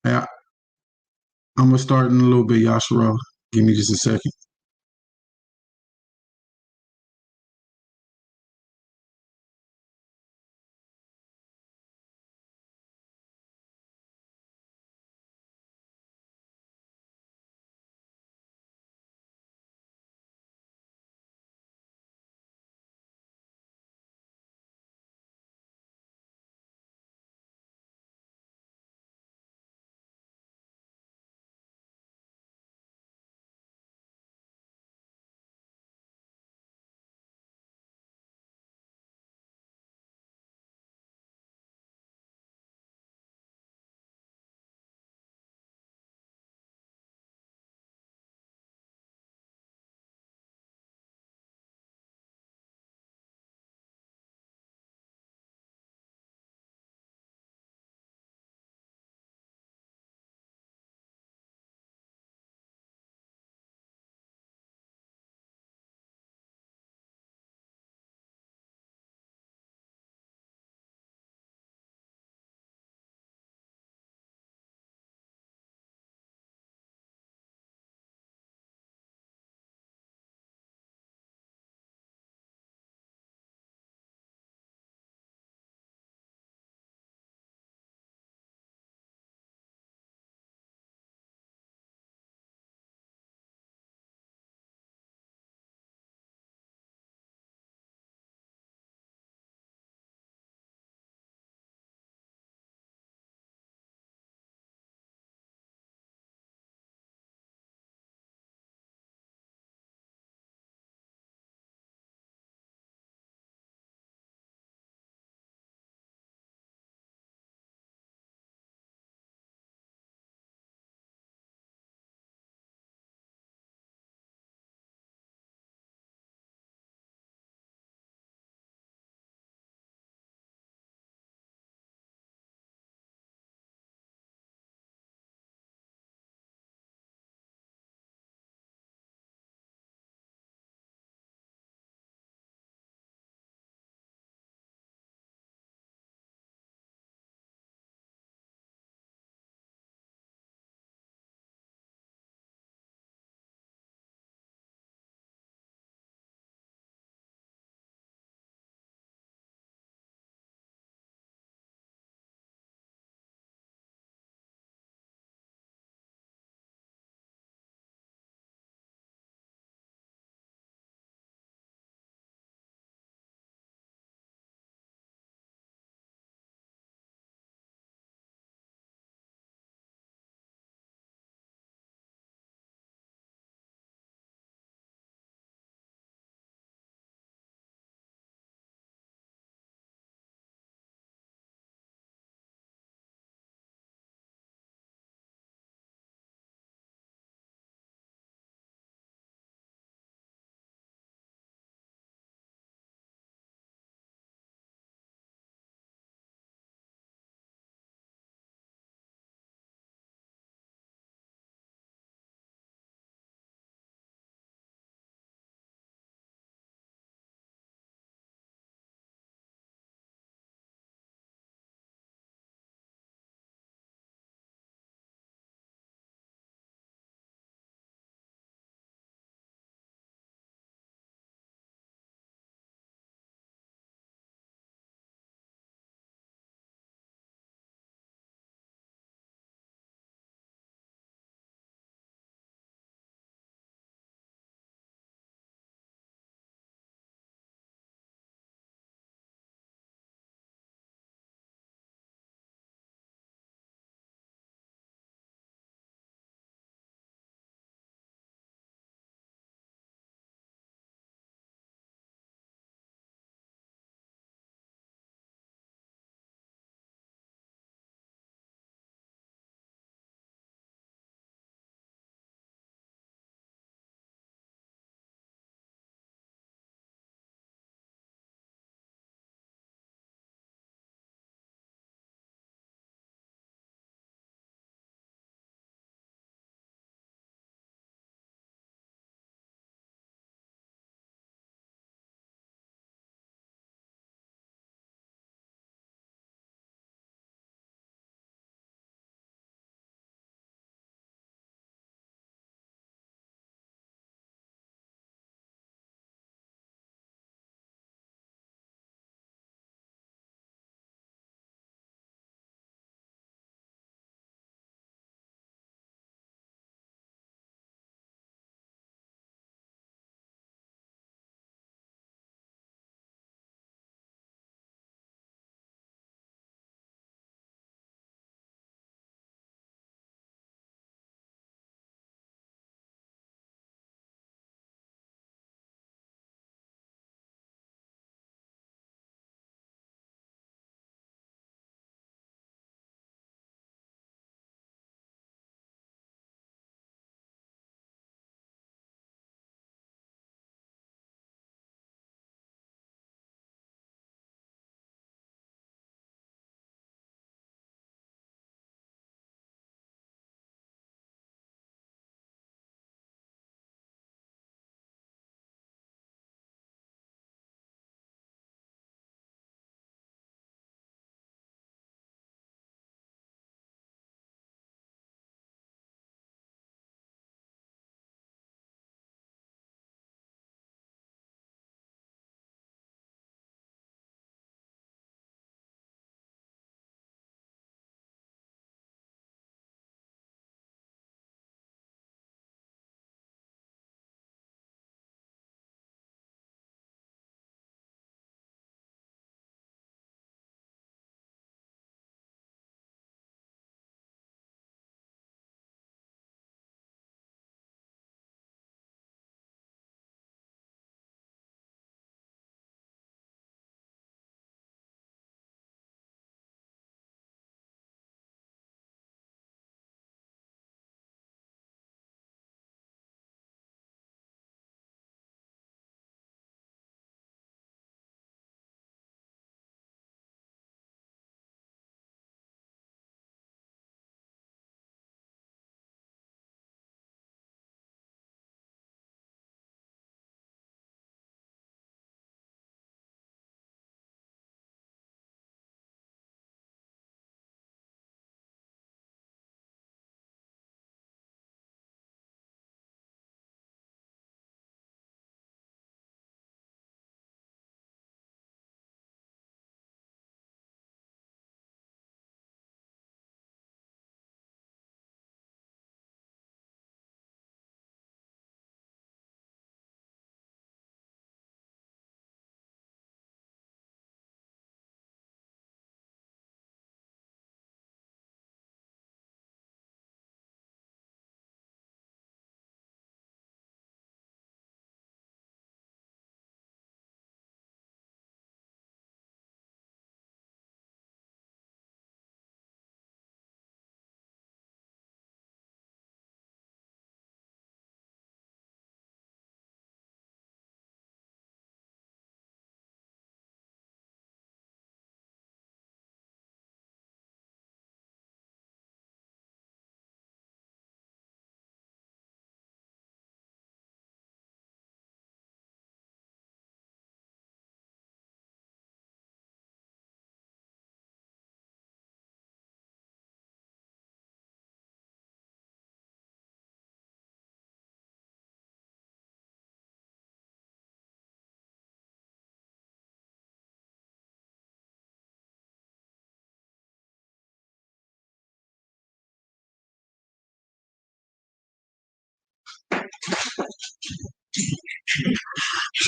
Hey, I'm gonna start in a little bit, Yashara. Give me just a second.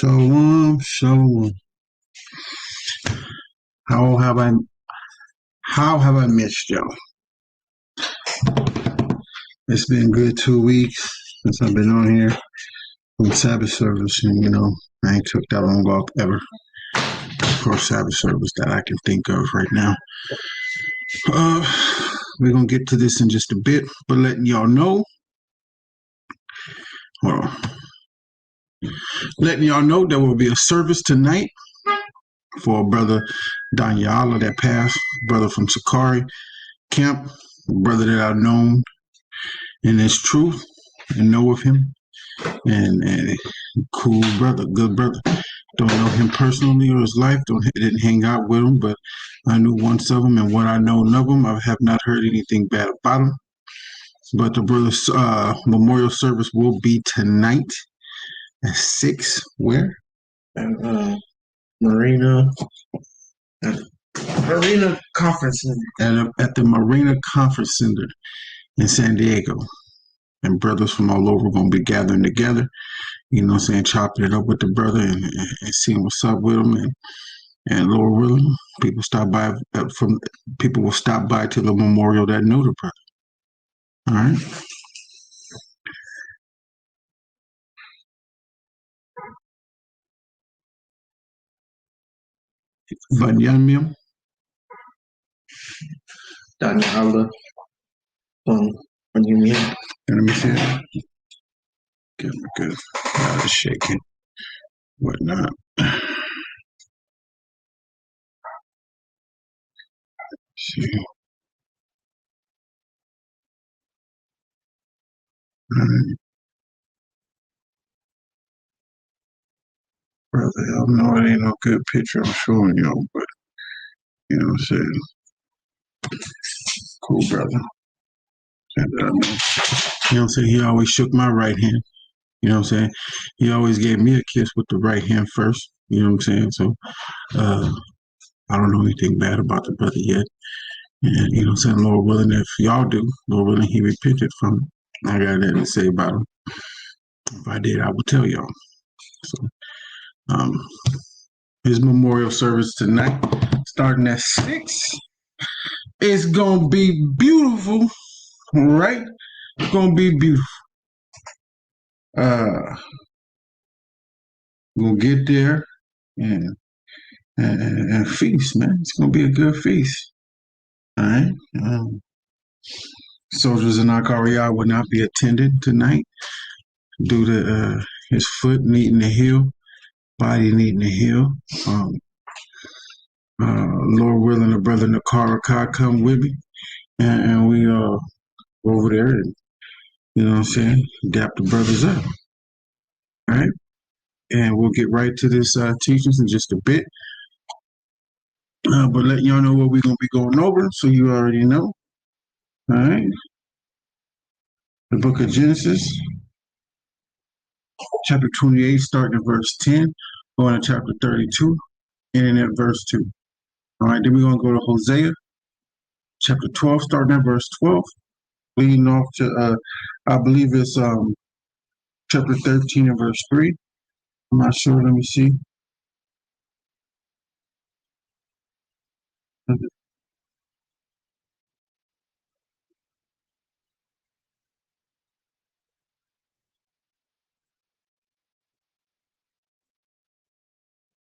Shalom, shalom. How have I missed y'all? It's been good 2 weeks since I've been on here from Sabbath service, and I ain't took that long off ever for Sabbath service that I can think of right now. We're gonna get to this in just a bit, but letting y'all know, there will be a service tonight for brother Daniela that passed, brother from Sakari camp, brother that I've known in his truth and know of him, and cool brother, good brother. Don't know him personally or his life, didn't hang out with him, but I knew once of him, and what I know of him, I have not heard anything bad about him. But the brother's memorial service will be tonight at 6. Where? At Marina Conference Center. At the Marina Conference Center in San Diego. And brothers from all over going to be gathering together, chopping it up with the brother and seeing what's up with him. And Lord willing, people will stop by to the memorial that know the brother. All right. Banyamim. Daniela. Banyamim. Let me see it. Good. God is shaking. Whatnot. See. All right. Brother, I know it ain't no good picture I'm showing y'all, but you know what I'm saying? Cool brother. And, you know what I'm saying? He always shook my right hand. You know what I'm saying? He always gave me a kiss with the right hand first. You know what I'm saying? So I don't know anything bad about the brother yet. And you know what I'm saying? Lord willing, if y'all do, Lord willing, he repented from it. I got that to say about him. If I did, I would tell y'all. So his memorial service tonight, starting at 6. It's gonna be beautiful, right? It's gonna be beautiful. We'll get there and feast, man. It's gonna be a good feast. All right. Soldiers in Akaria will not be attended tonight due to his foot needing to heal, body needing to heal. Lord willing, the brother Nakara Kai come with me, and we go over there and you know what I'm saying, dap the brothers up. All right. And we'll get right to this teachings in just a bit. But letting y'all know what we're going to be going over, so you already know. All right. The book of Genesis, chapter 28, starting at verse 10, going to chapter 32, ending at verse 2. All right. Then we're going to go to Hosea, chapter 12, starting at verse 12, leading off to, I believe it's chapter 13 and verse 3. I'm not sure. Let me see.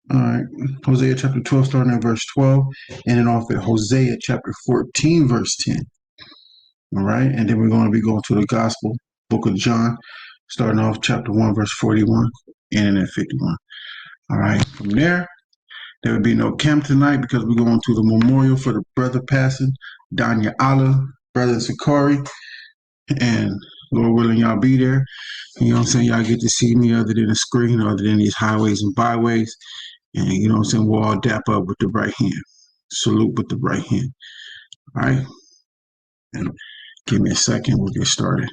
All right. Hosea chapter 12, starting at verse 12, and then off at Hosea chapter 14, verse 10. All right. And then we're going to be going to the gospel, book of John, starting off chapter 1, verse 41, and at 51. All right. From there will be no camp tonight because we're going to the memorial for the brother passing, Danya Allah, brother Sakari, and Lord willing, y'all be there. You know what I'm saying? Y'all get to see me other than the screen, other than these highways and byways. And you know what I'm saying? We'll all dap up with the right hand. Salute with the right hand. All right. And give me a second. We'll get started.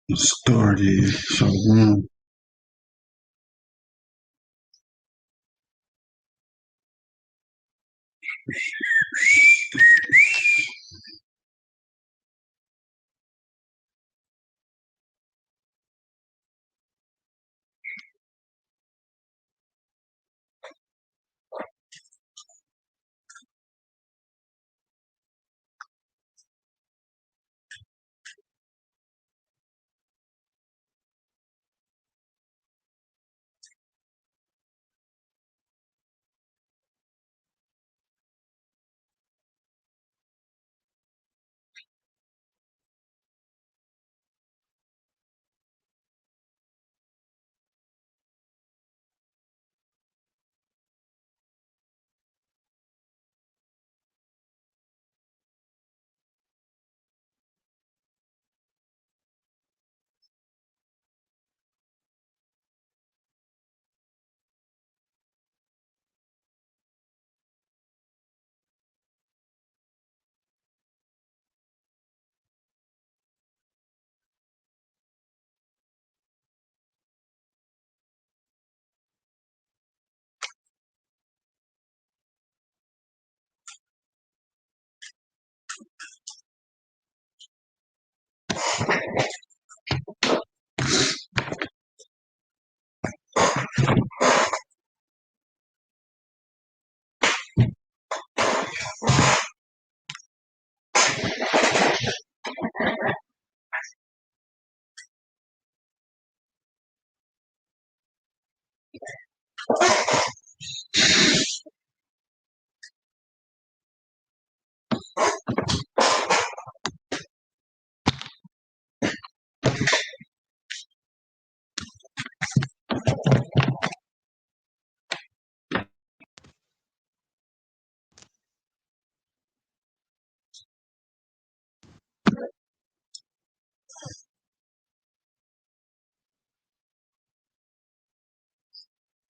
It started. Shalom.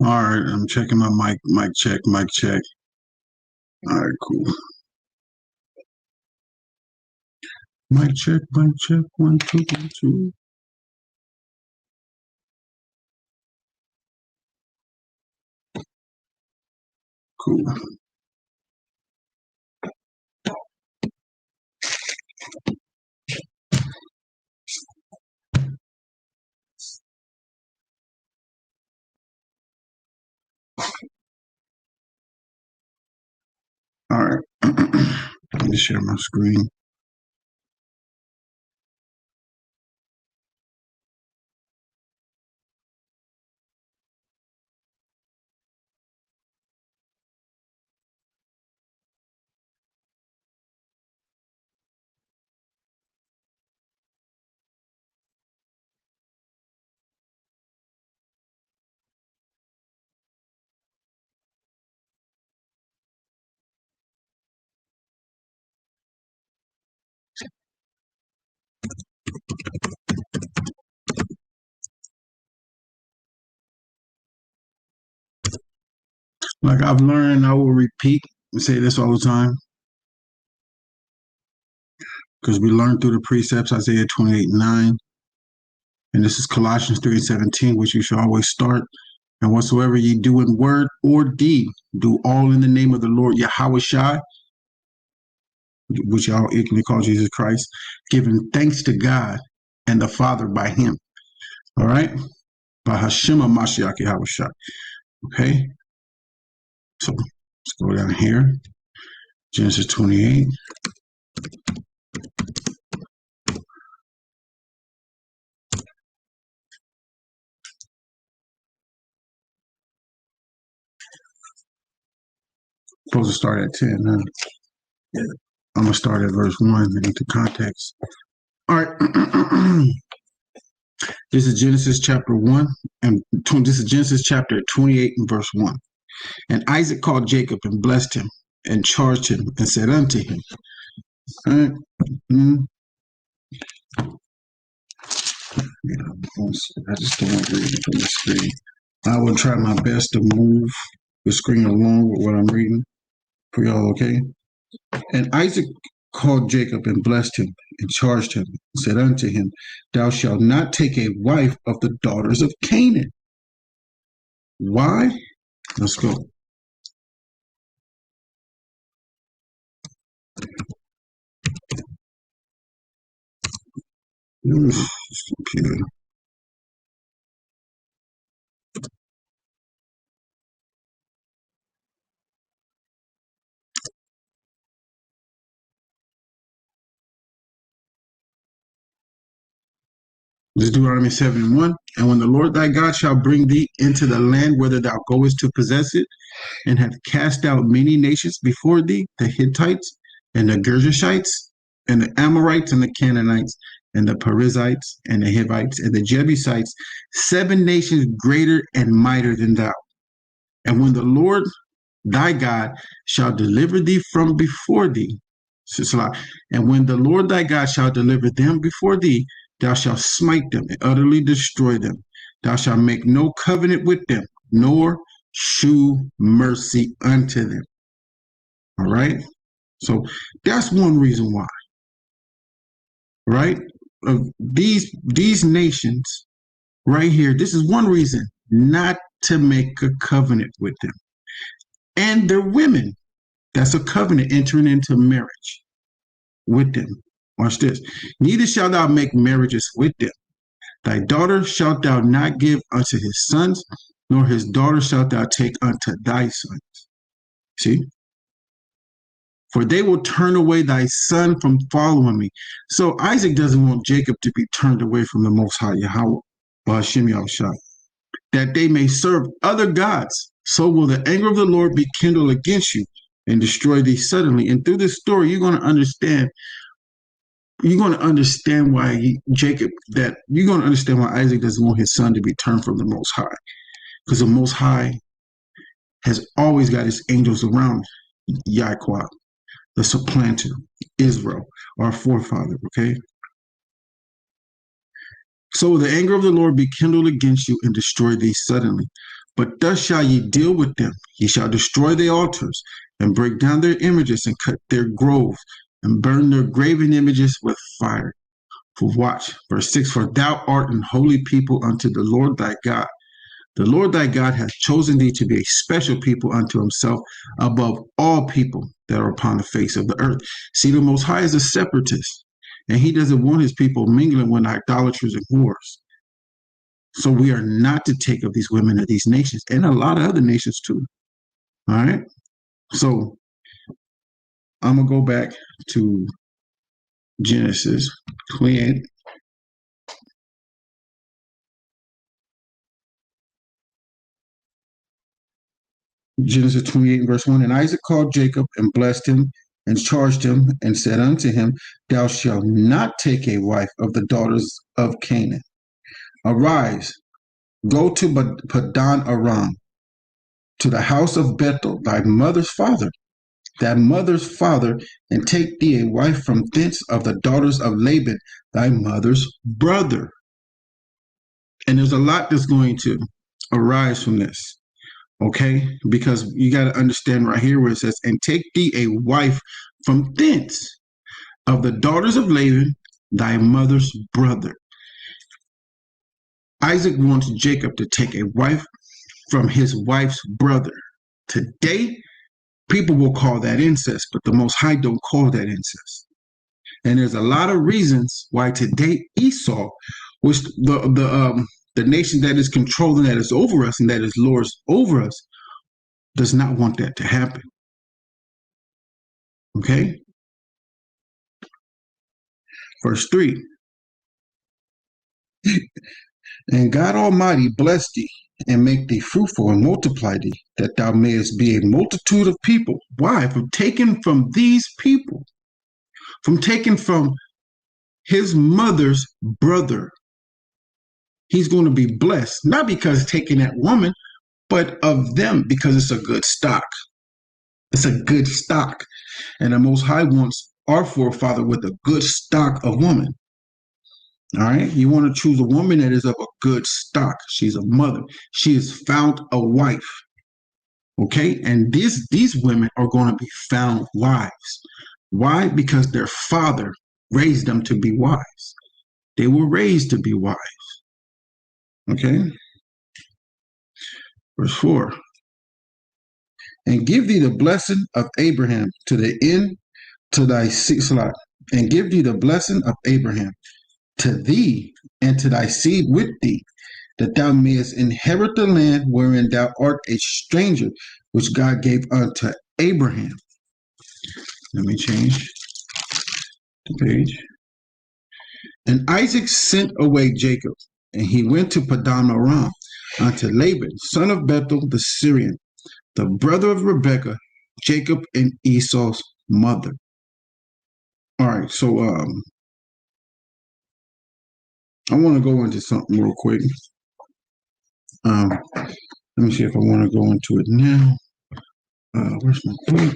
All right, I'm checking my mic. Mic check. Mic check. All right, cool. Mic check. Mic check. 1, 2, 1, 2. Cool. All right. Let me share my screen. Like I've learned, I will repeat and say this all the time because we learned through the precepts, Isaiah 28:9, and this is Colossians 3:17, which you should always start. And whatsoever ye do in word or deed, do all in the name of the Lord Yahweh Shai, which y'all equally call Jesus Christ, giving thanks to God and the Father by Him. All right? By Hashem Mashiach Yahweh Shai. Okay? So let's go down here. Genesis 28. Supposed to start at 10. Huh? Yeah. I'm going to start at verse 1 and into context. All right. This is Genesis chapter 1, and this is Genesis chapter 28 and verse 1. And Isaac called Jacob and blessed him and charged him and said unto him, all right. You know, I just don't want to read it from the screen. I will try my best to move the screen along with what I'm reading for y'all, okay? And Isaac called Jacob and blessed him and charged him, and said unto him, Thou shalt not take a wife of the daughters of Canaan. Why? Let's go. Computer. This is Deuteronomy 7:1. And when the Lord thy God shall bring thee into the land whither thou goest to possess it, and have cast out many nations before thee, the Hittites, and the Girgashites, and the Amorites, and the Canaanites, and the Perizzites, and the Hivites, and the Jebusites, 7 nations greater and mightier than thou. And when the Lord thy God shall deliver thee from before thee, and when the Lord thy God shall deliver them before thee, thou shalt smite them and utterly destroy them. Thou shalt make no covenant with them, nor shew mercy unto them. All right? So that's one reason why, right? These nations right here, this is one reason not to make a covenant with them. And they're women. That's a covenant entering into marriage with them. Watch this. Neither shalt thou make marriages with them. Thy daughter shalt thou not give unto his sons, nor his daughter shalt thou take unto thy sons. See? For they will turn away thy son from following me. So Isaac doesn't want Jacob to be turned away from the Most High Yahweh, Hashem Yahushua, that they may serve other gods. So will the anger of the Lord be kindled against you and destroy thee suddenly. And through this story, you're going to understand why you're going to understand why Isaac doesn't want his son to be turned from the Most High. Because the Most High has always got his angels around Yahweh, the supplanter, Israel, our forefather, okay? So will the anger of the Lord be kindled against you and destroy thee suddenly. But thus shall ye deal with them. Ye shall destroy their altars and break down their images and cut their groves and burn their graven images with fire. For watch, verse 6, for thou art an holy people unto the Lord thy God. The Lord thy God hath chosen thee to be a special people unto himself above all people that are upon the face of the earth. See, the Most High is a separatist, and he doesn't want his people mingling with idolaters and whores. So we are not to take of these women of these nations, and a lot of other nations too. All right? So I'm going to go back to Genesis 28. Genesis 28, verse 1. And Isaac called Jacob and blessed him and charged him and said unto him, Thou shalt not take a wife of the daughters of Canaan. Arise, go to Padan Aram, to the house of Bethel, thy mother's father, and take thee a wife from thence of the daughters of Laban, thy mother's brother. And there's a lot that's going to arise from this. Okay, because you got to understand right here where it says, and take thee a wife from thence of the daughters of Laban, thy mother's brother. Isaac wants Jacob to take a wife from his wife's brother. Today, people will call that incest, but the Most High don't call that incest. And there's a lot of reasons why today Esau, which the nation that is controlling, that is over us, and that is lords over us, does not want that to happen. Okay? Verse 3. And God Almighty bless thee and make thee fruitful and multiply thee, that thou mayest be a multitude of people. Why? From taking from these people, from taking from his mother's brother, he's going to be blessed. Not because taking that woman, but of them, because it's a good stock. It's a good stock. And the Most High wants our forefather with a good stock of woman. All right. You want to choose a woman that is of a good stock. She's a mother. She has found a wife. Okay. And these women are going to be found wives. Why? Because their father raised them to be wives. They were raised to be wives. Okay. Verse 4. And give thee the blessing of Abraham to the end to thy seed, and give thee the blessing of Abraham to thee and to thy seed with thee, that thou mayest inherit the land wherein thou art a stranger, which God gave unto Abraham. Let me change the page. And Isaac sent away Jacob, and he went to Padan Aram unto Laban, son of Bethuel the Syrian, the brother of Rebekah, Jacob and Esau's mother. All right, so I want to go into something real quick. Let me see if I want to go into it now. Where's my book?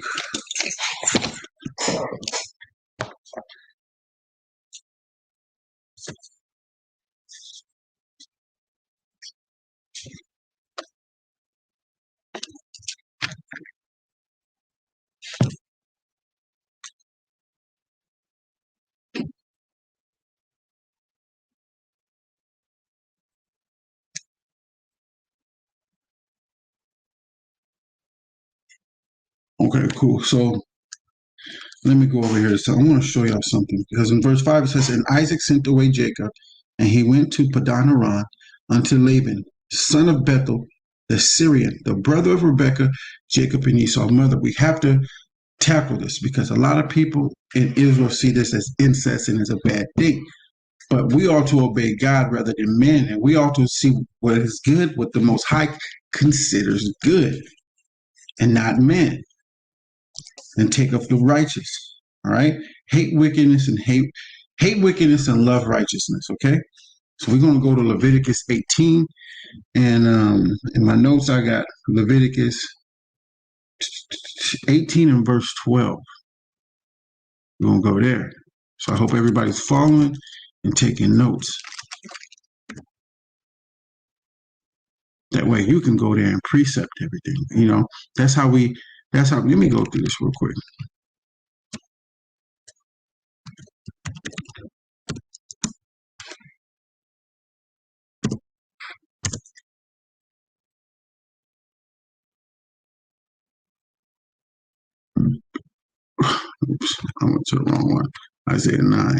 Okay, cool. So let me go over here. So I want to show y'all something because in verse 5 it says, And Isaac sent away Jacob, and he went to Padan Aram unto Laban, son of Bethuel, the Syrian, the brother of Rebekah, Jacob and Esau's mother. We have to tackle this because a lot of people in Israel see this as incest and as a bad thing. But we ought to obey God rather than men, and we ought to see what is good, what the Most High considers good, and not men, and take up the righteous. All right, hate wickedness and hate wickedness and love righteousness. Okay, so we're going to go to Leviticus 18, and in my notes I got Leviticus 18 and verse 12. We're going to go there. So I hope everybody's following and taking notes. That way you can go there and precept everything. You know, that's how, let me go through this real quick. Oops, I went to the wrong one. Isaiah 9.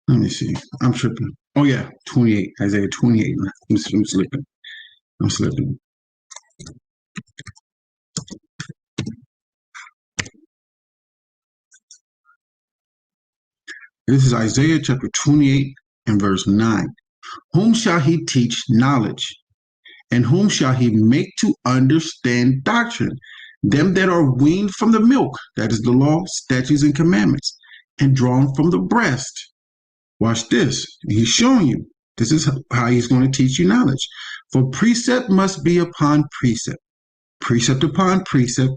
Let me see. I'm tripping. Oh, yeah, 28. Isaiah 28. I'm slipping. I'm slipping. This is Isaiah chapter 28 and verse 9. Whom shall he teach knowledge? And whom shall he make to understand doctrine? Them that are weaned from the milk, that is the law, statutes, and commandments, and drawn from the breast. Watch this. He's showing you. This is how he's going to teach you knowledge. For precept must be upon precept, precept upon precept,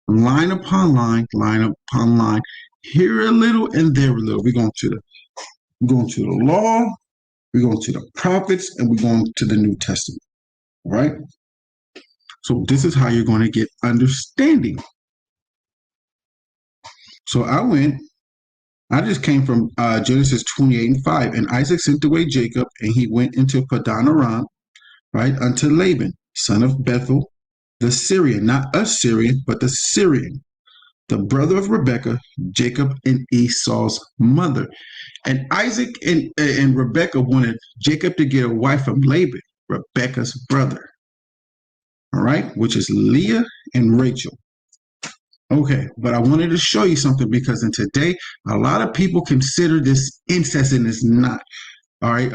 line upon line, line upon line, here a little and there a little. We're going to the law, we're going to the prophets, and we're going to the New Testament. All right? So this is how you're going to get understanding. So I just came from Genesis 28 and 5. And Isaac sent away Jacob, and he went into Padan Aram, right, unto Laban, son of Bethuel, the Syrian, not a Syrian, but the Syrian, the brother of Rebekah, Jacob and Esau's mother. And Isaac and Rebekah wanted Jacob to get a wife from Laban, Rebekah's brother. All right, which is Leah and Rachel. Okay, but I wanted to show you something because in today, a lot of people consider this incest and it's not. All right,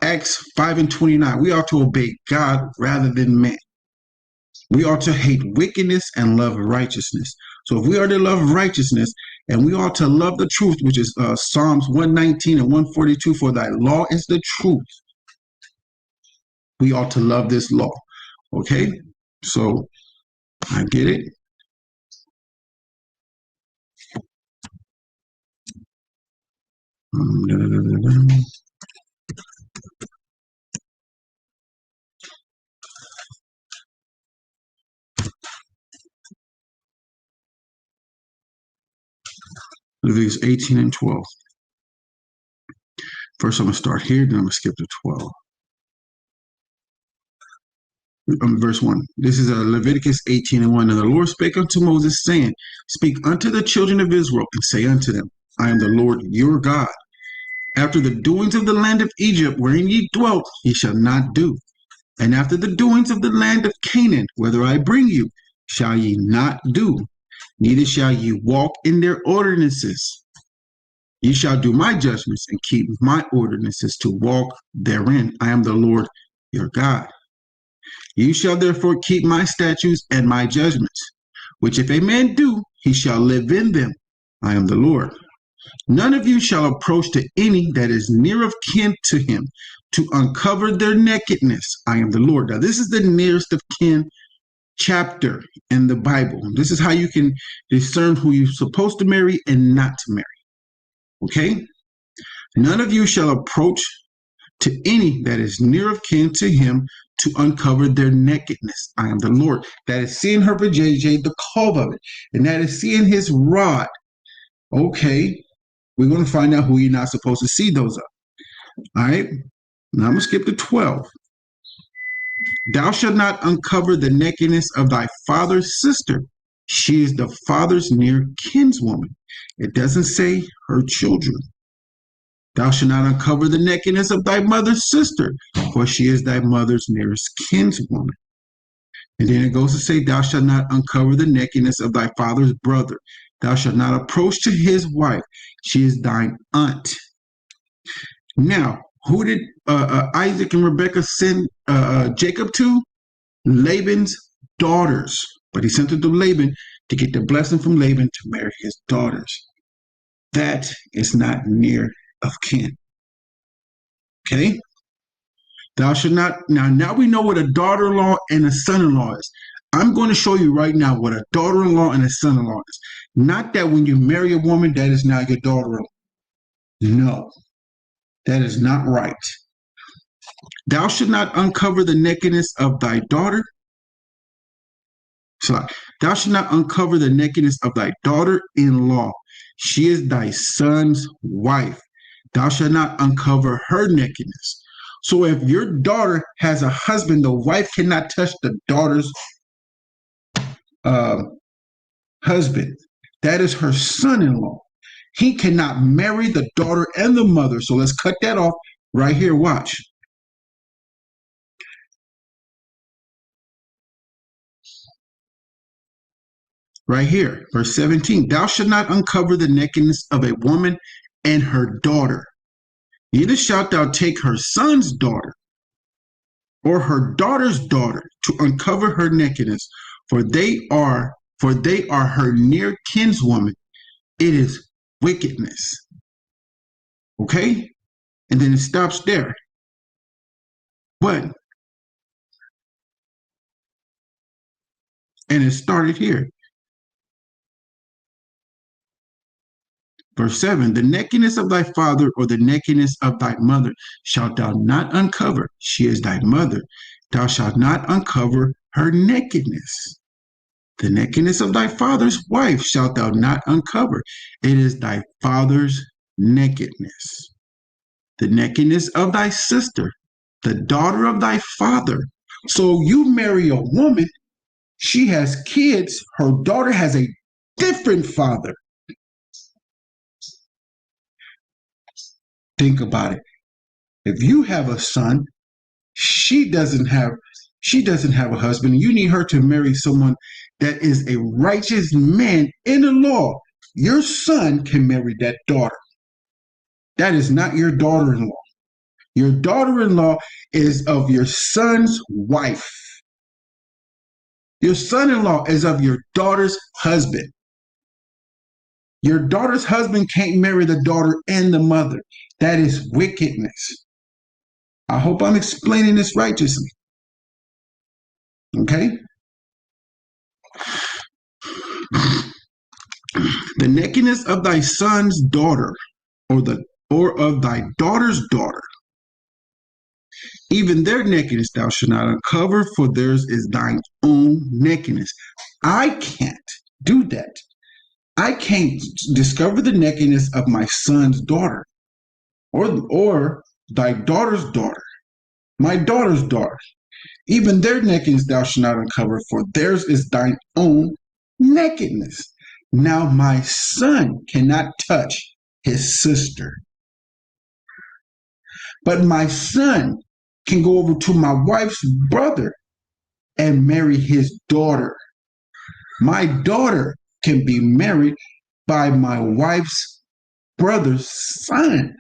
Acts 5 and 29. We ought to obey God rather than man. We ought to hate wickedness and love righteousness. So if we are to love righteousness and we ought to love the truth, which is Psalms 119 and 142, for thy law is the truth. We ought to love this law. Okay? So I get it. Leviticus 18 and 12. First, I'm going to start here, then I'm going to skip to 12. Verse 1. This is Leviticus 18 and 1. And the Lord spake unto Moses, saying, Speak unto the children of Israel, and say unto them, I am the Lord your God. After the doings of the land of Egypt, wherein ye dwelt, ye shall not do. And after the doings of the land of Canaan, whither I bring you, shall ye not do, neither shall ye walk in their ordinances. Ye shall do my judgments and keep my ordinances to walk therein. I am the Lord your God. You shall therefore keep my statutes and my judgments, which if a man do, he shall live in them. I am the Lord. None of you shall approach to any that is near of kin to him to uncover their nakedness. I am the Lord. Now, this is the nearest of kin chapter in the Bible. This is how you can discern who you're supposed to marry and not to marry. Okay? None of you shall approach to any that is near of kin to him to uncover their nakedness. I am the Lord. That is seeing her JJ, the cove of it. And that is seeing his rod. Okay. We're going to find out who you're not supposed to see those of. All right. Now I'm going to skip to 12. Thou shalt not uncover the nakedness of thy father's sister. She is the father's near kinswoman. It doesn't say her children. Thou shalt not uncover the nakedness of thy mother's sister, for she is thy mother's nearest kinswoman. And then it goes to say, Thou shalt not uncover the nakedness of thy father's brother. Thou shalt not approach to his wife. She is thine aunt. Now, who did Isaac and Rebekah send Jacob to? Laban's daughters. But he sent her to Laban to get the blessing from Laban to marry his daughters. That is not near of kin. Okay? Thou shalt not. Now we know what a daughter-in-law and a son-in-law is. I'm going to show you right now what a daughter-in-law and a son-in-law is. Not that when you marry a woman, that is now your daughter-in-law. No, that is not right. Thou shalt not uncover the nakedness of thy daughter. So, thou shalt not uncover the nakedness of thy daughter-in-law. She is thy son's wife. Thou shalt not uncover her nakedness. So if your daughter has a husband, the wife cannot touch the daughter's husband. That is her son-in-law. He cannot marry the daughter and the mother. So let's cut that off right here. Watch. Right here, verse 17. Thou shalt not uncover the nakedness of a woman and her daughter. Neither shalt thou take her son's daughter or her daughter's daughter to uncover her nakedness, for they are her near kinswoman. It is wickedness. Okay? And then it stops there. And it started here. Verse 7, the nakedness of thy father or the nakedness of thy mother shalt thou not uncover. She is thy mother. Thou shalt not uncover her nakedness. The nakedness of thy father's wife shalt thou not uncover. It is thy father's nakedness. The nakedness of thy sister, the daughter of thy father. So you marry a woman, she has kids, her daughter has a different father. Think about it. If you have a son, she doesn't have a husband. You need her to marry someone that is a righteous man in the law. Your son can marry that daughter. That is not your daughter-in-law. Your daughter-in-law is of your son's wife. Your son-in-law is of your daughter's husband. Your daughter's husband can't marry the daughter and the mother. That is wickedness. I hope I'm explaining this righteously. Okay? The nakedness of thy son's daughter, or of thy daughter's daughter, even their nakedness thou shalt not uncover, for theirs is thine own nakedness. I can't do that. I can't discover the nakedness of my son's daughter, or thy daughter's daughter, my daughter's daughter. Even their nakedness thou shalt not uncover, for theirs is thine own nakedness. Now my son cannot touch his sister, but my son can go over to my wife's brother and marry his daughter. My daughter can be married by my wife's brother's son.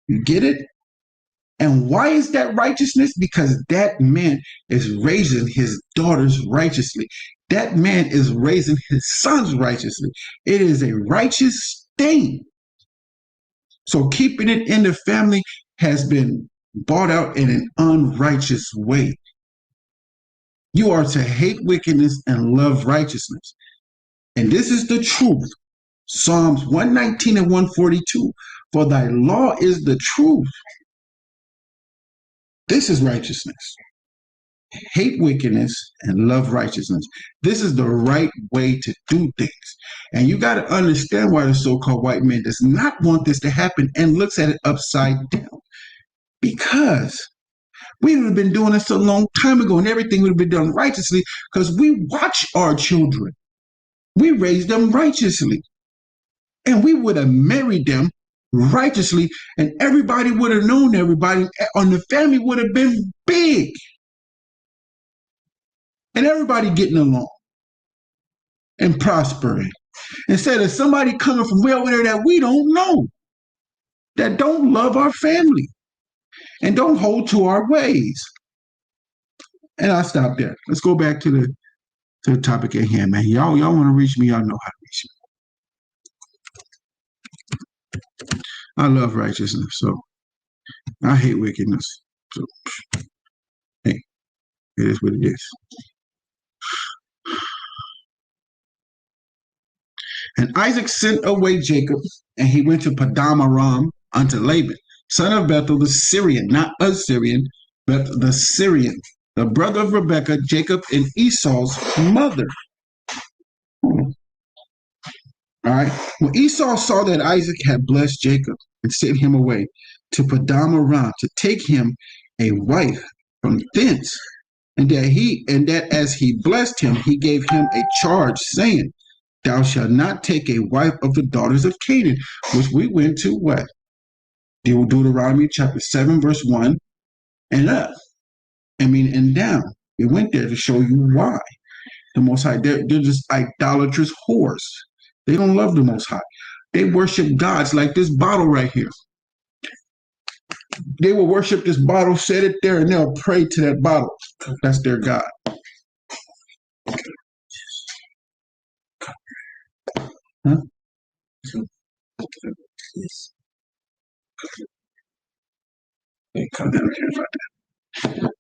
You get it? And why is that righteousness? Because that man is raising his daughters righteously. That man is raising his sons righteously. It is a righteous thing. So keeping it in the family has been bought out in an unrighteous way. You are to hate wickedness and love righteousness. And this is the truth. Psalms 119 and 142. For thy law is the truth. This is righteousness. Hate wickedness and love righteousness. This is the right way to do things. And you got to understand why the so-called white man does not want this to happen and looks at it upside down. Because we would have been doing this a long time ago and everything would have been done righteously because we watch our children. We raise them righteously. And we would have married them righteously and everybody would have known everybody and the family would have been big. And everybody getting along and prospering. Instead of somebody coming from way over there that we don't know, that don't love our family and don't hold to our ways. And I'll stop there. Let's go back to the topic at hand, man. Y'all want to reach me, y'all know how to reach me. I love righteousness, so I hate wickedness. So hey, it is what it is. And Isaac sent away Jacob, and he went to Padam Aram unto Laban, son of Bethuel the Syrian, not Assyrian, but the Syrian, the brother of Rebekah, Jacob and Esau's mother. All right. When Esau saw that Isaac had blessed Jacob and sent him away to Padam Aram to take him a wife from thence, and that as he blessed him, he gave him a charge, saying, thou shalt not take a wife of the daughters of Canaan, which we went to what? Deuteronomy chapter 7, verse 1 and up. And down. We went there to show you why. The Most High, they're just idolatrous whores. They don't love the Most High. They worship gods like this bottle right here. They will worship this bottle, set it there, and they'll pray to that bottle. That's their God. Huh? Come down here like that.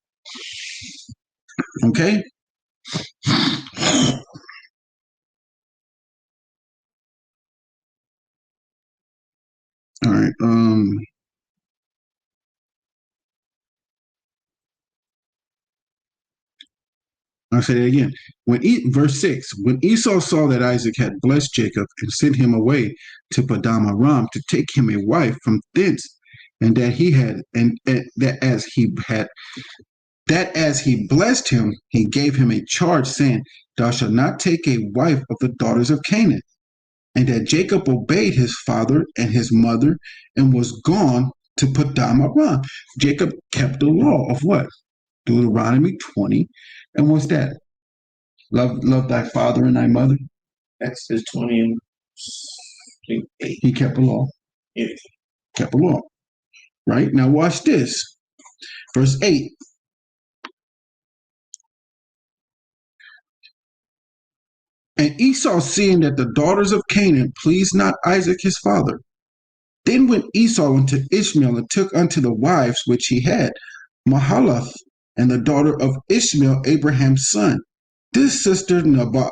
Okay? All right. I'll say that again. Verse 6, when Esau saw that Isaac had blessed Jacob and sent him away to Padam Aram to take him a wife from thence, and that as he blessed him, he gave him a charge, saying, thou shalt not take a wife of the daughters of Canaan. And that Jacob obeyed his father and his mother and was gone to Padam Aram. Jacob kept the law of what? Deuteronomy 20. And what's that? Love thy father and thy mother. Exodus 20 and 8. He kept the law. Yeah. Kept the law. Right? Now watch this. Verse 8. And Esau, seeing that the daughters of Canaan pleased not Isaac his father, Then went Esau unto Ishmael and took unto the wives which he had Mahalath and the daughter of Ishmael, Abraham's son, this sister Nabaioth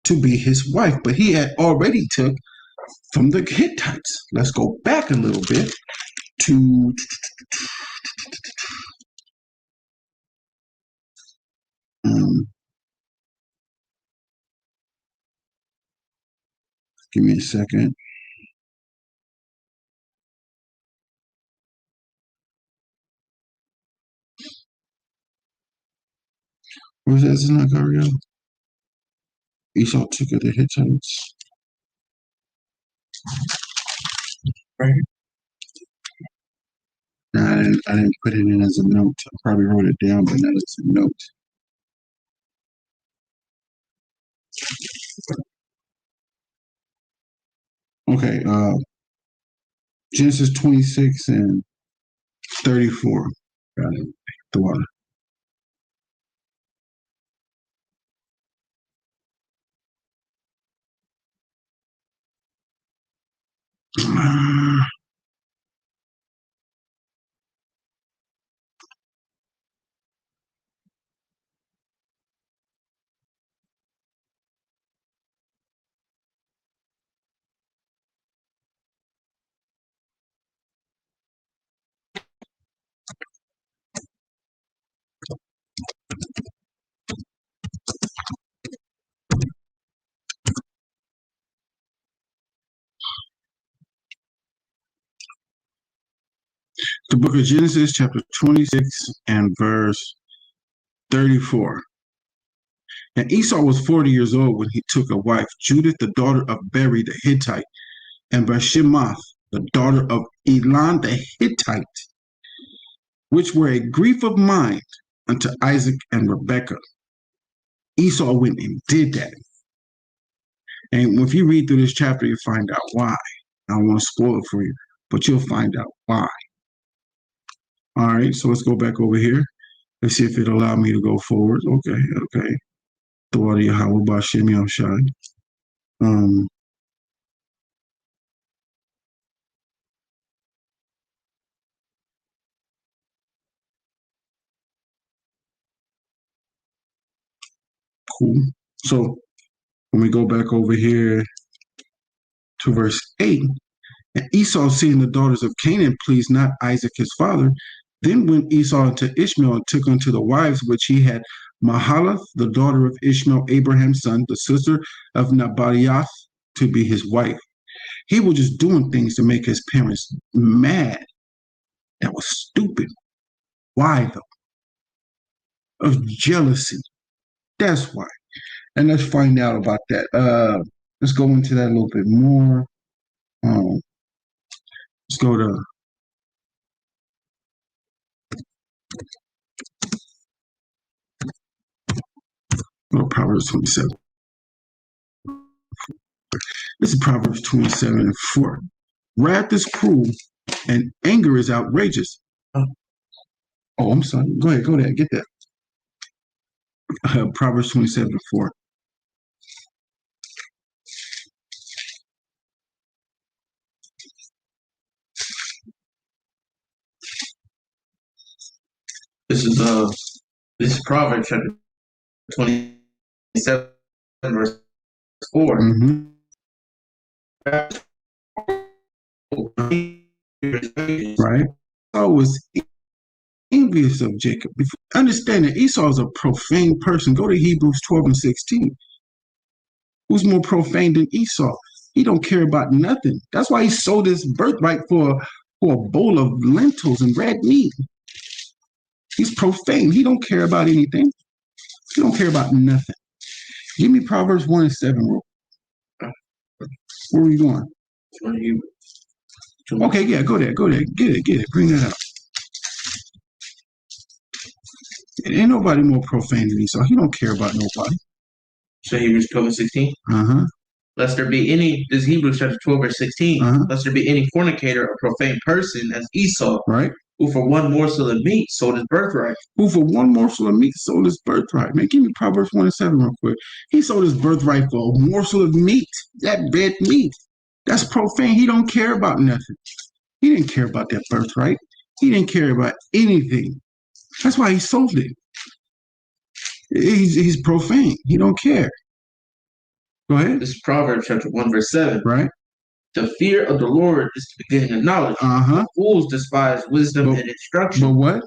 to be his wife, but he had already took from the Hittites. Let's go back a little bit to give me a second. Where's that Sennacherib? Esau took of the Hittites. Right. No, I didn't put it in as a note. I probably wrote it down, but not as a note. Okay, Genesis 26 and 34. Got it. The water. The book of Genesis, chapter 26 and verse 34. And Esau was 40 years old when he took a wife, Judith, the daughter of Beri the Hittite, and Bashemath, the daughter of Elon the Hittite, which were a grief of mind unto Isaac and Rebekah. Esau went and did that. And if you read through this chapter, you find out why. I don't want to spoil it for you, but you'll find out why. All right, so let's go back over here. Let's see if it'll allow me to go forward. Okay. Thought Yahweh Bashem Yahushai. Cool. So when we go back over here to verse 8, and Esau, seeing the daughters of Canaan pleased not Isaac his father, then went Esau unto Ishmael and took unto the wives which he had Mahalath, the daughter of Ishmael, Abraham's son, the sister of Nabaioth, to be his wife. He was just doing things to make his parents mad. That was stupid. Why though? Of jealousy. That's why. And let's find out about that. Let's go into that a little bit more. Let's go to Proverbs 27. This is Proverbs 27 and 4. Wrath is cruel and anger is outrageous. Oh, I'm sorry. Go ahead. Get that. Proverbs 27 and 4. This is Proverbs chapter 27 verse 4. Mm-hmm. Right. Esau was envious of Jacob. Understand that Esau is a profane person. Go to Hebrews 12 and 16. Who's more profane than Esau? He don't care about nothing. That's why he sold his birthright for a bowl of lentils and red meat. He's profane. He don't care about anything. He don't care about nothing. Give me Proverbs 1 and 7, bro. Where are you going? Okay, yeah, go there. Get it. Bring that up. Ain't nobody more profane than Esau. He don't care about nobody. So Hebrews 12 and 16? Uh-huh. Lest there be any, this is Hebrews chapter 12 verse 16, lest there be any fornicator or profane person as Esau, right? Who for one morsel of meat sold his birthright. Who for one morsel of meat sold his birthright. Man, give me Proverbs 1 and 7 real quick. He sold his birthright for a morsel of meat, that red meat. That's profane. He don't care about nothing. He didn't care about that birthright. He didn't care about anything. That's why he sold it. He's profane. He don't care. Go ahead. This is Proverbs chapter 1, verse 7. Right. The fear of the Lord is the beginning of knowledge. But fools despise wisdom and instruction. But what?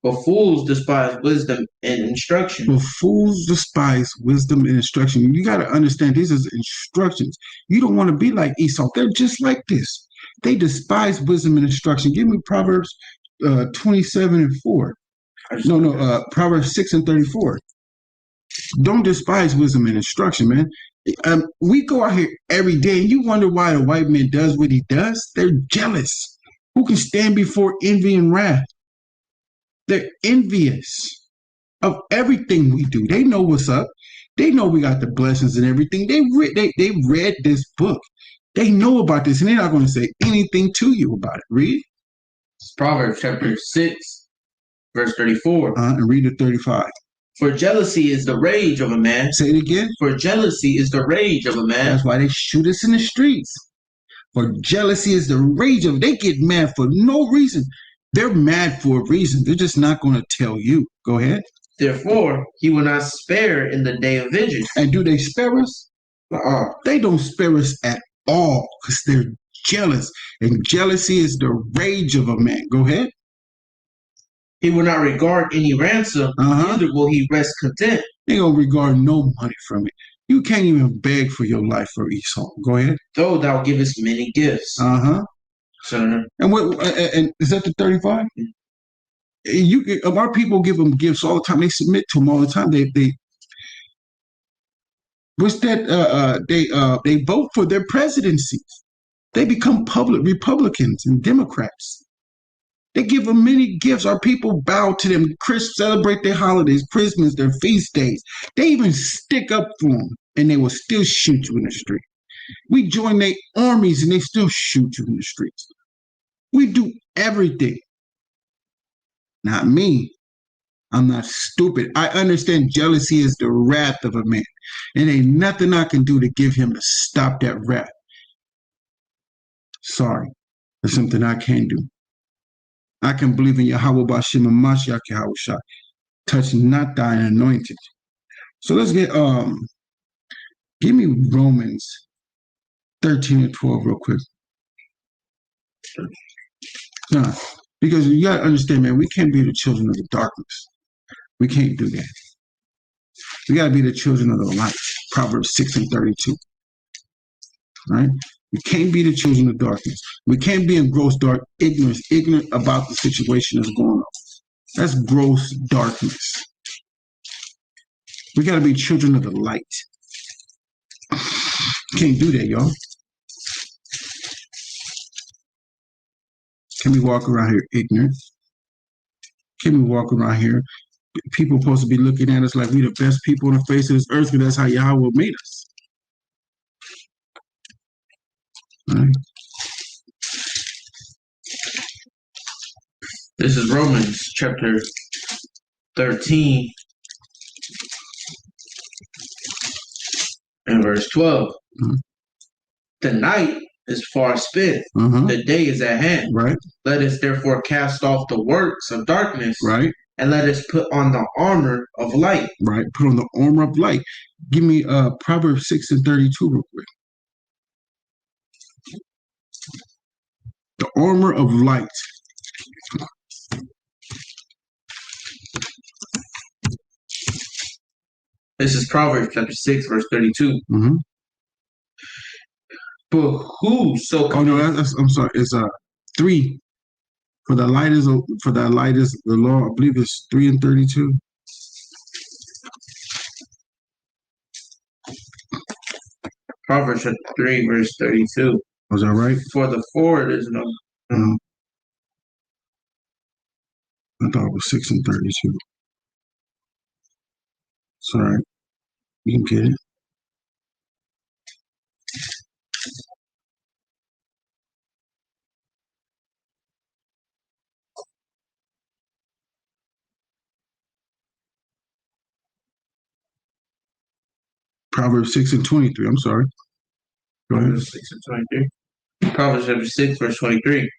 But fools despise wisdom and instruction. But fools despise wisdom and instruction. You got to understand, these are instructions. You don't want to be like Esau. They're just like this. They despise wisdom and instruction. Give me Proverbs 27 and 4. Proverbs 6 and 34. Don't despise wisdom and instruction, man. We go out here every day and you wonder why the white man does what he does. They're jealous. Who can stand before envy and wrath? They're envious of everything we do. They know what's up. They know we got the blessings and everything. They read this book. They know about this, and they're not going to say anything to you about it. Read. It's Proverbs chapter 6, verse 34. And read the 35. For jealousy is the rage of a man. Say it again. For jealousy is the rage of a man. That's why they shoot us in the streets. For jealousy is the rage of. They get mad for no reason. They're mad for a reason. They're just not going to tell you. Go ahead. Therefore, he will not spare in the day of vengeance. And do they spare us? They don't spare us at all because they're jealous. And jealousy is the rage of a man. Go ahead. He will not regard any ransom, neither will he rest content. They don't regard no money from it. You can't even beg for your life for Esau. Go ahead. Though thou givest many gifts. So, and is that the 35? Our people give them gifts all the time. They submit to them all the time. They vote for their presidencies. They become public Republicans and Democrats. They give them many gifts. Our people bow to them. Celebrate their holidays, Christmas, their feast days. They even stick up for them, and they will still shoot you in the street. We join their armies, and they still shoot you in the streets. We do everything. Not me. I'm not stupid. I understand jealousy is the wrath of a man. And ain't nothing I can do to give him to stop that wrath. Sorry. There's something I can't do. I can believe in Yahweh B'Shem and Mashiach Yahweh. Touch not thine anointed. So let's get give me Romans 13 and 12 real quick. No, because you gotta understand, man, we can't be the children of the darkness. We can't do that. We gotta be the children of the light. Proverbs 6 and 32. Right? We can't be the children of darkness. We can't be in gross dark ignorance, ignorant about the situation that's going on. That's gross darkness. We got to be children of the light. Can't do that, y'all. Can we walk around here ignorant? Can we walk around here? People supposed to be looking at us like we the best people on the face of this earth because that's how Yahweh made us. Right. This is Romans chapter 13 and verse 12. The night is far spent. The day is at hand. Right. Let us therefore cast off the works of darkness. Right. And let us put on the armor of light. Right. Put on the armor of light. Give me Proverbs 6 and 32 real quick. The armor of light. This is Proverbs chapter 6, verse 32. But who so? Oh no, I'm sorry. It's 3. For the light is the law. I believe it's 3 and 32. Proverbs chapter 3, verse 32. Was that right? For the forward is no. I thought it was 6 and 32. Sorry. You can get it. Proverbs 6 and 23. I'm sorry. Go ahead. 6 and 23. Proverbs chapter 6, verse 23.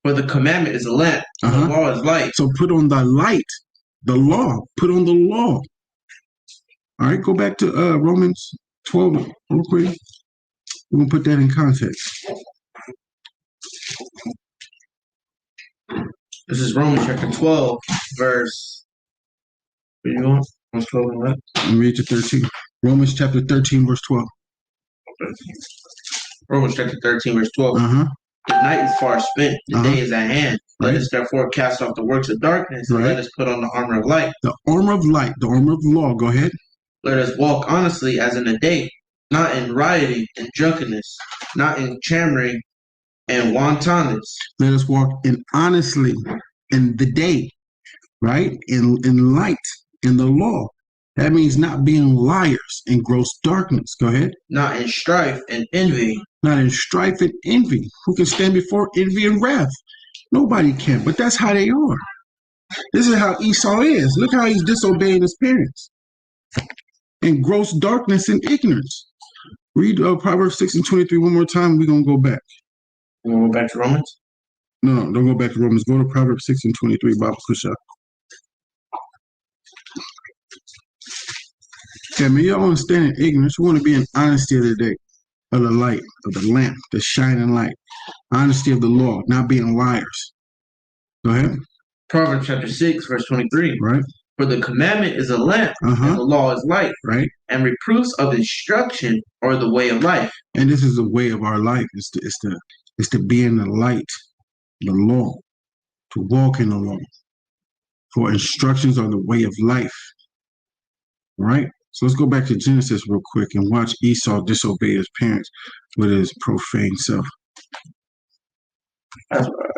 For the commandment is a lamp, and the law is light. So put on the light, the law. Put on the law. All right, go back to Romans 12 real quick. We're going to put that in context. This is Romans chapter 12, verse... Where you going? Romans 12 and what? Read to 13. Romans chapter 13, verse 12. Romans chapter 13, verse 12. The night is far spent, the day is at hand. Let us therefore cast off the works of darkness, and let us put on the armor of light. The armor of light, the armor of law. Go ahead. Let us walk honestly as in the day, not in rioting and drunkenness, not in champering and wantonness. Let us walk in honestly in the day, right? In light, in the law. That means not being liars in gross darkness. Go ahead. Not in strife and envy. Not in strife and envy. Who can stand before envy and wrath? Nobody can, but that's how they are. This is how Esau is. Look how he's disobeying his parents. In gross darkness and ignorance. Read Proverbs 6 and 23 one more time. We're going to go back. We're going to go back to Romans? No, don't go back to Romans. Go to Proverbs 6 and 23, Bible push up. Yeah, man, y'all want to stand in ignorance. We want to be in honesty of the day, of the light, of the lamp, the shining light. Honesty of the law, not being liars. Go ahead. Proverbs chapter 6, verse 23. Right. For the commandment is a lamp, and the law is light. Right. And reproofs of instruction are the way of life. And this is the way of our life. It's to be in the light, the law, to walk in the law. For instructions are the way of life. Right? So let's go back to Genesis real quick and watch Esau disobey his parents with his profane self. That's right.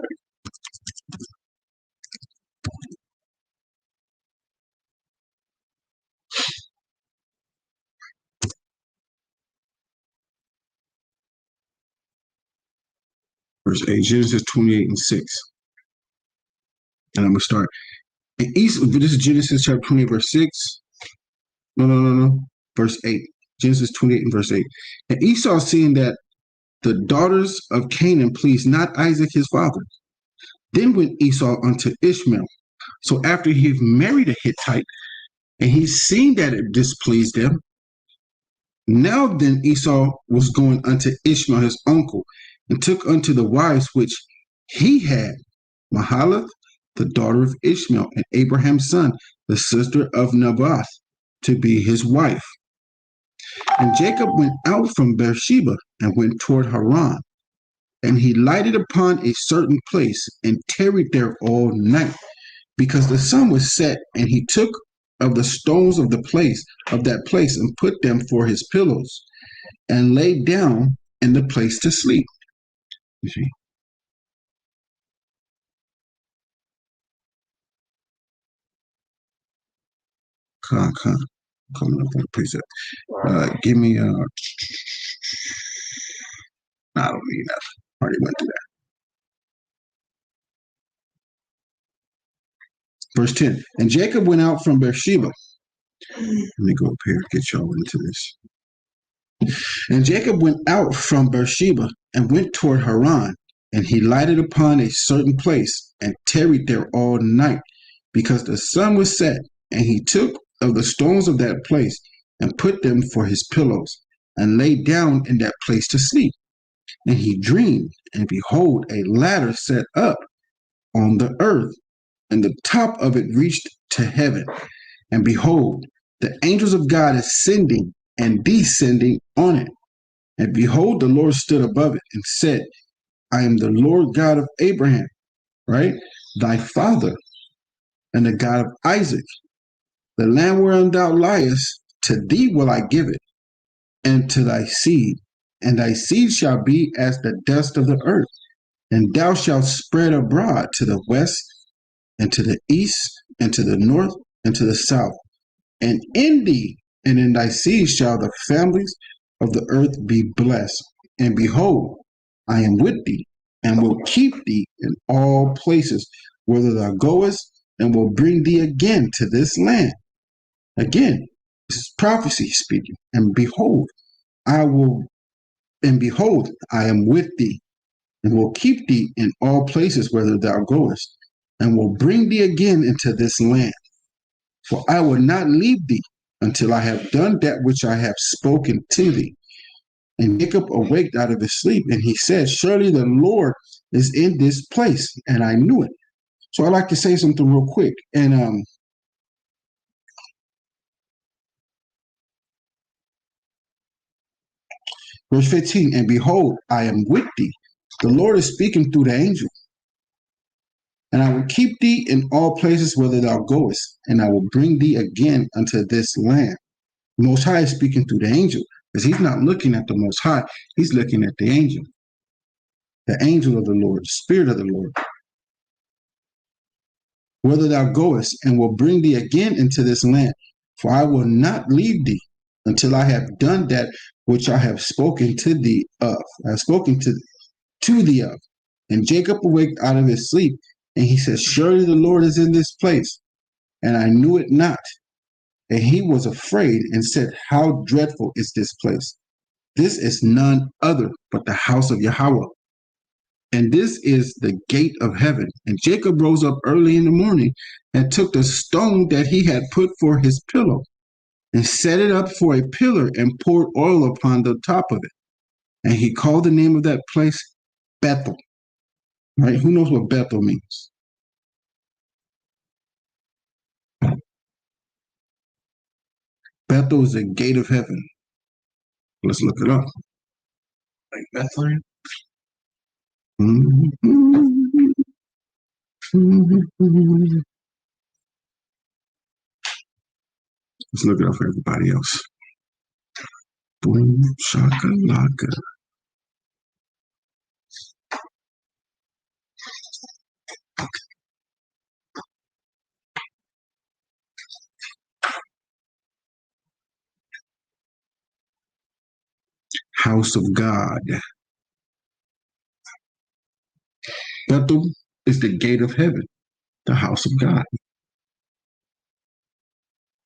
Verse 8, Genesis 28 and 6. And I'm going to start. And Esau, this is Genesis chapter 28, verse 6. No. Verse 8. Genesis 28 and verse 8. And Esau, seeing that the daughters of Canaan pleased not Isaac his father, then went Esau unto Ishmael. So after he married a Hittite, and he seen that it displeased them, now then Esau was going unto Ishmael his uncle, and took unto the wives which he had Mahalath, the daughter of Ishmael, and Abraham's son, the sister of Naboth, to be his wife. And Jacob went out from Beersheba and went toward Haran. And he lighted upon a certain place and tarried there all night, because the sun was set. And he took of the stones of that place and put them for his pillows, and lay down in the place to sleep. You see? Coming up on the precept. Give me I don't need that. Already went through that. Verse 10. And Jacob went out from Beersheba. Let me go up here, get y'all into this. And Jacob went out from Beersheba and went toward Haran, and he lighted upon a certain place and tarried there all night, because the sun was set. And he took of the stones of that place and put them for his pillows, and lay down in that place to sleep. And he dreamed, and behold, a ladder set up on the earth, and the top of it reached to heaven. And behold, the angels of God ascending and descending on it. And behold, the Lord stood above it and said, I am the Lord God of Abraham, right? Thy father, and the God of Isaac. The land whereon thou liest, to thee will I give it, and to thy seed. And thy seed shall be as the dust of the earth. And thou shalt spread abroad to the west, and to the east, and to the north, and to the south. And in thee and in thy seed shall the families of the earth be blessed. And behold, I am with thee, and will keep thee in all places whither thou goest, and will bring thee again to this land. Again, this is prophecy speaking. And behold, I am with thee, and will keep thee in all places whither thou goest, and will bring thee again into this land. For I will not leave thee until I have done that which I have spoken to thee. And Jacob awaked out of his sleep, and he said, surely the Lord is in this place, and I knew it. So I'd like to say something real quick. And verse 15, and behold, I am with thee. The Lord is speaking through the angel. And I will keep thee in all places whither thou goest, and I will bring thee again unto this land. The Most High is speaking through the angel, because he's not looking at the Most High. He's looking at the angel of the Lord, the Spirit of the Lord. Whither thou goest, and will bring thee again into this land. For I will not leave thee until I have done that which I have spoken to thee of. I have spoken to thee of. And Jacob awaked out of his sleep, and he said, surely the Lord is in this place, and I knew it not. And he was afraid and said, how dreadful is this place? This is none other but the house of Yahweh, and this is the gate of heaven. And Jacob rose up early in the morning and took the stone that he had put for his pillow and set it up for a pillar and poured oil upon the top of it. And he called the name of that place Bethel. Right? Who knows what Bethel means? Bethel is the gate of heaven. Let's look it up. Like Bethlehem? Let's look it up for everybody else. Boom, shakalaka. House of God. Bethel is the gate of heaven, the house of God.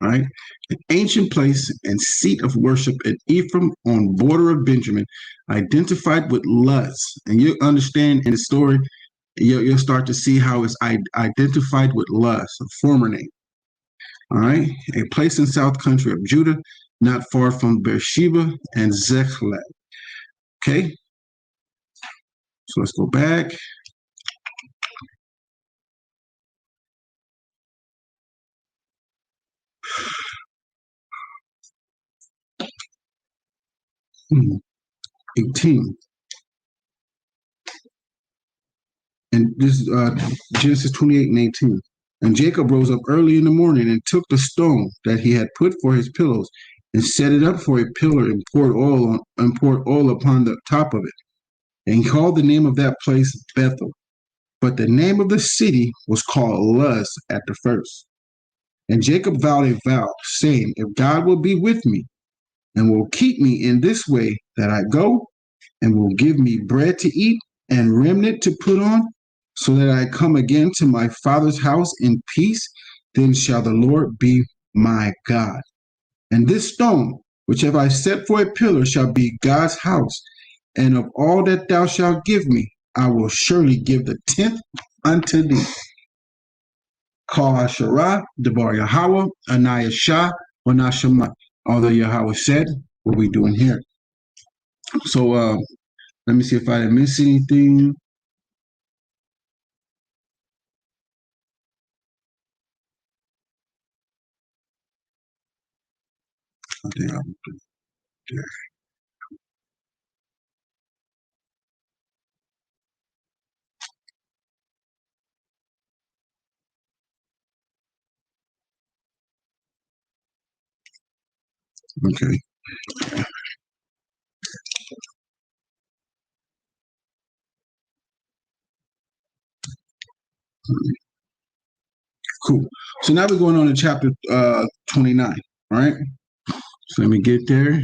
Right? An ancient place and seat of worship in Ephraim on border of Benjamin, identified with Luz. And you understand in the story, you'll start to see how it's identified with Luz, a former name. All right? A place in south country of Judah, not far from Beersheba and Zechlag. Okay? So let's go back. Hmm. 18. And this is Genesis 28 and 18. And Jacob rose up early in the morning and took the stone that he had put for his pillows and set it up for a pillar and poured oil upon the top of it. And he called the name of that place Bethel. But the name of the city was called Luz at the first. And Jacob vowed a vow, saying, if God will be with me and will keep me in this way that I go, and will give me bread to eat and remnant to put on, so that I come again to my father's house in peace, then shall the Lord be my God. And this stone, which have I set for a pillar, shall be God's house. And of all that thou shalt give me, I will surely give the tenth unto thee. Kal Asherah, Debar Yahweh, Anayah Shah, Wanashama. Although Yahweh said, what we doing here? So let me see if I didn't miss anything. I think I'm there. Okay. Cool. So now we're going on to chapter 29. All right. So let me get there.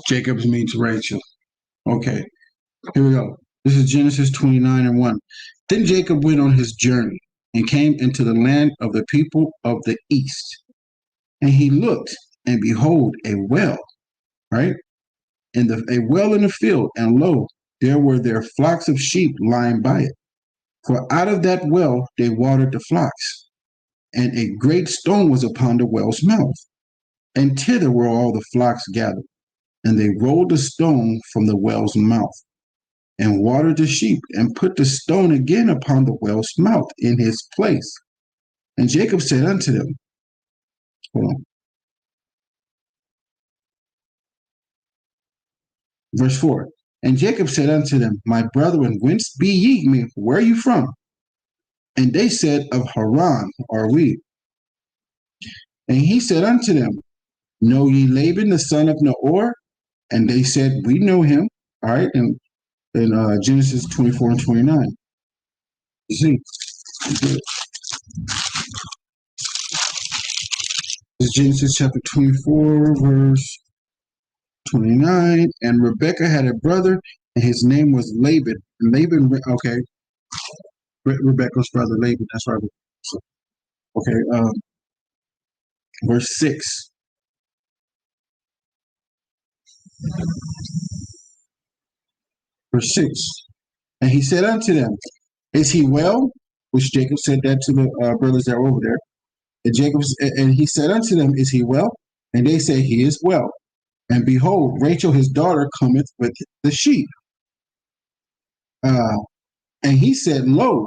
Jacob's meets Rachel. Okay. Here we go. This is Genesis 29 and 1. Then Jacob went on his journey and came into the land of the people of the east. And he looked, and behold, a well, right? And a well in the field, and lo, there were their flocks of sheep lying by it. For out of that well they watered the flocks. And a great stone was upon the well's mouth. And thither were all the flocks gathered. And they rolled the stone from the well's mouth, and watered the sheep, and put the stone again upon the well's mouth in his place. And Jacob said unto them, hold on. Verse 4. And Jacob said unto them, My brethren, whence be ye? Where are you from? And they said, Of Haran are we. And he said unto them, Know ye Laban the son of Nahor? And they said, We know him. All right, and in Genesis 24 and 29. You see, this is Genesis chapter 24, verse 29. And Rebekah had a brother, and his name was Laban. And Laban, okay, Rebekah's brother Laban. That's right. Okay, verse 6. Verse 6. And he said unto them, Is he well? Which Jacob said that to the brothers that were over there. And he said unto them, Is he well? And they say, He is well. And behold, Rachel his daughter cometh with the sheep. And he said, Lo,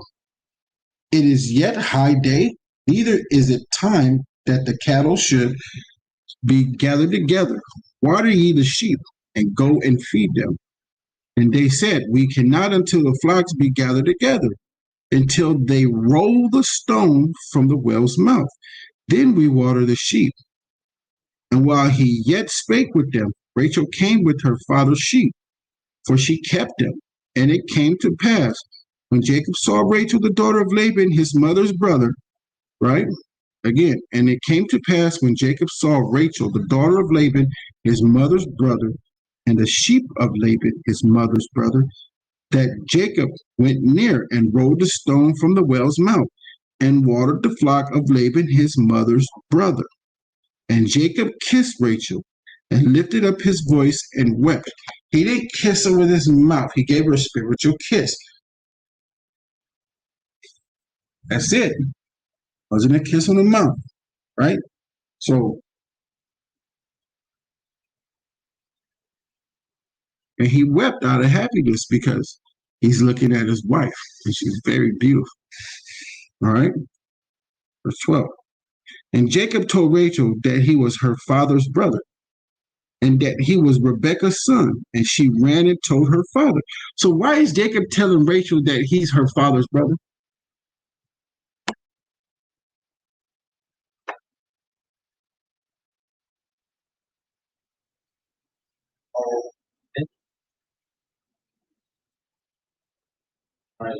it is yet high day, neither is it time that the cattle should be gathered together. Water ye the sheep, and go and feed them. And they said, We cannot until the flocks be gathered together, until they roll the stone from the well's mouth. Then we water the sheep. And while he yet spake with them, Rachel came with her father's sheep, for she kept them. And it came to pass, when Jacob saw Rachel, the daughter of Laban, his mother's brother, right? Again, and it came to pass when Jacob saw Rachel, the daughter of Laban, his mother's brother, and the sheep of Laban, his mother's brother, that Jacob went near and rolled the stone from the well's mouth, and watered the flock of Laban, his mother's brother. And Jacob kissed Rachel, and lifted up his voice and wept. He didn't kiss her with his mouth. He gave her a spiritual kiss. That's it. Wasn't a kiss on the mouth, right? So, and he wept out of happiness because he's looking at his wife, and she's very beautiful. All right? Verse 12. And Jacob told Rachel that he was her father's brother, and that he was Rebekah's son, and she ran and told her father. So why is Jacob telling Rachel that he's her father's brother? Right.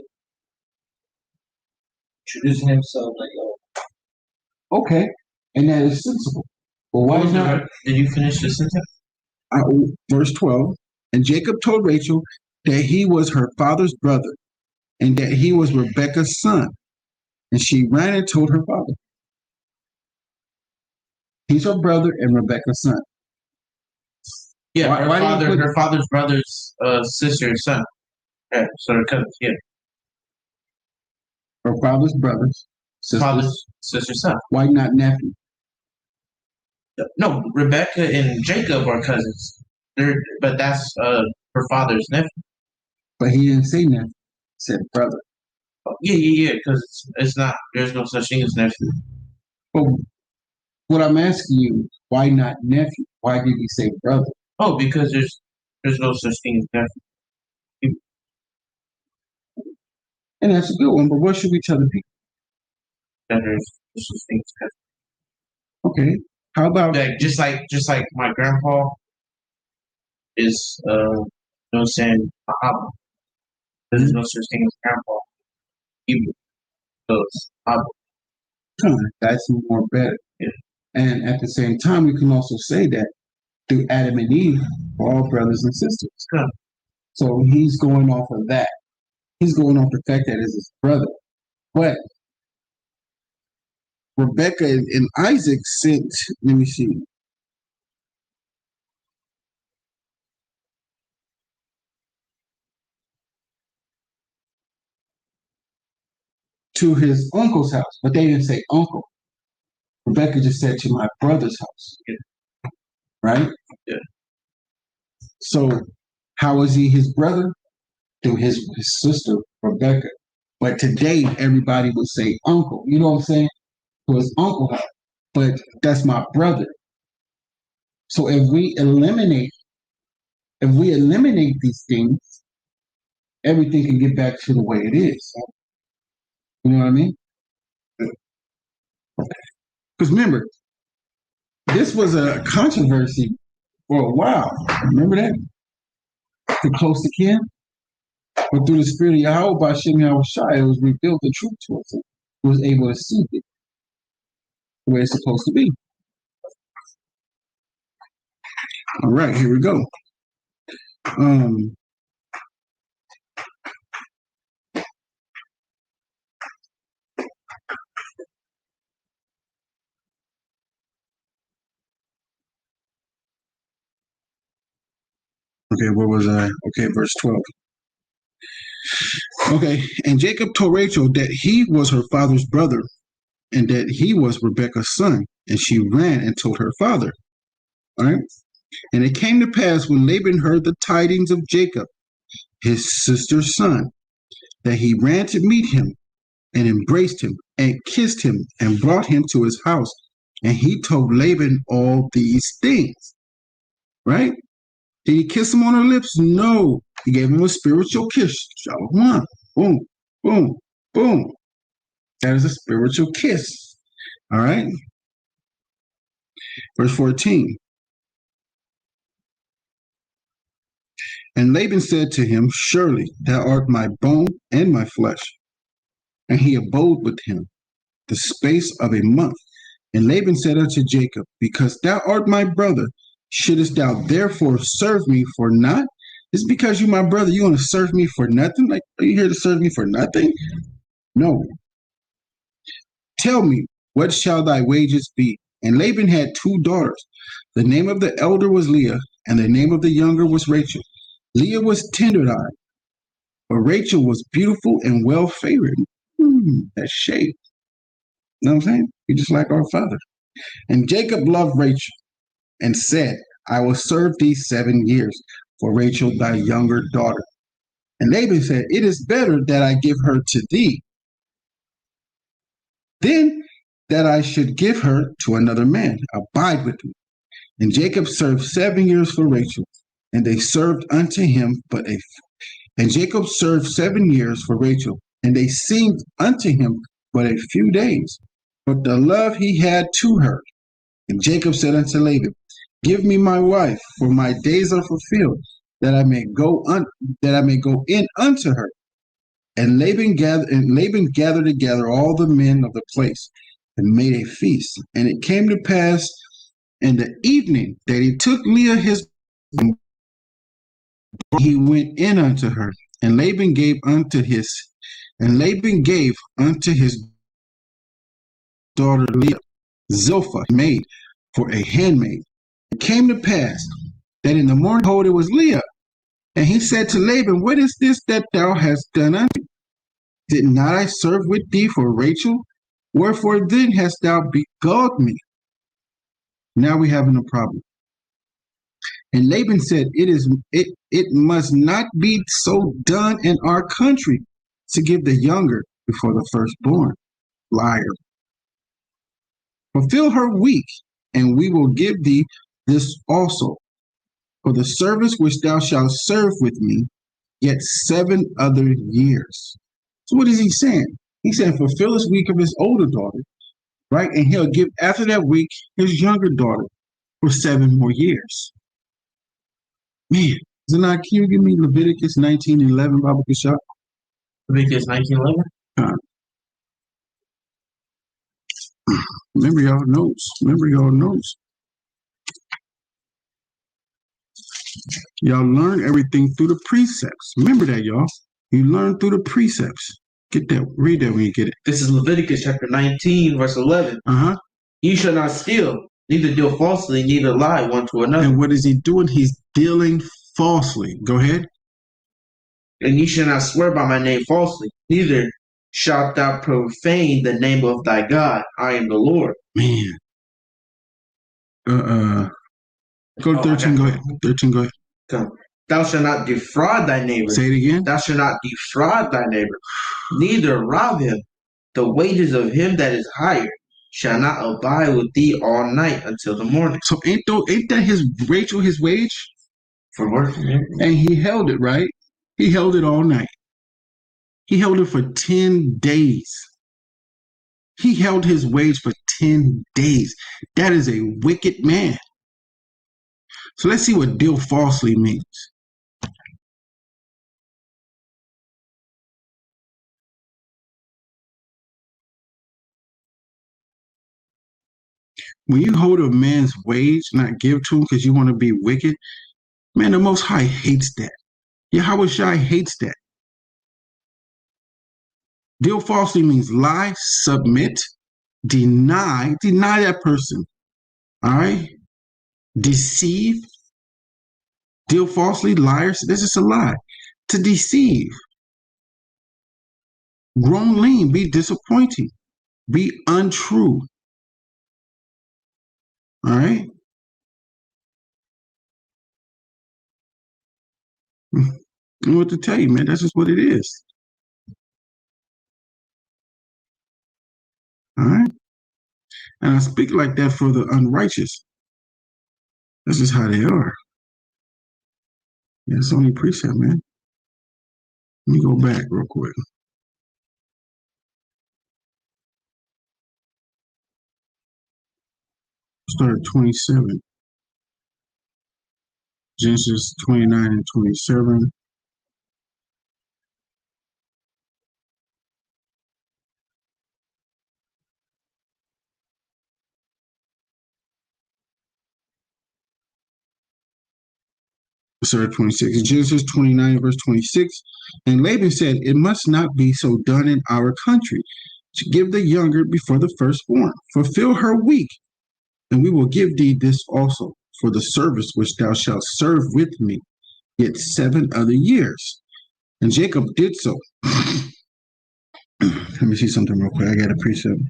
Introducing himself like, Okay, and that is sensible. But why not? Did you finish the sentence? Verse 12. And Jacob told Rachel that he was her father's brother, and that he was Rebekah's son. And she ran and told her father. He's her brother and Rebekah's son. Yeah, her father's brother's sister and son. Yeah, so her cousins, yeah. Her father's brother's father's sister, son. Why not nephew? No, Rebecca and Jacob are cousins. But that's her father's nephew. But he didn't say nephew. He said brother. Oh, yeah, because it's not, there's no such thing as nephew. But what I'm asking you, why not nephew? Why did he say brother? Oh, because there's no such thing as nephew. And that's a good one, but what should we tell the people? That there's such thing as nephew. Okay. How about just like my grandpa is saying Abba. There's no such thing as grandpa. Hebrew. So it's Abba. That's more better. Yeah. And at the same time, we can also say that through Adam and Eve, we're all brothers and sisters. Yeah. So he's going off of that. He's going off the fact that it's his brother. But Rebecca and Isaac sent, let me see, to his uncle's house, but they didn't say uncle. Rebecca just said to my brother's house. Yeah. Right? Yeah. So how is he his brother? Through his sister, Rebecca. But today, everybody would say uncle. You know what I'm saying? To his uncle house. But that's my brother. So if we eliminate these things, everything can get back to the way it is. You know what I mean? Because remember, this was a controversy for a while. Remember that? The close to kin? But through the spirit of Yahweh, by Shem Yahushua, it was revealed the truth to us. He was able to see it the way it's supposed to be. All right, here we go. Okay, where was I? Okay, verse 12. Okay, and Jacob told Rachel that he was her father's brother and that he was Rebekah's son. And she ran and told her father. All right. And it came to pass when Laban heard the tidings of Jacob, his sister's son, that he ran to meet him and embraced him and kissed him and brought him to his house. And he told Laban all these things. Right? Did he kiss him on her lips? No. He gave him a spiritual kiss. Shalom. Boom, boom, boom. That is a spiritual kiss. All right. Verse 14. And Laban said to him, surely thou art my bone and my flesh. And he abode with him the space of a month. And Laban said unto Jacob, because thou art my brother, shouldest thou therefore serve me for naught? It's because you my brother, you want to serve me for nothing? Like, are you here to serve me for nothing? No. Tell me, what shall thy wages be? And Laban had two daughters. The name of the elder was Leah, and the name of the younger was Rachel. Leah was tender-eyed, but Rachel was beautiful and well-favored. That shade. You know what I'm saying? You're just like our father. And Jacob loved Rachel and said, I will serve thee 7 years for Rachel thy younger daughter. And Laban said, it is better that I give her to thee than that I should give her to another man. Abide with me. And Jacob served 7 years for Rachel, and they served unto him and Jacob served 7 years for Rachel, and they seemed unto him but a few days. But the love he had to her. And Jacob said unto Laban, give me my wife, for my days are fulfilled, that I may go in unto her. And Laban gathered together all the men of the place and made a feast. And it came to pass in the evening that he took Leah his he went in unto her, and Laban gave unto his daughter Leah Zilpah maid for a handmaid. It came to pass that in the morning, behold, it was Leah. And he said to Laban, what is this that thou hast done unto me? Did not I serve with thee for Rachel? Wherefore then hast thou beguiled me? Now we having a problem. And Laban said, it must not be so done in our country to give the younger before the firstborn. Liar. Fulfill her week, and we will give thee this also. For the service which thou shalt serve with me, yet 7 other years. So what is he saying? He's saying fulfill his week of his older daughter, right? And he'll give after that week his younger daughter for 7 more years. Man, Zanai, can you give me Leviticus 19:11, Baba Kishak? Leviticus 19:11? Remember y'all notes. Y'all learn everything through the precepts. Remember that, y'all. You learn through the precepts. Get that. Read that when you get it. This is Leviticus chapter 19, verse 11. You shall not steal, neither deal falsely, neither lie one to another. And what is he doing? He's dealing falsely. Go ahead. And ye shall not swear by my name falsely, neither shalt thou profane the name of thy God. I am the Lord. Man. Go to 13. Go ahead. 13. Go ahead. Come. Thou shalt not defraud thy neighbor. Say it again. Thou shalt not defraud thy neighbor, neither rob him. The wages of him that is hired shall not abide with thee all night until the morning. So ain't that his Rachel his wage? For working. And he held it, right? He held it all night. He held it for 10 days. He held his wage for 10 days. That is a wicked man. So let's see what deal falsely means. When you hold a man's wage, not give to him because you want to be wicked, man, the Most High hates that. Yahweh Shai hates that. Deal falsely means lie, submit, deny that person. All right? Deceive. Deal falsely, liars. This is a lie. To deceive. Grown lean, be disappointing. Be untrue. All right? I don't know what to tell you, man. That's just what it is. All right? And I speak like that for the unrighteous. That's just how they are. Yeah, it's only precept, man. Let me go back real quick. Start at 27. Genesis 29 and 27. Start at 26. Genesis 29, verse 26. And Laban said, it must not be so done in our country to give the younger before the firstborn. Fulfill her week, and we will give thee this also for the service which thou shalt serve with me yet 7 other years. And Jacob did so. Let me see something real quick. I got a precept.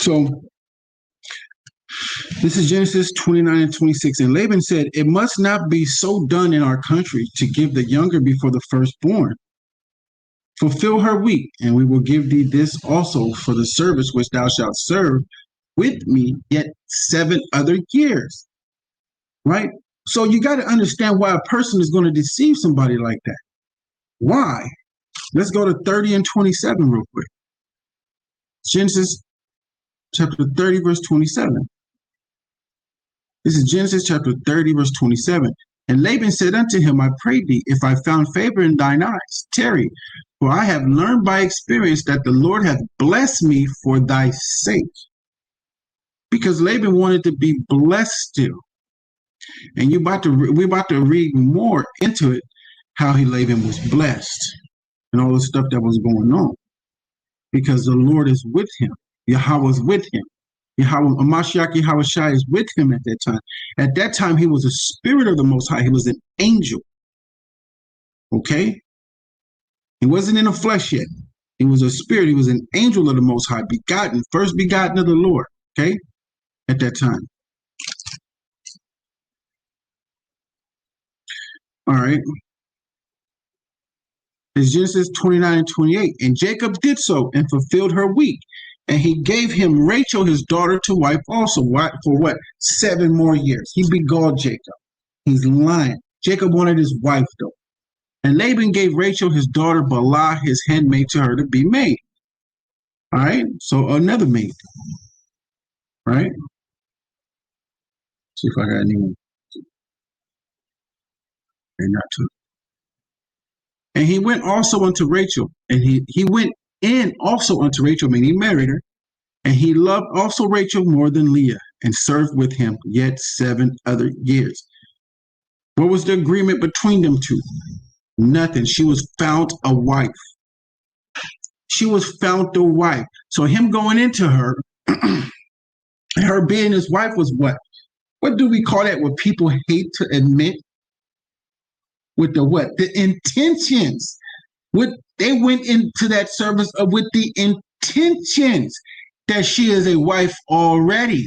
So this is Genesis 29 and 26. And Laban said, it must not be so done in our country to give the younger before the firstborn. Fulfill her week, and we will give thee this also for the service which thou shalt serve with me yet 7 other years. Right? So you got to understand why a person is going to deceive somebody like that. Why? Let's go to 30 and 27 real quick. Genesis chapter 30, verse 27. This is Genesis chapter 30, verse 27. And Laban said unto him, I pray thee, if I found favor in thine eyes, tarry, for I have learned by experience that the Lord hath blessed me for thy sake. Because Laban wanted to be blessed still. And we're about to read more into it, how Laban was blessed and all the stuff that was going on. Because the Lord is with him. Yahweh is with him. Mashiach Yahweh Shai is with him at that time. At that time, he was a spirit of the Most High. He was an angel. Okay? He wasn't in the flesh yet. He was a spirit. He was an angel of the Most High, begotten, first begotten of the Lord. Okay? At that time. All right. It's Genesis 29 and 28. And Jacob did so and fulfilled her week. And he gave him Rachel, his daughter, to wife also. What? For what? 7 more years. He beguiled Jacob. He's lying. Jacob wanted his wife, though. And Laban gave Rachel, his daughter, Bala, his handmaid, to her to be maid. All right? So another maid. Right? See if I got anyone. And not two. And he went also unto Rachel. And he went in also unto Rachel, meaning he married her. And he loved also Rachel more than Leah, and served with him yet 7 other years. What was the agreement between them two? Nothing. She was found a wife. She was found a wife. So him going into her, her being his wife was what? What do we call that? What people hate to admit? With the what? The intentions. They went into that service with the intentions that she is a wife already.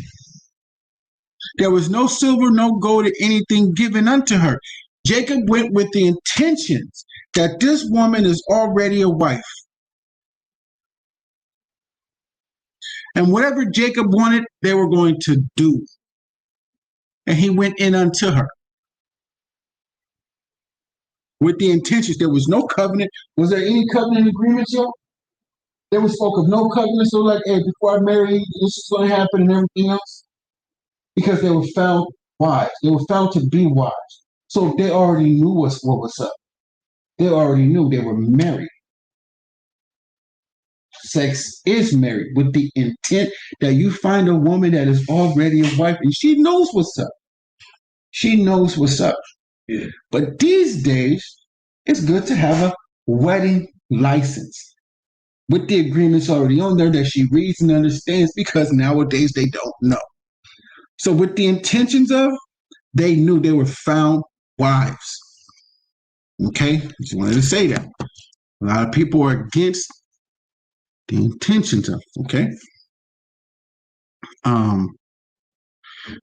There was no silver, no gold, or anything given unto her. Jacob went with the intentions that this woman is already a wife. And whatever Jacob wanted, they were going to do. And he went in unto her with the intentions. There was no covenant. Was there any covenant agreements, y'all? There was spoke of no covenant. So like, hey, before I marry you, this is going to happen and everything else. Because they were found wise. They were found to be wise. So they already knew what was up. They already knew they were married. Sex is married with the intent that you find a woman that is already a wife and she knows what's up. She knows what's up. Yeah. But these days, it's good to have a wedding license with the agreements already on there that she reads and understands, because nowadays they don't know. So with the intentions of, they knew they were found wives. Okay? Just wanted to say that. A lot of people are against the intentions of, okay?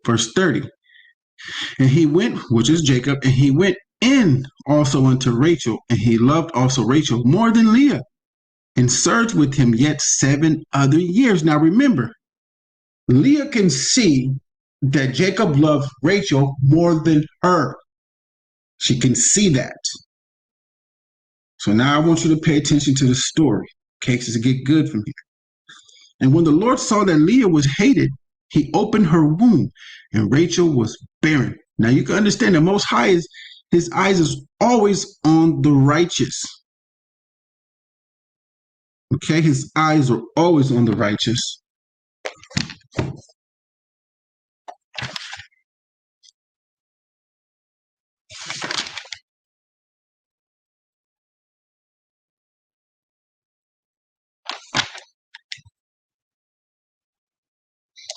Verse 30. And he went, which is Jacob, and he went in also unto Rachel, and he loved also Rachel more than Leah, and served with him yet 7 other years. Now remember, Leah can see that Jacob loved Rachel more than her. She can see that. So now I want you to pay attention to the story. Cases get good from here. And when the Lord saw that Leah was hated, he opened her womb, and Rachel was barren. Now you can understand the Most High is, his eyes is always on the righteous. Okay, his eyes are always on the righteous.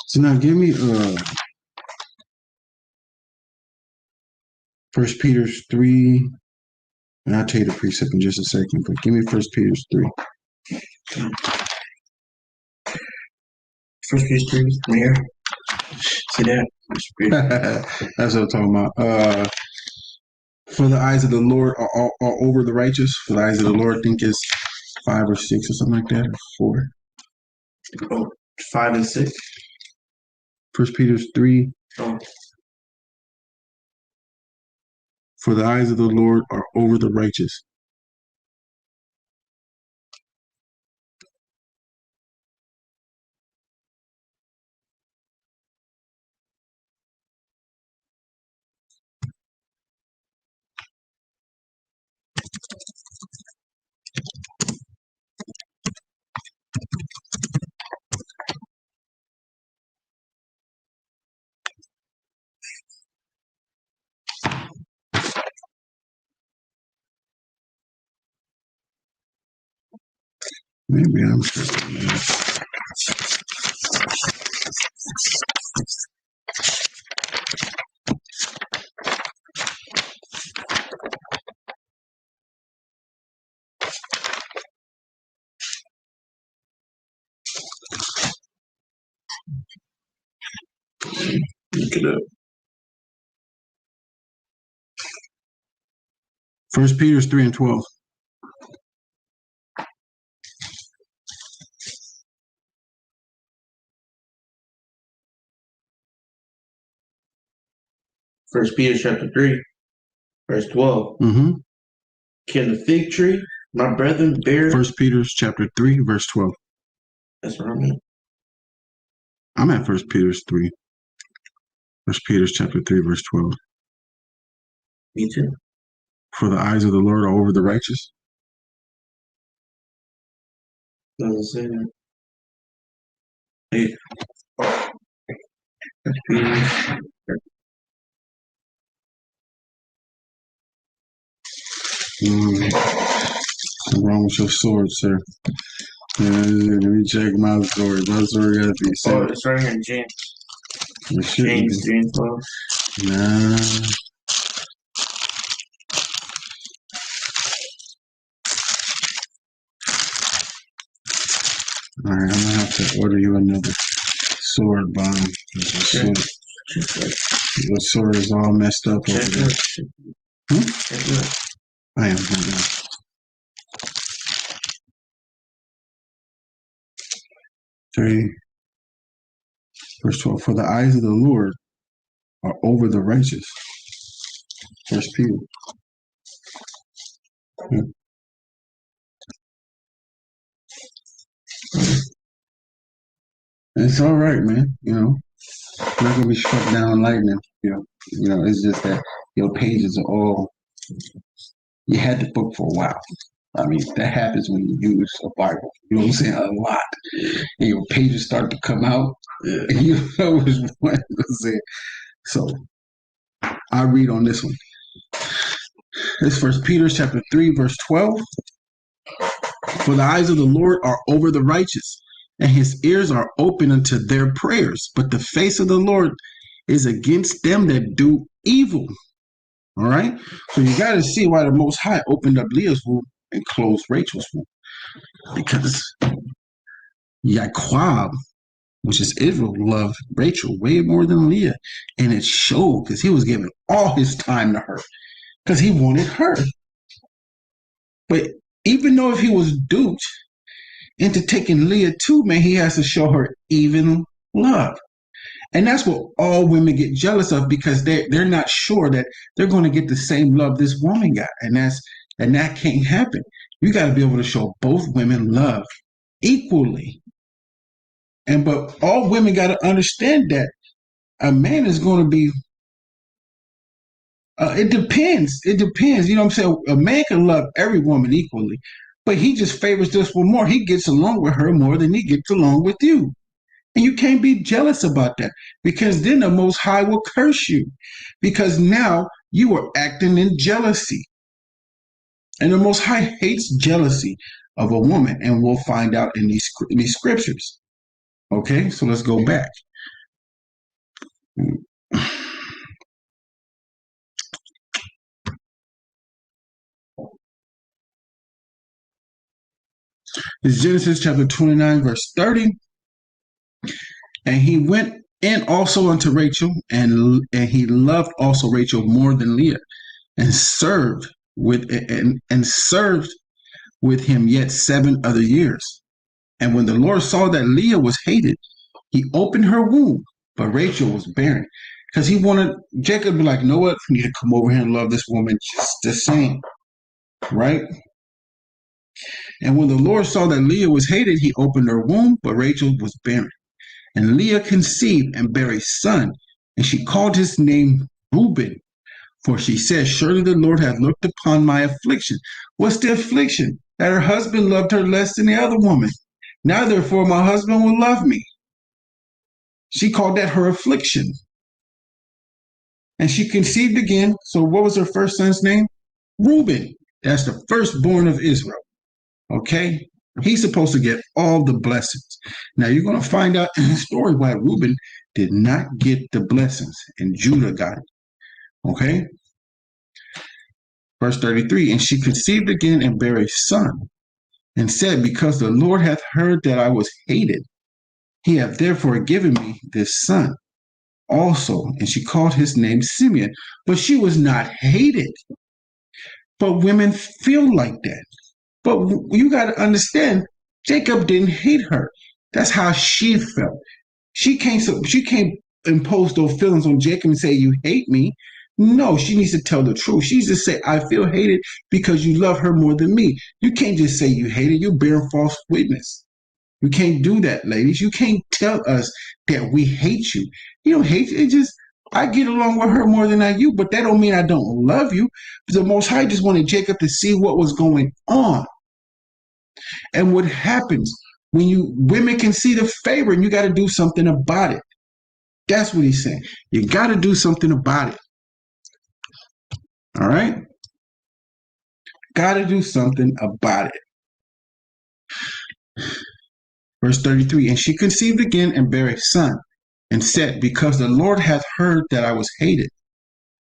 So now give me First Peter 3, and I'll tell you the precept in just a second, but give me First Peter 3. First Peter 3, right here. See that? That's what I'm talking about. For the eyes of the Lord are over the righteous. For the eyes of the Lord, I think is 5 or 6 or something like that, or 4. Oh, 5 and 6. First Peter 3. Oh. For the eyes of the Lord are over the righteous. Maybe I'm look it up. First Peter 3 and 12. First Peter chapter 3, verse 12. Mm-hmm. Can the fig tree, my brethren, bear? First Peter chapter 3, verse 12. That's what I mean. I'm at First Peter 3. First Peter chapter 3, verse 12. Me too. For the eyes of the Lord are over the righteous. Doesn't say that. Hey. First Peter. What's wrong with your sword, sir? Let me check my sword. My sword got to be set. Oh, it's right here in James. It shouldn't James be. 3:12. Nah. All right, I'm gonna have to order you another sword, Bond. Your sword is all messed up over there. I am. Hold on. 3, verse 12. For the eyes of the Lord are over the righteous. First Peter. It's all right, man. You know, you're not gonna be struck down lightning. You know, it's just that your pages are all. You had the book for a while. I mean, that happens when you use a Bible. You know what I'm saying? A lot, and your pages start to come out. And you know which one to say. So I read on this one. It's First Peter chapter 3, verse 12. For the eyes of the Lord are over the righteous, and his ears are open unto their prayers. But the face of the Lord is against them that do evil. All right? So you got to see why the Most High opened up Leah's womb and closed Rachel's womb. Because Yaquab, which is Israel, loved Rachel way more than Leah. And it showed because he was giving all his time to her because he wanted her. But even though if he was duped into taking Leah too, man, he has to show her even love. And that's what all women get jealous of because they're not sure that they're going to get the same love this woman got. And that can't happen. You got to be able to show both women love equally. But all women got to understand that a man is going to be it depends. It depends. You know what I'm saying? A man can love every woman equally, but he just favors this one more. He gets along with her more than he gets along with you. And you can't be jealous about that because then the Most High will curse you because now you are acting in jealousy. And the Most High hates jealousy of a woman, and we'll find out in these scriptures. Okay, so let's go back. It's Genesis chapter 29, verse 30. And he went in also unto Rachel, and he loved also Rachel more than Leah, and served with him yet 7 other years. And when the Lord saw that Leah was hated, he opened her womb, but Rachel was barren. Because he wanted Jacob to be like, you know what? We need to come over here and love this woman just the same. Right? And when the Lord saw that Leah was hated, he opened her womb, but Rachel was barren. And Leah conceived and bare a son, and she called his name Reuben, for she said, surely the Lord hath looked upon my affliction. What's the affliction? That her husband loved her less than the other woman. Now, therefore, my husband will love me. She called that her affliction. And she conceived again. So what was her first son's name? Reuben. That's the firstborn of Israel. Okay? He's supposed to get all the blessings. Now, you're going to find out in the story why Reuben did not get the blessings and Judah got it. Okay? Verse 33, and she conceived again and bare a son, and said, because the Lord hath heard that I was hated, he hath therefore given me this son also. And she called his name Simeon, but she was not hated. But women feel like that. But you got to understand, Jacob didn't hate her. That's how she felt. She can't impose those feelings on Jacob and say, you hate me, No, she needs to tell the truth. She needs to say, I feel hated because you love her more than me. You can't just say you hate her. You're bearing false witness. You can't do that, ladies. You can't tell us that we hate you. You don't hate you. It just, I get along with her more than I do, but that don't mean I don't love you. The Most High just wanted Jacob to see what was going on and what happens when women can see the favor and you got to do something about it. That's what he's saying. You got to do something about it. All right? Got to do something about it. Verse 33, and she conceived again and bare a son, and said, because the Lord hath heard that I was hated,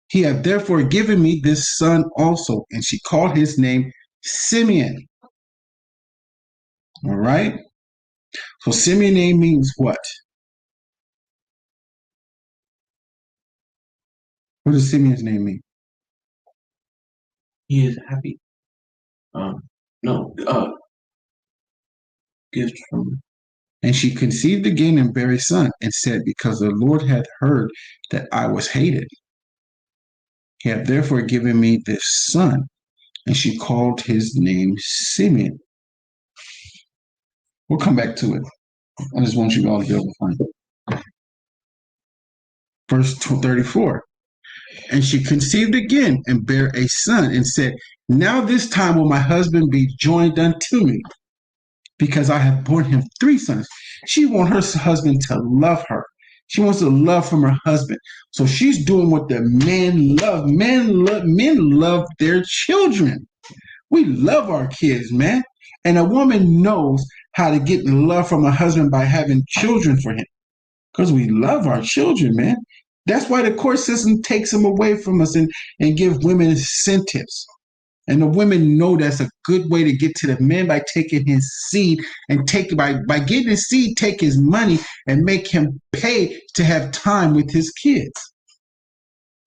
he hath therefore given me this son also. And she called his name Simeon. All right? So Simeon name means what? What does Simeon's name mean? He is happy. No, gift from. And she conceived again and bare a son, and said, because the Lord hath heard that I was hated, he hath therefore given me this son. And she called his name Simeon. We'll come back to it. I just want you all to be able to find it. Verse 34. And she conceived again and bare a son, and said, now this time will my husband be joined unto me, because I have borne him 3 sons. She wants her husband to love her. She wants to love from her husband. So she's doing what the men love. Men love their children. We love our kids, man. And a woman knows how to get love from a husband by having children for him. Because we love our children, man. That's why the court system takes them away from us and give women incentives. And the women know that's a good way to get to the man by taking his seed and by getting his seed, take his money and make him pay to have time with his kids.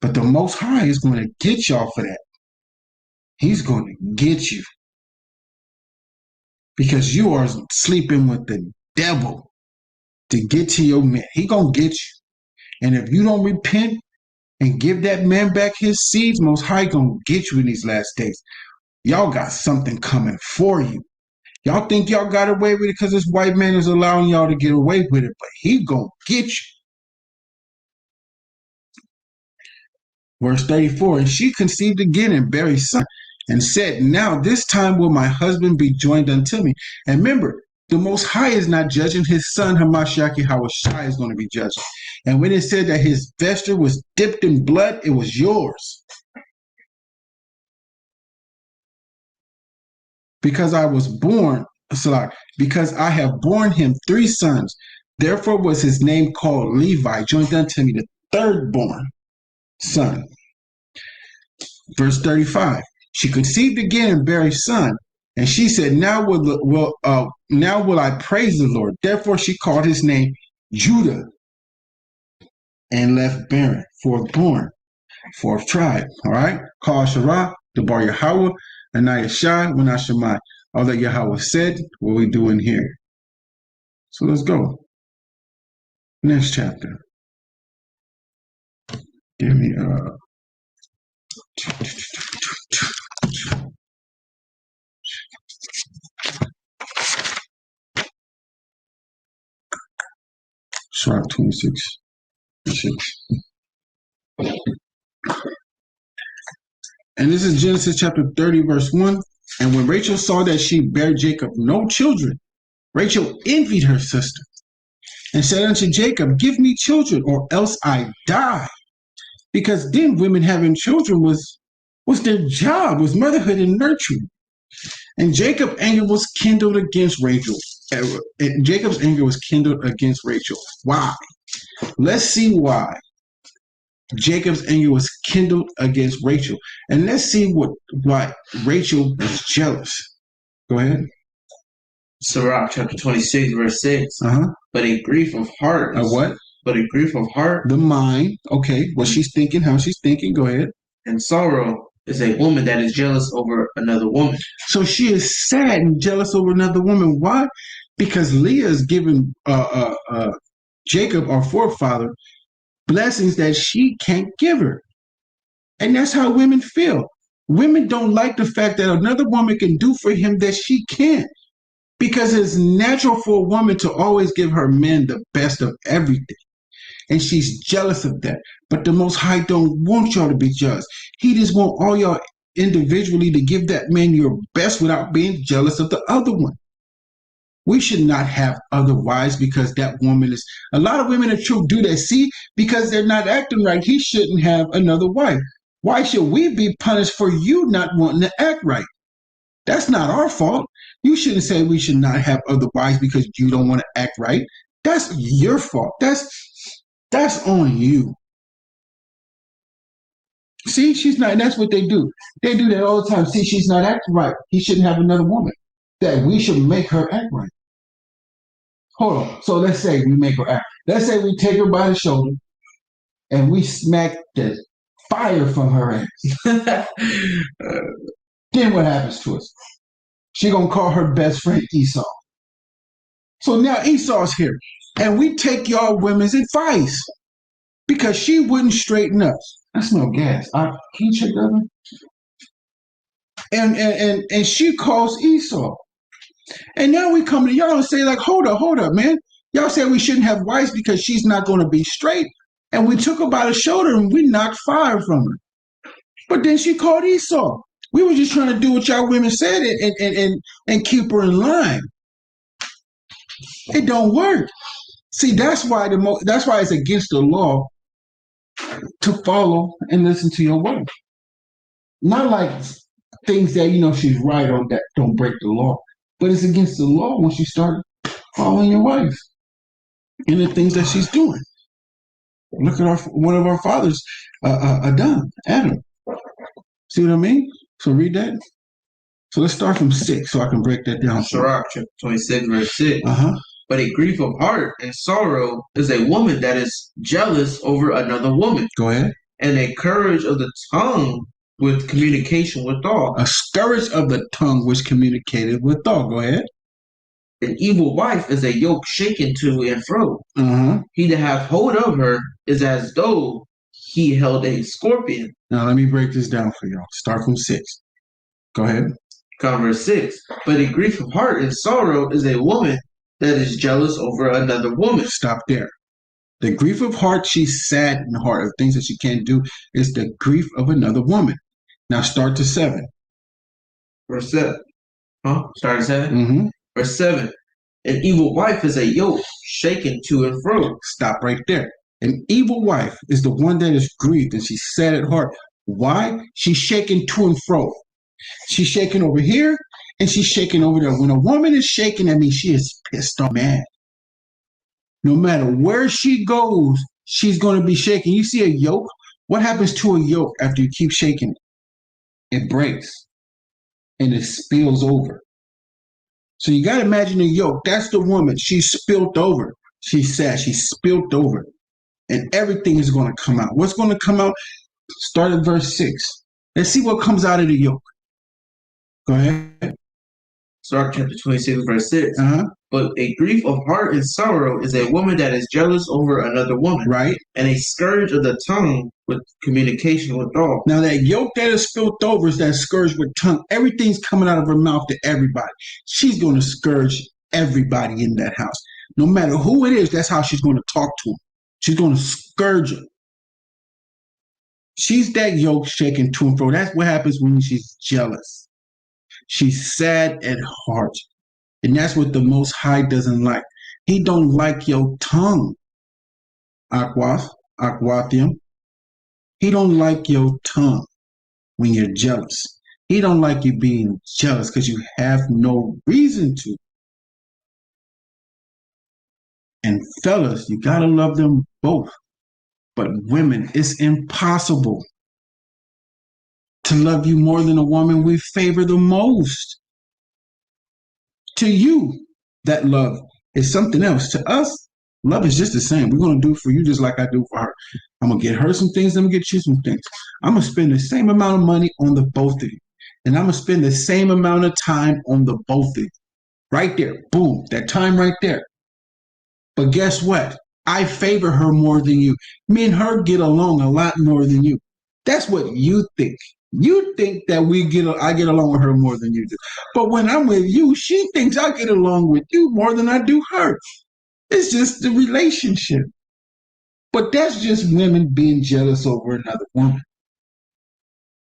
But the Most High is going to get y'all for that. He's going to get you. Because you are sleeping with the devil to get to your man. He going to get you. And if you don't repent and give that man back his seeds, Most High going to get you in these last days. Y'all got something coming for you. Y'all think y'all got away with it because this white man is allowing y'all to get away with it, but he gonna get you. Verse 34, and she conceived again and bare a son, and said, now this time will my husband be joined unto me. And remember, the Most High is not judging. His son, Hamashiach Yahushua, is going to be judging. And when it said that his vesture was dipped in blood, it was yours. Because I was born, because I have borne him 3 sons. Therefore was his name called Levi, joined unto me, the 3rd born son. Verse 35. She conceived again and bare a son, and she said, now will I praise the Lord. Therefore she called his name Judah, and left barren, 4th born, 4th tribe. All right. Call Shara, the Bar Yahweh, Anaya Shai, Menashemai. All that Yahweh said, what we do in here. So let's go. Next chapter. Give me Sharp 26. And this is Genesis chapter 30, verse 1. And when Rachel saw that she bare Jacob no children, Rachel envied her sister and said unto Jacob, give me children, or else I die. Because then women having children was their job, was motherhood and nurturing. And Jacob's anger was kindled against Rachel. Jacob's anger was kindled against Rachel. Why? Let's see why Jacob's anger was kindled against Rachel. And let's see why Rachel was jealous. Go ahead. Sirach chapter 26, verse 6. But a grief of heart. A what? But a grief of heart. The mind. Okay. What she's thinking, how she's thinking. Go ahead. And sorrow is a woman that is jealous over another woman. So she is sad and jealous over another woman. Why? Because Leah is giving Jacob, our forefather, blessings that she can't give her. And that's how women feel. Women don't like the fact that another woman can do for him that she can't. Because it's natural for a woman to always give her men the best of everything. And she's jealous of that. But the Most High don't want y'all to be jealous. He just want all y'all individually to give that man your best without being jealous of the other one. We should not have other wives because that woman is. A lot of women in truth do that. See, because they're not acting right, he shouldn't have another wife. Why should we be punished for you not wanting to act right? That's not our fault. You shouldn't say we should not have other wives because you don't want to act right. That's your fault. That's on you. See, she's not. That's what they do. They do that all the time. See, she's not acting right. He shouldn't have another woman. That we should make her act right. Hold on. So let's say we make her act. Let's say we take her by the shoulder and we smack the fire from her ass. Then what happens to us? She gonna call her best friend Esau. So now Esau's here, and we take y'all women's advice because she wouldn't straighten us. I smell gas. Can you check that one? And she calls Esau. And now we come to y'all and say, like, hold up, man. Y'all said we shouldn't have wives because she's not going to be straight. And we took her by the shoulder and we knocked fire from her. But then she called Esau. We were just trying to do what y'all women said and keep her in line. It don't work. See, that's why it's against the law to follow and listen to your wife. Not like things that she's right on that don't break the law, but it's against the law once you start following your wife and the things that she's doing. Look at one of our fathers, Adam. See what I mean? So read that. So let's start from 6 so I can break that down. Sirach chapter 26, verse 6. Uh-huh. But a grief of heart and sorrow is a woman that is jealous over another woman. Go ahead. And a courage of the tongue with communication withal. A scourge of the tongue which communicated withal. Go ahead. An evil wife is a yoke shaken to and fro. Uh-huh. He that hath hold of her is as though he held a scorpion. Now let me break this down for y'all. Start from 6. Go ahead. Verse 6. But a grief of heart and sorrow is a woman that is jealous over another woman. Stop there. The grief of heart, she's sad in heart of things that she can't do, is the grief of another woman. Now start to 7. Verse 7. Start at 7? Mm-hmm. Verse 7. An evil wife is a yoke shaken to and fro. Stop right there. An evil wife is the one that is grieved and she's sad at heart. Why? She's shaken to and fro. She's shaking over here and she's shaking over there. When a woman is shaking, that means she is pissed off, mad. No matter where she goes, she's going to be shaking. You see a yoke? What happens to a yoke after you keep shaking it? It breaks and it spills over. So you got to imagine a yoke. That's the woman. She's spilt over. She's sad. She's spilt over. And everything is going to come out. What's going to come out? Start at verse 6. Let's see what comes out of the yoke. Go ahead. Start chapter 26, verse 6. Uh-huh. But a grief of heart and sorrow is a woman that is jealous over another woman. Right. And a scourge of the tongue with communication withal. Now that yoke that is spilt over is that scourge with tongue. Everything's coming out of her mouth to everybody. She's going to scourge everybody in that house. No matter who it is, that's how she's going to talk to them. She's going to scourge them. She's that yoke shaken to and fro. That's what happens when she's jealous. She's sad at heart. And that's what the Most High doesn't like. He don't like your tongue. Aquathium. He don't like your tongue when you're jealous. He don't like you being jealous because you have no reason to. And fellas, you gotta love them both. But women, it's impossible to love you more than a woman we favor the most. To you, that love is something else. To us, love is just the same. We're going to do for you just like I do for her. I'm going to get her some things, I'm going to get you some things. I'm going to spend the same amount of money on the both of you. And I'm going to spend the same amount of time on the both of you. Right there. Boom. That time right there. But guess what? I favor her more than you. Me and her get along a lot more than you. That's what you think. You think that I get along with her more than you do. But when I'm with you, she thinks I get along with you more than I do her. It's just the relationship. But that's just women being jealous over another woman.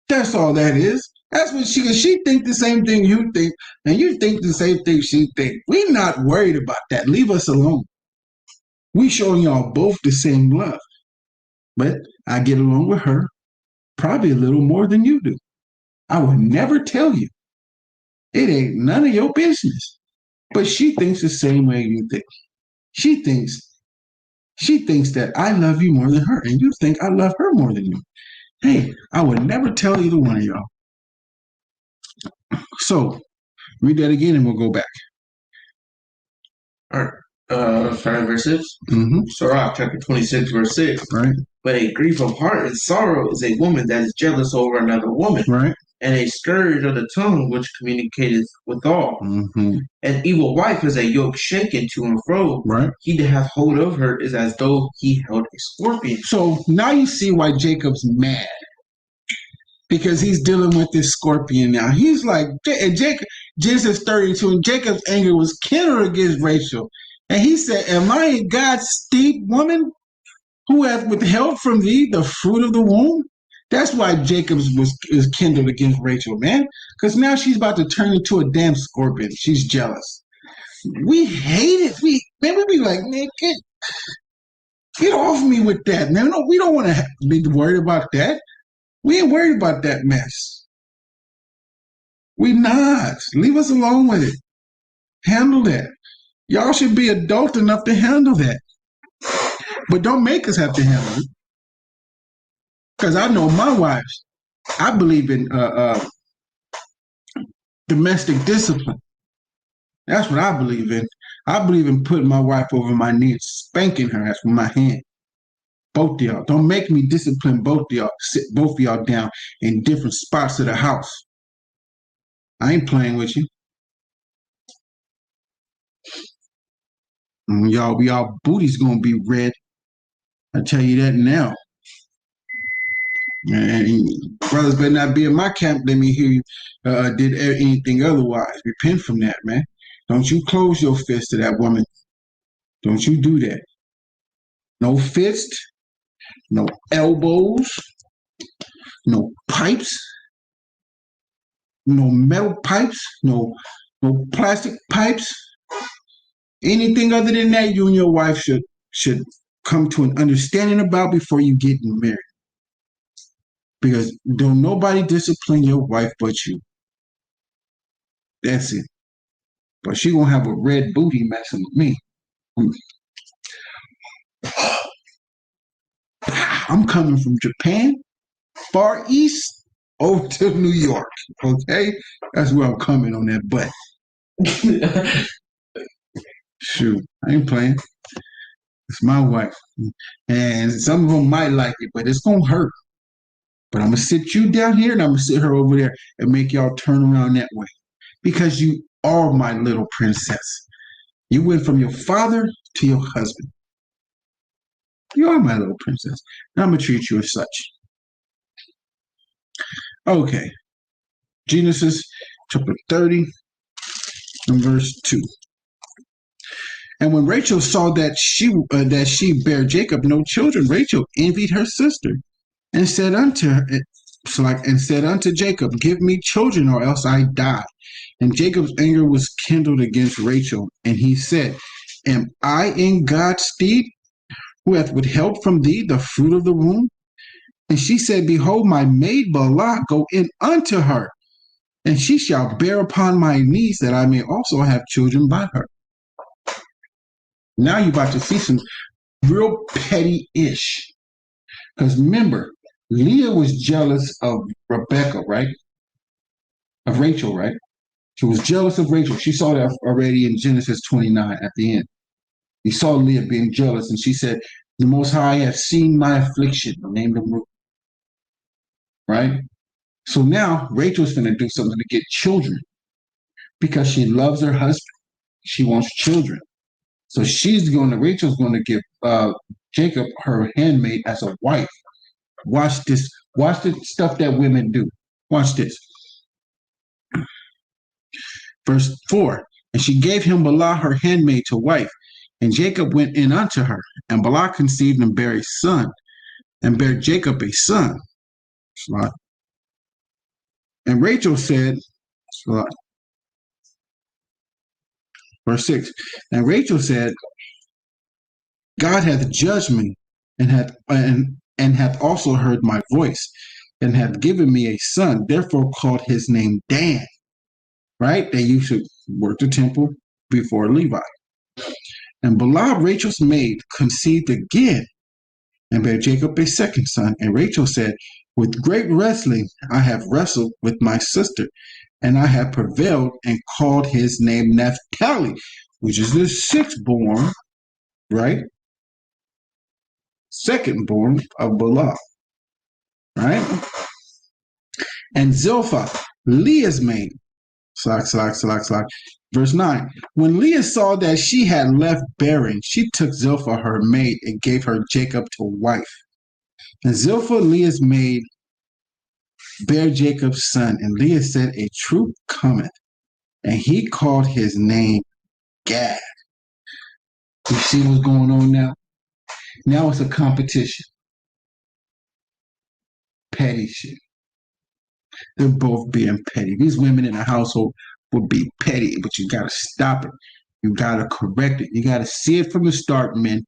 That's all that is. That's what she think the same thing you think, and you think the same thing she think. We're not worried about that. Leave us alone. We showing y'all both the same love. But I get along with her probably a little more than you do. I would never tell you. It ain't none of your business. But she thinks the same way you think. She thinks that I love you more than her, and you think I love her more than you. Hey, I would never tell either one of y'all. So read that again and we'll go back. All right. Starting verse 6. Torah chapter 26, verse 6. Right. But a grief of heart and sorrow is a woman that is jealous over another woman. Right. And a scourge of the tongue which communicateth withal. An evil wife is a yoke shaken to and fro. Right. He that hath hold of her is as though he held a scorpion. So now you see why Jacob's mad. Because he's dealing with this scorpion now. He's like, Genesis 32, and Jacob's anger was kindled against Rachel. And he said, am I God's steep woman who hath withheld from thee the fruit of the womb? That's why Jacob's is kindled against Rachel, man. Because now she's about to turn into a damn scorpion. She's jealous. We hate it. We be like, man, get off me with that, man. No, we don't want to be worried about that. We ain't worried about that mess. We not. Leave us alone with it. Handle that. Y'all should be adult enough to handle that. But don't make us have to handle it. Because I know my wives. I believe in domestic discipline. That's what I believe in. I believe in putting my wife over my knee and spanking her ass with my hand. Both of y'all. Don't make me discipline both of y'all. Sit both of y'all down in different spots of the house. I ain't playing with you. Y'all booty's gonna be red. I tell you that now. And brothers better not be in my camp. Let me hear you did anything otherwise. Repent from that, man. Don't you close your fist to that woman. Don't you do that. No fist, no elbows, no pipes, no metal pipes, no plastic pipes. Anything other than that, you and your wife should come to an understanding about before you get married. Because don't nobody discipline your wife but you. That's it. But she gonna have a red booty messing with me. I'm coming from Japan, Far East, over to New York. Okay? That's where I'm coming on that butt. Shoot, I ain't playing. It's my wife. And some of them might like it, but it's gonna hurt. But I'm gonna sit you down here and I'm gonna sit her over there and make y'all turn around that way. Because you are my little princess. You went from your father to your husband. You are my little princess. And I'm gonna treat you as such. Okay. Genesis chapter 30 and verse 2. And when Rachel saw that she bare Jacob no children, Rachel envied her sister, and said unto Jacob, give me children, or else I die. And Jacob's anger was kindled against Rachel, and he said, am I in God's stead, who hath withheld from thee the fruit of the womb? And she said, behold, my maid Bala, go in unto her, and she shall bear upon my knees, that I may also have children by her. Now you're about to see some real petty-ish. Because remember, Leah was jealous of Rebecca, right? Of Rachel, right? She was jealous of Rachel. She saw that already in Genesis 29 at the end. You saw Leah being jealous, and she said, the Most High hath seen my affliction, named him Ruth. Right? So now Rachel's going to do something to get children because she loves her husband. She wants children. So Rachel's going to give Jacob her handmaid as a wife. Watch this Watch the stuff that women do. Watch this. Verse 4. And she gave him Bilhah her handmaid to wife. And Jacob went in unto her. And Bilhah conceived and bare a son. And bare Jacob a son. And Rachel said, verse 6. And Rachel said, God hath judged me, and hath also heard my voice, and hath given me a son. Therefore called his name Dan. Right? They used to work the temple before Levi. And Bilhah, Rachel's maid, conceived again, and bare Jacob a second son. And Rachel said, with great wrestling I have wrestled with my sister, and I have prevailed, and called his name Naphtali, which is the sixth born, right? Second born of Bilhah, right? And Zilpah, Leah's maid, Verse 9. When Leah saw that she had left bearing, she took Zilpah her maid and gave her Jacob to wife. And Zilpah, Leah's maid, bare Jacob's son. And Leah said, a troop cometh. And he called his name Gad. You see what's going on now? Now it's a competition. Petty shit. They're both being petty. These women in the household will be petty, but you got to stop it. You got to correct it. You got to see it from the start, men,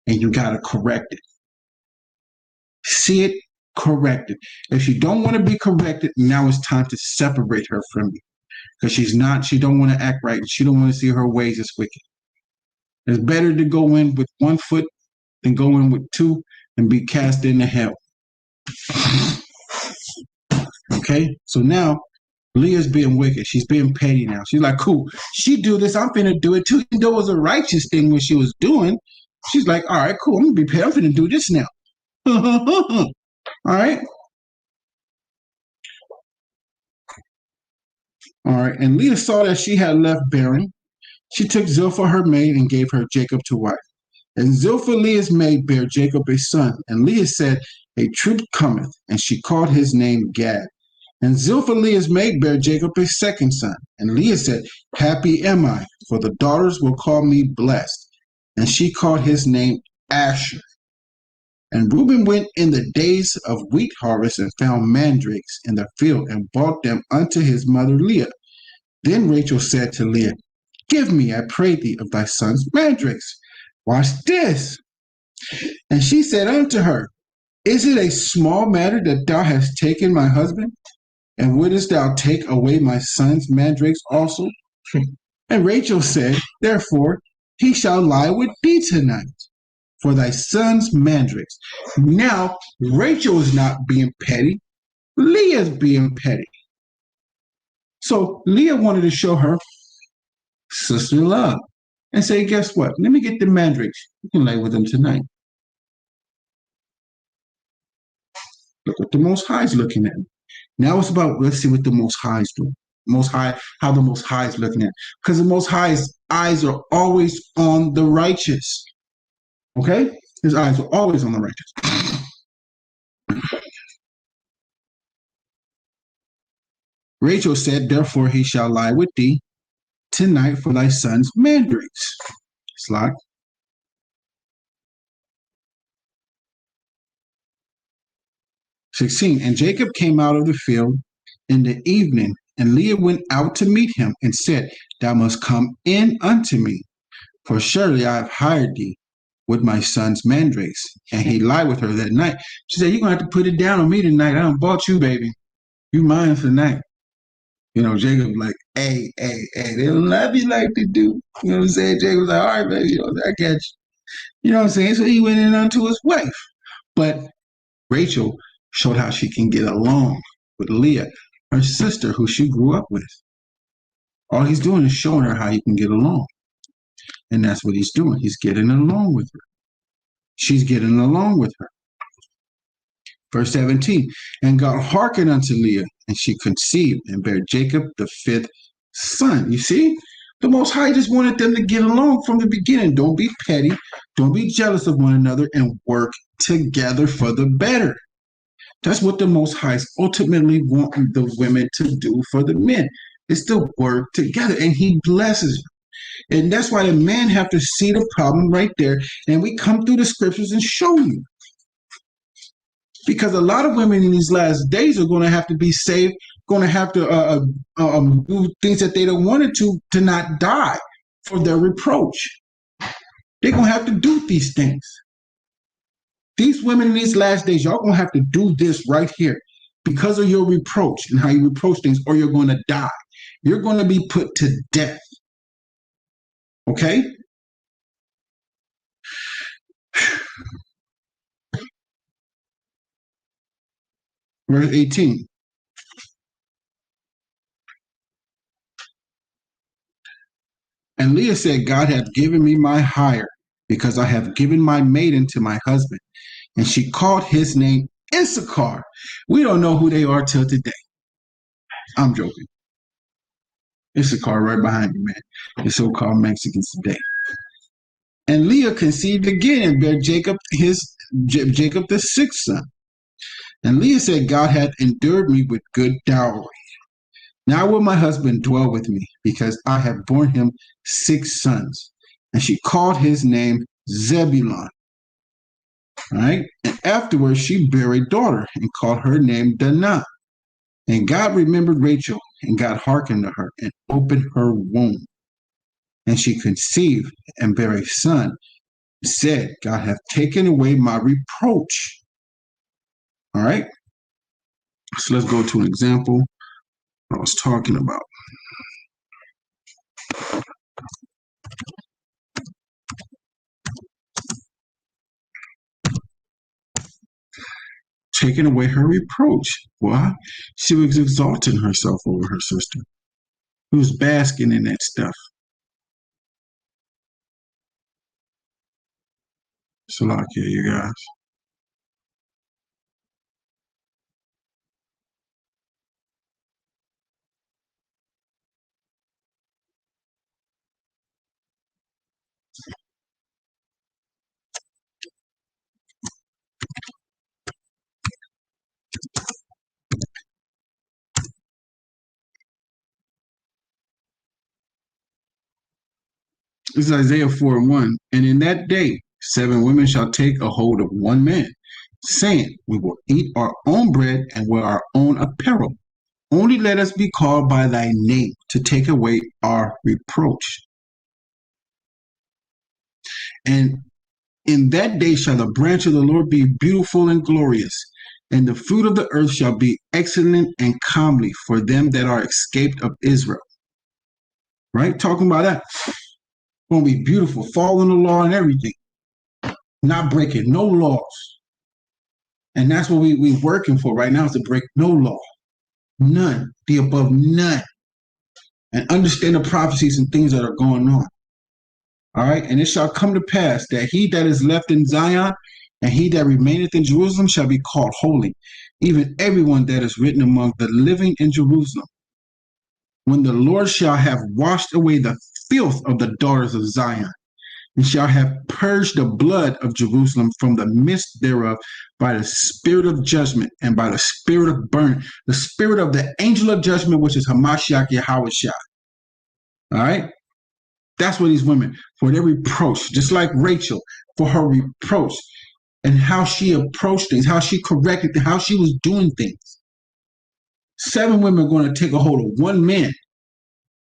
and you got to correct it. See it, correct it. If you don't want to be corrected, now it's time to separate her from you. Because she don't want to act right. She don't want to see her ways as wicked. It's better to go in with 1 foot than go in with 2 and be cast into hell. Okay? So now Leah's being wicked. She's being petty now. She's like, cool. She do this. I'm finna do it too. Even though it was a righteous thing when she was doing, she's like, all right, cool. I'm gonna be petty. I'm finna do this now. All right. All right. And Leah saw that she had left bearing. She took Zilpah her maid and gave her Jacob to wife. And Zilpah, Leah's maid, bare Jacob a son. And Leah said, a troop cometh. And she called his name Gad. And Zilpah, Leah's maid, bare Jacob a second son. And Leah said, happy am I, for the daughters will call me blessed. And she called his name Asher. And Reuben went in the days of wheat harvest and found mandrakes in the field and brought them unto his mother Leah. Then Rachel said to Leah, give me, I pray thee, of thy son's mandrakes. Watch this. And she said unto her, is it a small matter that thou hast taken my husband? And wouldest thou take away my son's mandrakes also? And Rachel said, therefore, he shall lie with thee tonight for thy son's mandrakes. Now, Rachel is not being petty. Leah's being petty. So Leah wanted to show her sister love and say, guess what? Let me get the mandrakes. You can lay with them tonight. Look what the Most High is looking at. Now it's about, let's see what the Most High is doing. Most High, how the Most High is looking at. Because the Most High's eyes are always on the righteous. Okay? His eyes are always on the righteous. Rachel said, therefore he shall lie with thee tonight for thy son's mandrakes. Slide. 16. And Jacob came out of the field in the evening, and Leah went out to meet him and said, thou must come in unto me, for surely I have hired thee with my son's mandrakes. And he lied with her that night. She said, you're going to have to put it down on me tonight. I done bought you, baby. You mine tonight. You know, Jacob like, hey, they don't love you like they do. You know what I'm saying? Jacob's like, all right, baby, you know, I got you. You know what I'm saying? So he went in unto his wife. But Rachel showed how she can get along with Leah, her sister, who she grew up with. All he's doing is showing her how he can get along. And that's what he's doing. He's getting along with her. She's getting along with her. Verse 17, and God hearkened unto Leah, and she conceived and bare Jacob the fifth son. You see, the Most High just wanted them to get along from the beginning. Don't be petty. Don't be jealous of one another, and work together for the better. That's what the Most High is ultimately wanting the women to do for the men, is to work together, and he blesses you. And that's why the men have to see the problem right there, and we come through the scriptures and show you. Because a lot of women in these last days are going to have to be saved, going to have to do things that they don't want to not die for their reproach. They're going to have to do these things. These women in these last days, y'all going to have to do this right here because of your reproach and how you reproach things, or you're going to die. You're going to be put to death. Okay? Verse 18. And Leah said, God hath given me my hire, because I have given my maiden to my husband. And she called his name Issachar. We don't know who they are till today. I'm joking. Issachar right behind you, man. The so-called Mexicans today. And Leah conceived again and bare Jacob the sixth son. And Leah said, God hath endured me with good dowry. Now will my husband dwell with me, because I have borne him 6 sons. And she called his name Zebulun. All right. And afterwards she bare a daughter and called her name Dinah. And God remembered Rachel, and God hearkened to her and opened her womb. And she conceived and bare a son, and said, God hath taken away my reproach. All right. So let's go to an example I was talking about. Taking away her reproach. Why? She was exalting herself over her sister. She was basking in that stuff. Salakia, you guys. This is Isaiah 4:1. And in that day, 7 women shall take a hold of one man, saying, we will eat our own bread and wear our own apparel. Only let us be called by thy name, to take away our reproach. And in that day shall the branch of the Lord be beautiful and glorious, and the fruit of the earth shall be excellent and comely for them that are escaped of Israel. Right? Talking about that. Going to be beautiful, following the law and everything, not breaking no laws. And that's what we working for right now, is to break no law. None. Be above none. And understand the prophecies and things that are going on. All right. And it shall come to pass that he that is left in Zion and he that remaineth in Jerusalem shall be called holy, even everyone that is written among the living in Jerusalem. When the Lord shall have washed away the filth of the daughters of Zion, and shall have purged the blood of Jerusalem from the midst thereof by the spirit of judgment and by the spirit of burning, the spirit of the angel of judgment, which is Hamashiach Yahawashah. All right? That's what these women, for their reproach, just like Rachel, for her reproach and how she approached things, how she corrected things, how she was doing things. 7 women are going to take a hold of one man,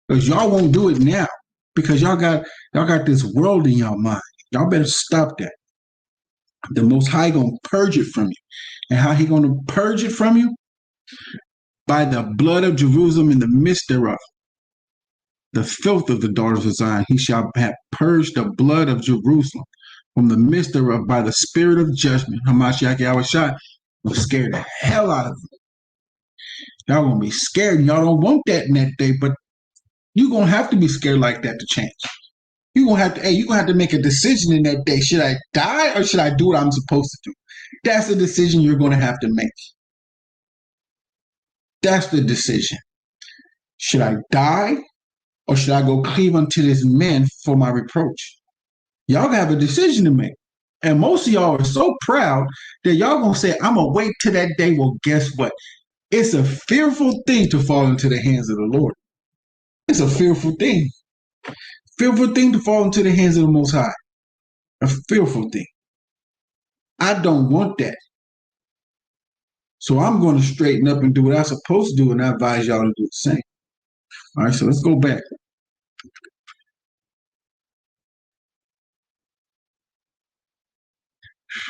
because y'all won't do it now, because y'all got this world in y'all mind. Y'all better stop that. The Most High gonna purge it from you. And how he gonna purge it from you? By the blood of Jerusalem in the midst thereof. The filth of the daughters of Zion, he shall have purged the blood of Jerusalem from the midst thereof by the spirit of judgment. Hamashiach Yahushua will scare the hell out of you. Y'all gonna be scared. Y'all don't want that in that day, but you're gonna have to be scared like that to change. You're gonna have to make a decision in that day. Should I die, or should I do what I'm supposed to do? That's the decision you're gonna have to make. That's the decision. Should I die, or should I go cleave unto this man for my reproach? Y'all have a decision to make. And most of y'all are so proud that y'all gonna say, I'm gonna wait till that day. Well, guess what? It's a fearful thing to fall into the hands of the Lord. It's a fearful thing. Fearful thing to fall into the hands of the Most High. A fearful thing. I don't want that. So I'm going to straighten up and do what I'm supposed to do, and I advise y'all to do the same. All right, so let's go back.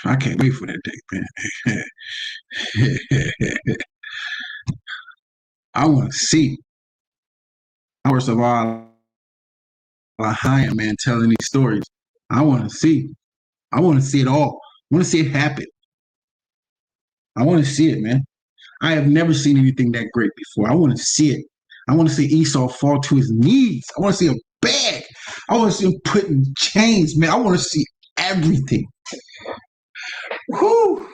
I can't wait for that day, man. I want to see. First of all, Lahia, man, telling these stories. I want to see. I want to see it all. I want to see it happen. I want to see it, man. I have never seen anything that great before. I want to see it. I want to see Esau fall to his knees. I want to see him beg. I want to see him put in chains, man. I want to see everything. Whew.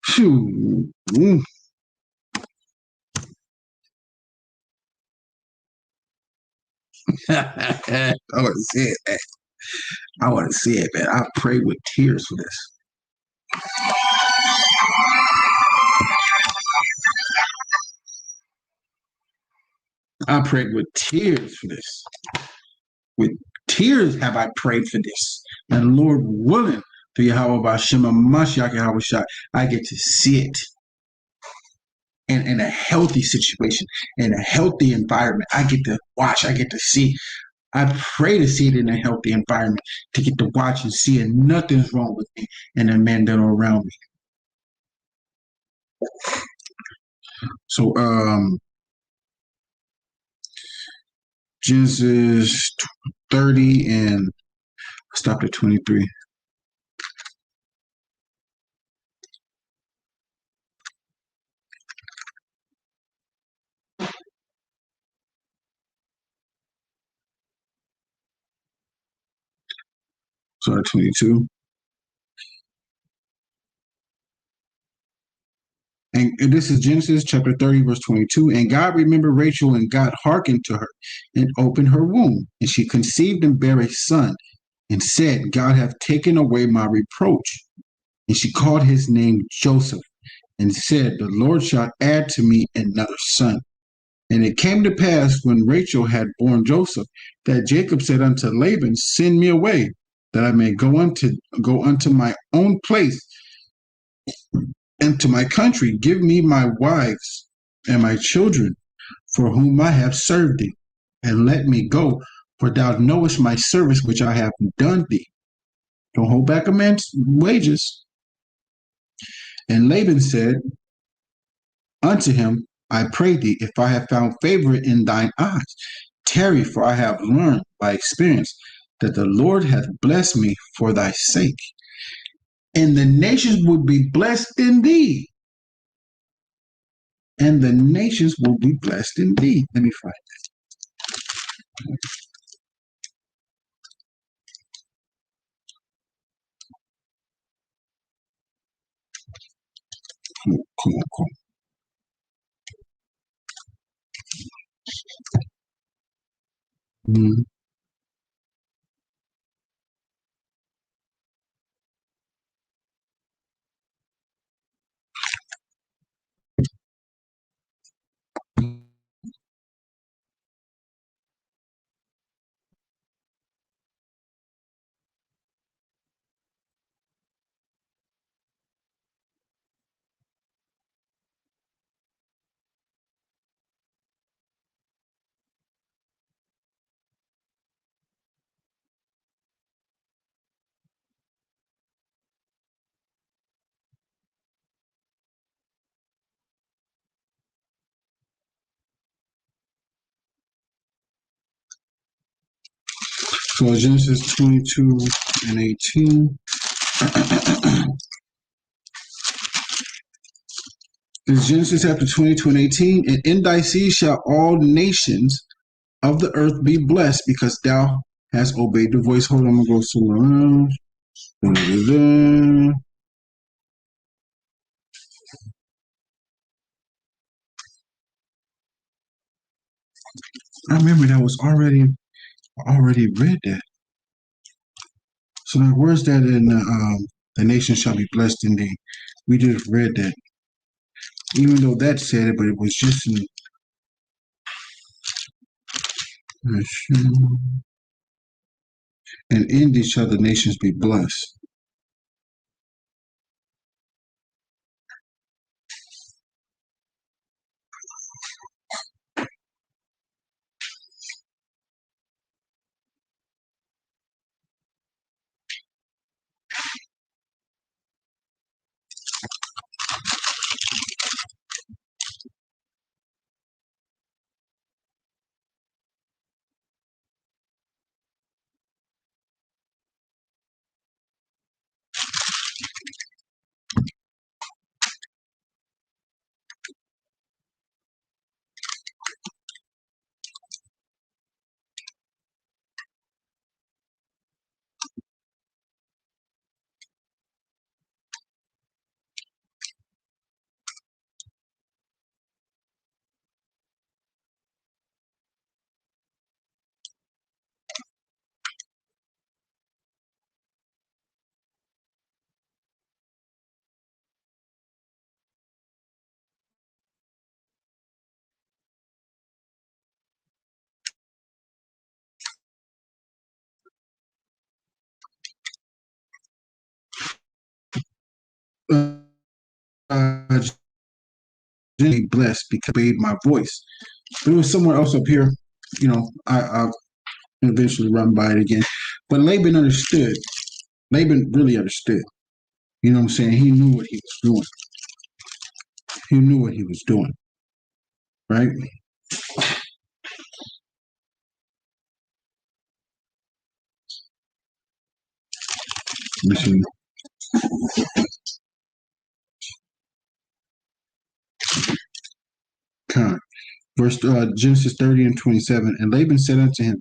Phew. I want to see it, man. I want to see it, man. I pray with tears for this. I prayed with tears for this. With tears have I prayed for this. And Lord willing, through Yahweh Bashem Mashiach Yahweh Shai, I get to see it in a healthy situation, in a healthy environment. I get to watch, I get to see. I pray to see it in a healthy environment, to get to watch and see, and nothing's wrong with me and the men that are around me. So, Genesis 30 and I stopped at 23. So 22. And this is Genesis chapter 30, verse 22. And God remembered Rachel, and God hearkened to her and opened her womb. And she conceived and bare a son, and said, God hath taken away my reproach. And she called his name Joseph, and said, the Lord shall add to me another son. And it came to pass, when Rachel had borne Joseph, that Jacob said unto Laban, send me away, that I may go unto my own place and to my country. Give me my wives and my children, for whom I have served thee, and let me go, for thou knowest my service which I have done thee. Don't hold back a man's wages. And Laban said unto him, I pray thee, if I have found favor in thine eyes, tarry, for I have learned by experience that the Lord hath blessed me for thy sake, and the nations would be blessed in thee. And the nations will be blessed in thee. Let me find that. Come on. Mm-hmm. So Genesis 22 and 18. It's Genesis chapter 22 and 18. And in thy seed shall all nations of the earth be blessed, because thou hast obeyed the voice. Hold on, I'm going to go somewhere else. I remember that was already read that. So now, where's that in the nation shall be blessed in thee? We just read that. Even though that said it, but it was just in. And in thee shall the nations be blessed. Uh, be blessed because I obeyed my voice. But it was somewhere else up here. I'll eventually run by it again. But Laban understood. Laban really understood. You know what I'm saying? He knew what he was doing. He knew what he was doing. Right? Listen. Verse Genesis 30 and 27. And Laban said unto him,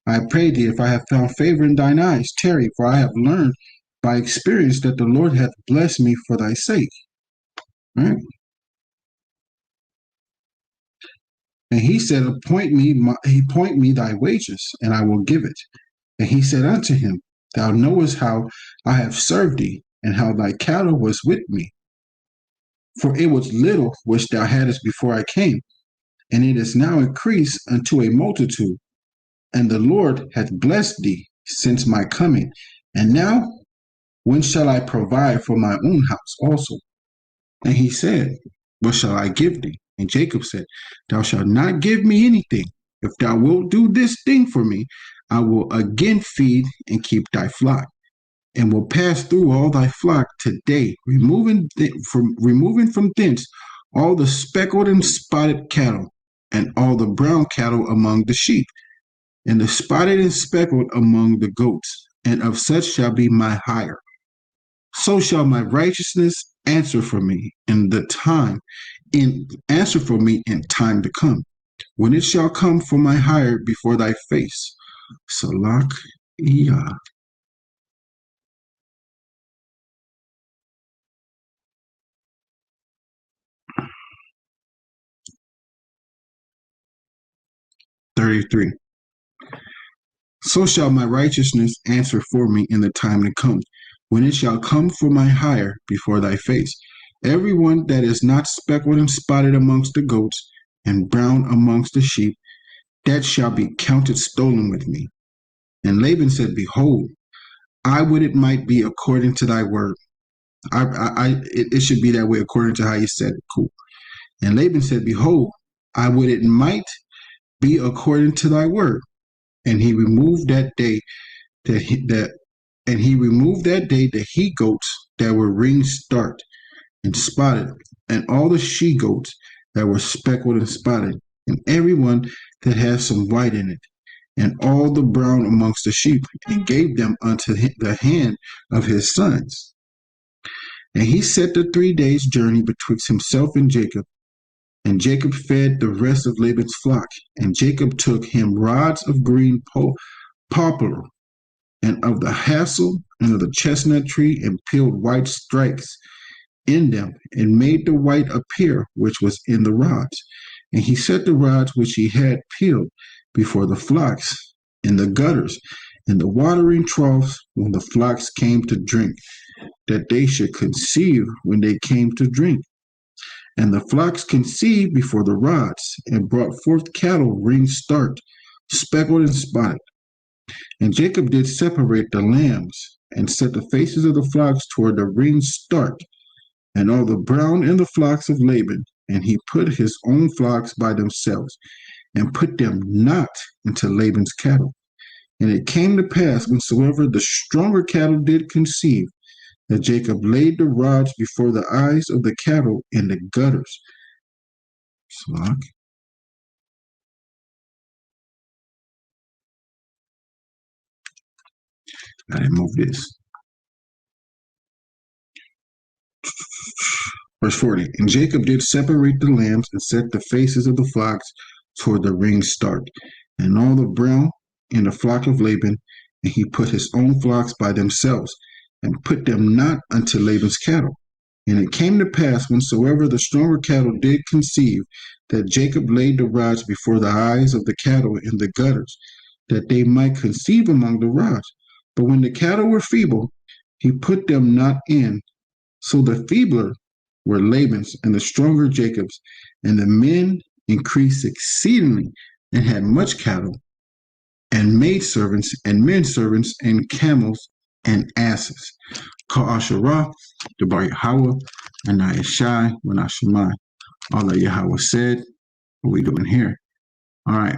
I pray thee, if I have found favor in thine eyes, tarry, for I have learned by experience that the Lord hath blessed me for thy sake. Right? And he said, appoint me thy wages, and I will give it. And he said unto him, Thou knowest how I have served thee, and how thy cattle was with me. For it was little which thou hadst before I came, and it is now increased unto a multitude. And the Lord hath blessed thee since my coming. And now, when shall I provide for my own house also? And he said, What shall I give thee? And Jacob said, Thou shalt not give me anything. If thou wilt do this thing for me, I will again feed and keep thy flock, and will pass through all thy flock today, removing from thence all the speckled and spotted cattle, and all the brown cattle among the sheep, and the spotted and speckled among the goats, and of such shall be my hire. So shall my righteousness answer for me in time to come, when it shall come for my hire before thy face. Salak Iyah. 33. So shall my righteousness answer for me in the time to come, when it shall come for my hire before thy face. Every one that is not speckled and spotted amongst the goats, and brown amongst the sheep, that shall be counted stolen with me. And Laban said, Behold, I would it might be according to thy word. It should be that way according to how you said it. Cool. And Laban said, Behold, I would it might be according to thy word. And he removed that day the he goats that were ring start and spotted, and all the she goats that were speckled and spotted, and every one that had some white in it, and all the brown amongst the sheep, and gave them unto the hand of his sons. And he set the 3 days' journey betwixt himself and Jacob. And Jacob fed the rest of Laban's flock. And Jacob took him rods of green poplar, and of the hazel, and of the chestnut tree, and peeled white stripes in them, and made the white appear which was in the rods. And he set the rods which he had peeled before the flocks in the gutters, and the watering troughs when the flocks came to drink, that they should conceive when they came to drink. And the flocks conceived before the rods, and brought forth cattle ring-starked, speckled and spotted. And Jacob did separate the lambs, and set the faces of the flocks toward the ring-starked, and all the brown in the flocks of Laban, and he put his own flocks by themselves, and put them not into Laban's cattle. And it came to pass, whensoever the stronger cattle did conceive, that Jacob laid the rods before the eyes of the cattle in the gutters. Slock. I didn't move this. Verse 40. And Jacob did separate the lambs, and set the faces of the flocks toward the ring start, and all the brown in the flock of Laban, and he put his own flocks by themselves, and put them not unto Laban's cattle. And it came to pass, whensoever the stronger cattle did conceive, that Jacob laid the rods before the eyes of the cattle in the gutters, that they might conceive among the rods. But when the cattle were feeble, he put them not in. So the feebler were Laban's, and the stronger Jacob's. And the men increased exceedingly, and had much cattle, and maidservants, and men servants, and camels, and asses. Ka'asharah, Debar Yahweh, Anayashai, Wanashemai. All that Yahweh said, what we doing here? All right.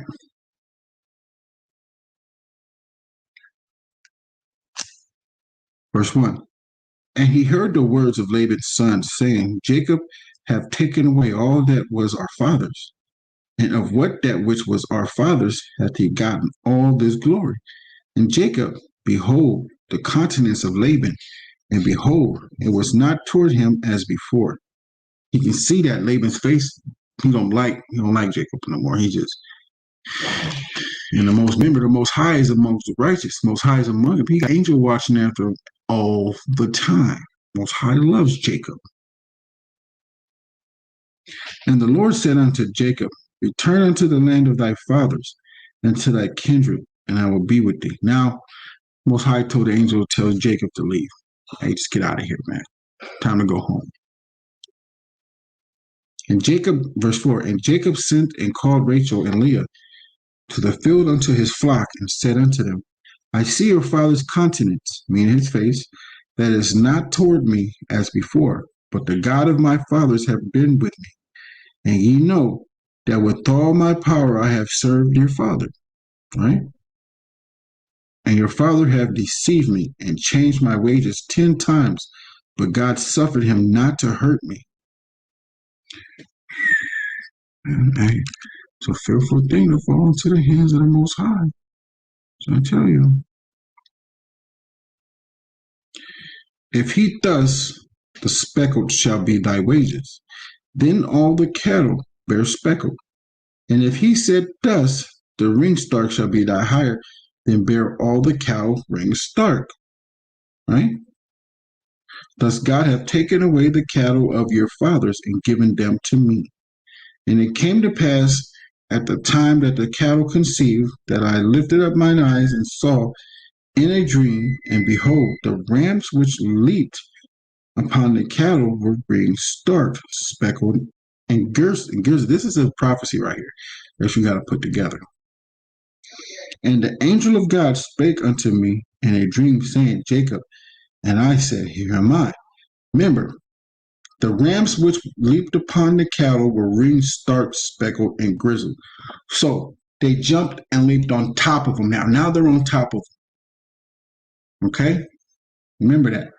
Verse 1. And he heard the words of Laban's sons, saying, Jacob hath taken away all that was our father's. And of what that which was our father's hath he gotten all this glory? And Jacob, behold, the countenance of Laban, and behold, it was not toward him as before. He can see that Laban's face. He don't like Jacob no more. He just, and the most high is amongst the righteous. Most high is among him. He got angel watching after him all the time. Most high loves Jacob. And the Lord said unto Jacob, return unto the land of thy fathers, and to thy kindred, and I will be with thee. Now, Most High told the angel to tell Jacob to leave. Hey, just get out of here, man. Time to go home. And Jacob, verse 4, and Jacob sent and called Rachel and Leah to the field unto his flock, and said unto them, I see your father's countenance, meaning his face, that is not toward me as before, but the God of my fathers have been with me. And ye know that with all my power I have served your father, right? And your father have deceived me and changed my wages 10 times, but God suffered him not to hurt me. And hey, it's a fearful thing to fall into the hands of the Most High. So I tell you, if he thus, the speckled shall be thy wages, then all the cattle bear speckled. And if he said thus, the ring stark shall be thy hire, then bear all the cattle ring stark. Right? Thus God hath taken away the cattle of your fathers and given them to me. And it came to pass at the time that the cattle conceived, that I lifted up mine eyes and saw in a dream, and behold, the rams which leaped upon the cattle were ring stark, speckled, and girsed. This is a prophecy right here that you got to put together. And the angel of God spake unto me in a dream, saying, Jacob. And I said, here am I. Remember, the rams which leaped upon the cattle were ring stark, speckled, and grizzled. So they jumped and leaped on top of them. Now they're on top of them. Okay? Remember that.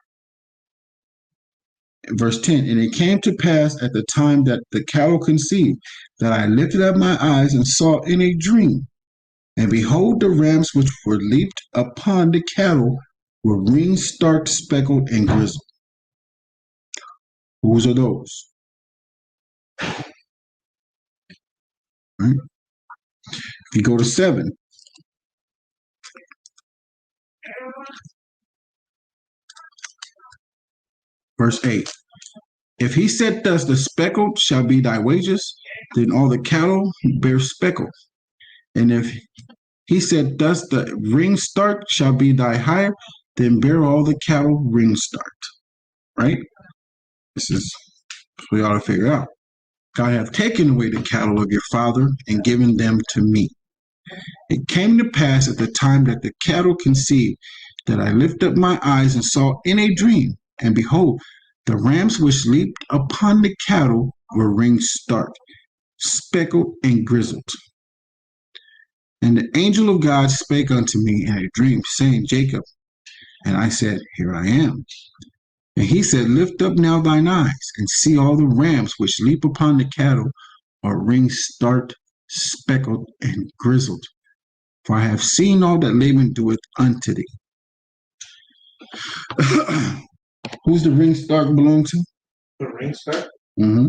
Verse 10, and it came to pass at the time that the cattle conceived, that I lifted up my eyes and saw in a dream, and behold, the rams which were leaped upon the cattle were ring stark, speckled, and grizzled. Whose are those? Right? If you go to 7, verse 8, if he said thus, the speckled shall be thy wages, then all the cattle bear speckled. And if He said, thus the ring start shall be thy hire, then bear all the cattle ring start. Right? This is what we ought to figure out. I have taken away the cattle of your father and given them to me. It came to pass at the time that the cattle conceived that I lifted up my eyes and saw in a dream, and behold, the rams which leaped upon the cattle were ringed stark, speckled, and grizzled. And the angel of God spake unto me in a dream, saying, Jacob. And I said, Here I am. And he said, Lift up now thine eyes, and see all the rams which leap upon the cattle are ringed stark, speckled, and grizzled. For I have seen all that Laban doeth unto thee. Who's the ring stark belong to? The ring start? Mm-hmm.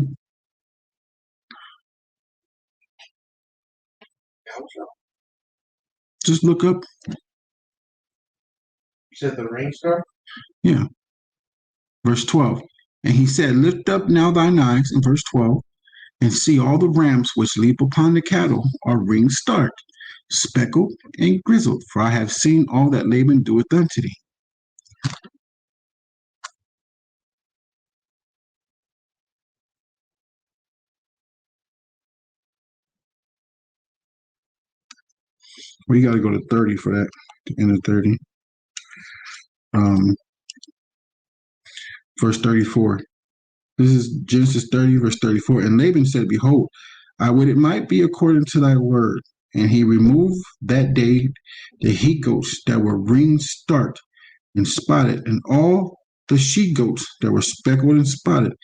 Just look up. You said the ring start? Yeah. Verse 12. And he said, Lift up now thine eyes, in verse 12, and see all the rams which leap upon the cattle are ring stark, speckled, and grizzled. For I have seen all that Laban doeth unto thee. We got to go to 30 for that. The end of 30. Verse 34. This is Genesis 30, verse 34. And Laban said, Behold, I would it might be according to thy word. And he removed that day the he goats that were ring stark and spotted, and all the she goats that were speckled and spotted,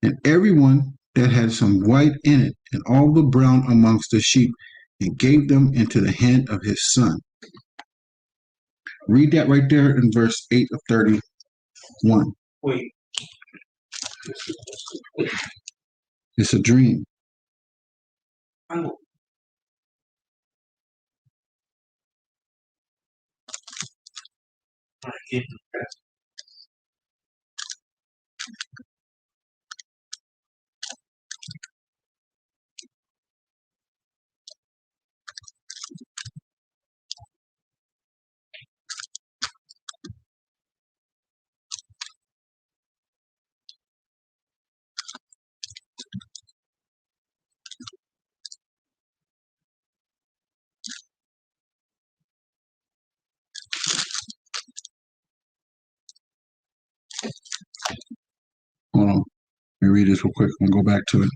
and every one that had some white in it, and all the brown amongst the sheep, and gave them into the hand of his son. Read that right there in verse 8 of 31. Wait. It's a dream. Hold on. Let me read this real quick and go back to it.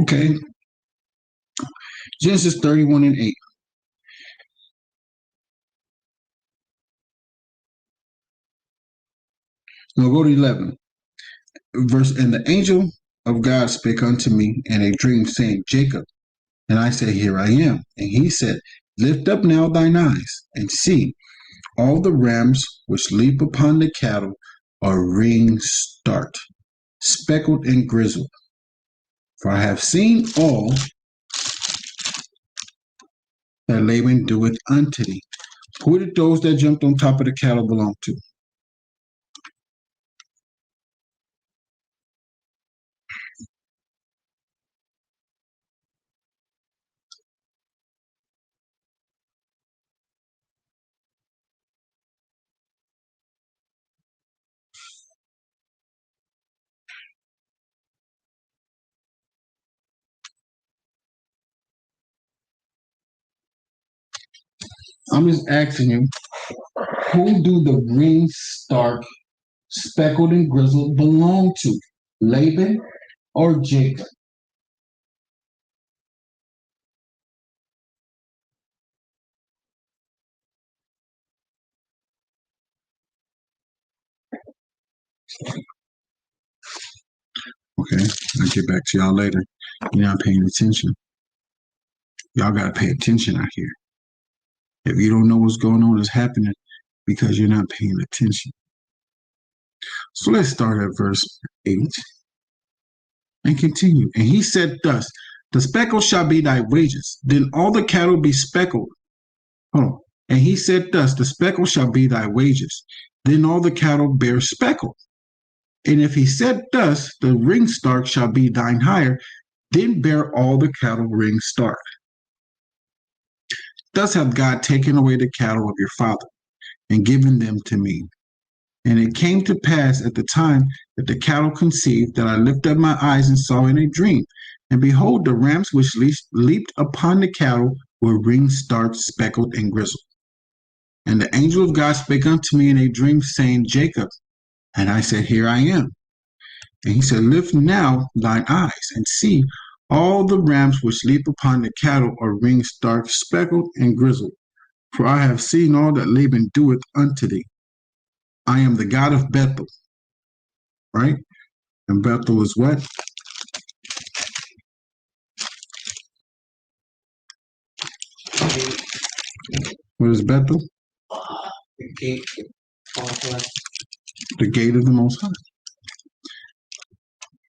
Okay. Genesis 31 and 8. We'll go to 11. Verse, and the angel of God spake unto me in a dream, saying, Jacob. And I said, Here I am. And he said, Lift up now thine eyes, and see, all the rams which leap upon the cattle are ring stark, speckled and grizzled. For I have seen all that Laban doeth unto thee. Who did those that jumped on top of the cattle belong to? I'm just asking you, who do the ring stark, speckled and grizzled belong to? Laban or Jacob? Okay, I'll get back to y'all later. You're not paying attention. Y'all gotta pay attention out here. If you don't know what's going on, it's happening because you're not paying attention. So let's start at verse 8 and continue. And he said thus, the speckle shall be thy wages, then all the cattle be speckled. Oh, and he said thus, the speckle shall be thy wages, then all the cattle bear speckle. And if he said thus, the ring stark shall be thine hire, then bear all the cattle ring stark. Thus hath God taken away the cattle of your father, and given them to me. And it came to pass at the time that the cattle conceived, that I lifted up my eyes and saw in a dream. And behold, the rams which leaped upon the cattle were ring stark, speckled, and grizzled. And the angel of God spake unto me in a dream, saying, Jacob. And I said, Here I am. And he said, Lift now thine eyes, and see, all the rams which leap upon the cattle are ring stark, speckled, and grizzled. For I have seen all that Laban doeth unto thee. I am the God of Bethel. Right? And Bethel is what? What is Bethel? The gate of The gate of the Most High.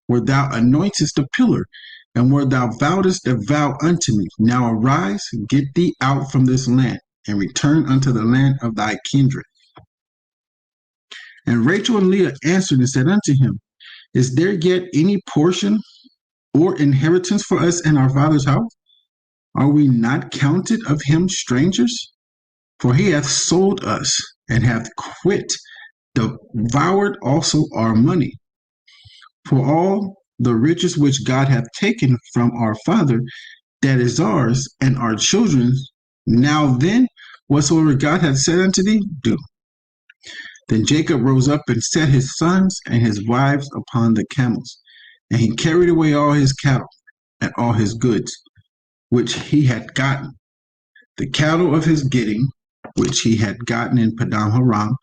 Where thou anointest a pillar, and where thou vowedest a vow unto me. Now arise, get thee out from this land, and return unto the land of thy kindred. And Rachel and Leah answered and said unto him, Is there yet any portion or inheritance for us in our father's house? Are we not counted of him strangers? For he hath sold us, and hath quit, devoured also our money. For all the riches which God hath taken from our father, that is ours, and our children's. Now then, whatsoever God hath said unto thee, do. Then Jacob rose up and set his sons and his wives upon the camels, and he carried away all his cattle and all his goods, which he had gotten, the cattle of his getting, which he had gotten in Padam Haram,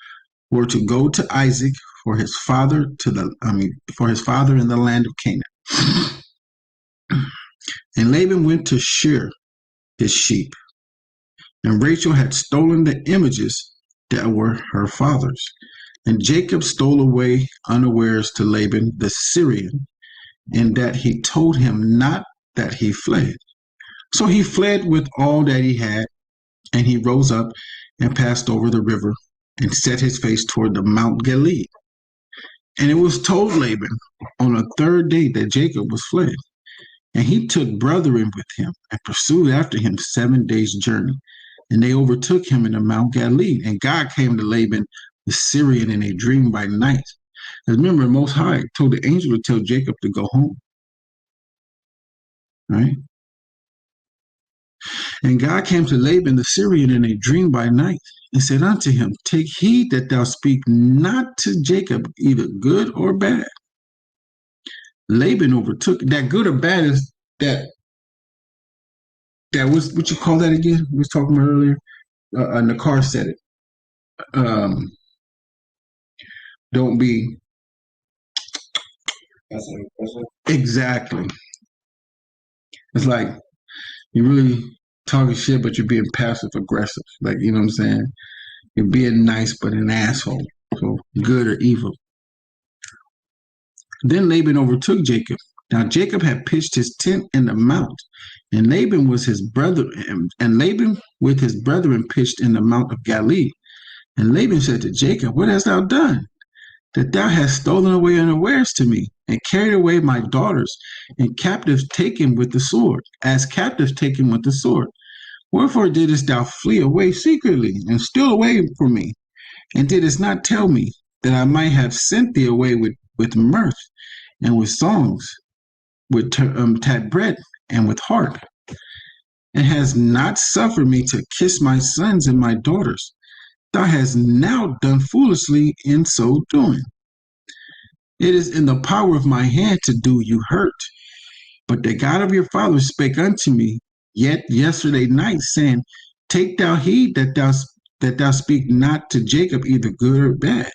were to go to Isaac for his father for his father in the land of Canaan. And Laban went to shear his sheep, and Rachel had stolen the images that were her father's. And Jacob stole away unawares to Laban the Syrian, in that he told him not that he fled. So he fled with all that he had, and he rose up and passed over the river and set his face toward the Mount Gilead. And it was told Laban on the third day that Jacob was fled. And he took brethren with him and pursued after him 7 days' journey. And they overtook him in the Mount Gilead. And God came to Laban the Syrian in a dream by night. As remember, the Most High told the angel to tell Jacob to go home. Right? And God came to Laban the Syrian in a dream by night, and said unto him, Take heed that thou speak not to Jacob either good or bad. Laban overtook. That good or bad is that was what you call that again? We was talking about earlier. Nakar said it. Don't be exactly. It's like you're really talking shit, but you're being passive aggressive. Like, you know what I'm saying? You're being nice, but an asshole. So good or evil. Then Laban overtook Jacob. Now Jacob had pitched his tent in the mount, and Laban was his brother, and Laban with his brethren pitched in the mount of Galilee. And Laban said to Jacob, What hast thou done? That thou hast stolen away unawares to me, and carried away my daughters, and captives taken with the sword, as captives taken with the sword. Wherefore didst thou flee away secretly, and steal away from me, and didst not tell me, that I might have sent thee away with mirth, and with songs, with tabret, and with harp? and hast not suffered me to kiss my sons and my daughters. Thou hast now done foolishly in so doing. It is in the power of my hand to do you hurt. But the God of your fathers spake unto me yet yesterday night, saying, Take thou heed that thou speak not to Jacob either good or bad.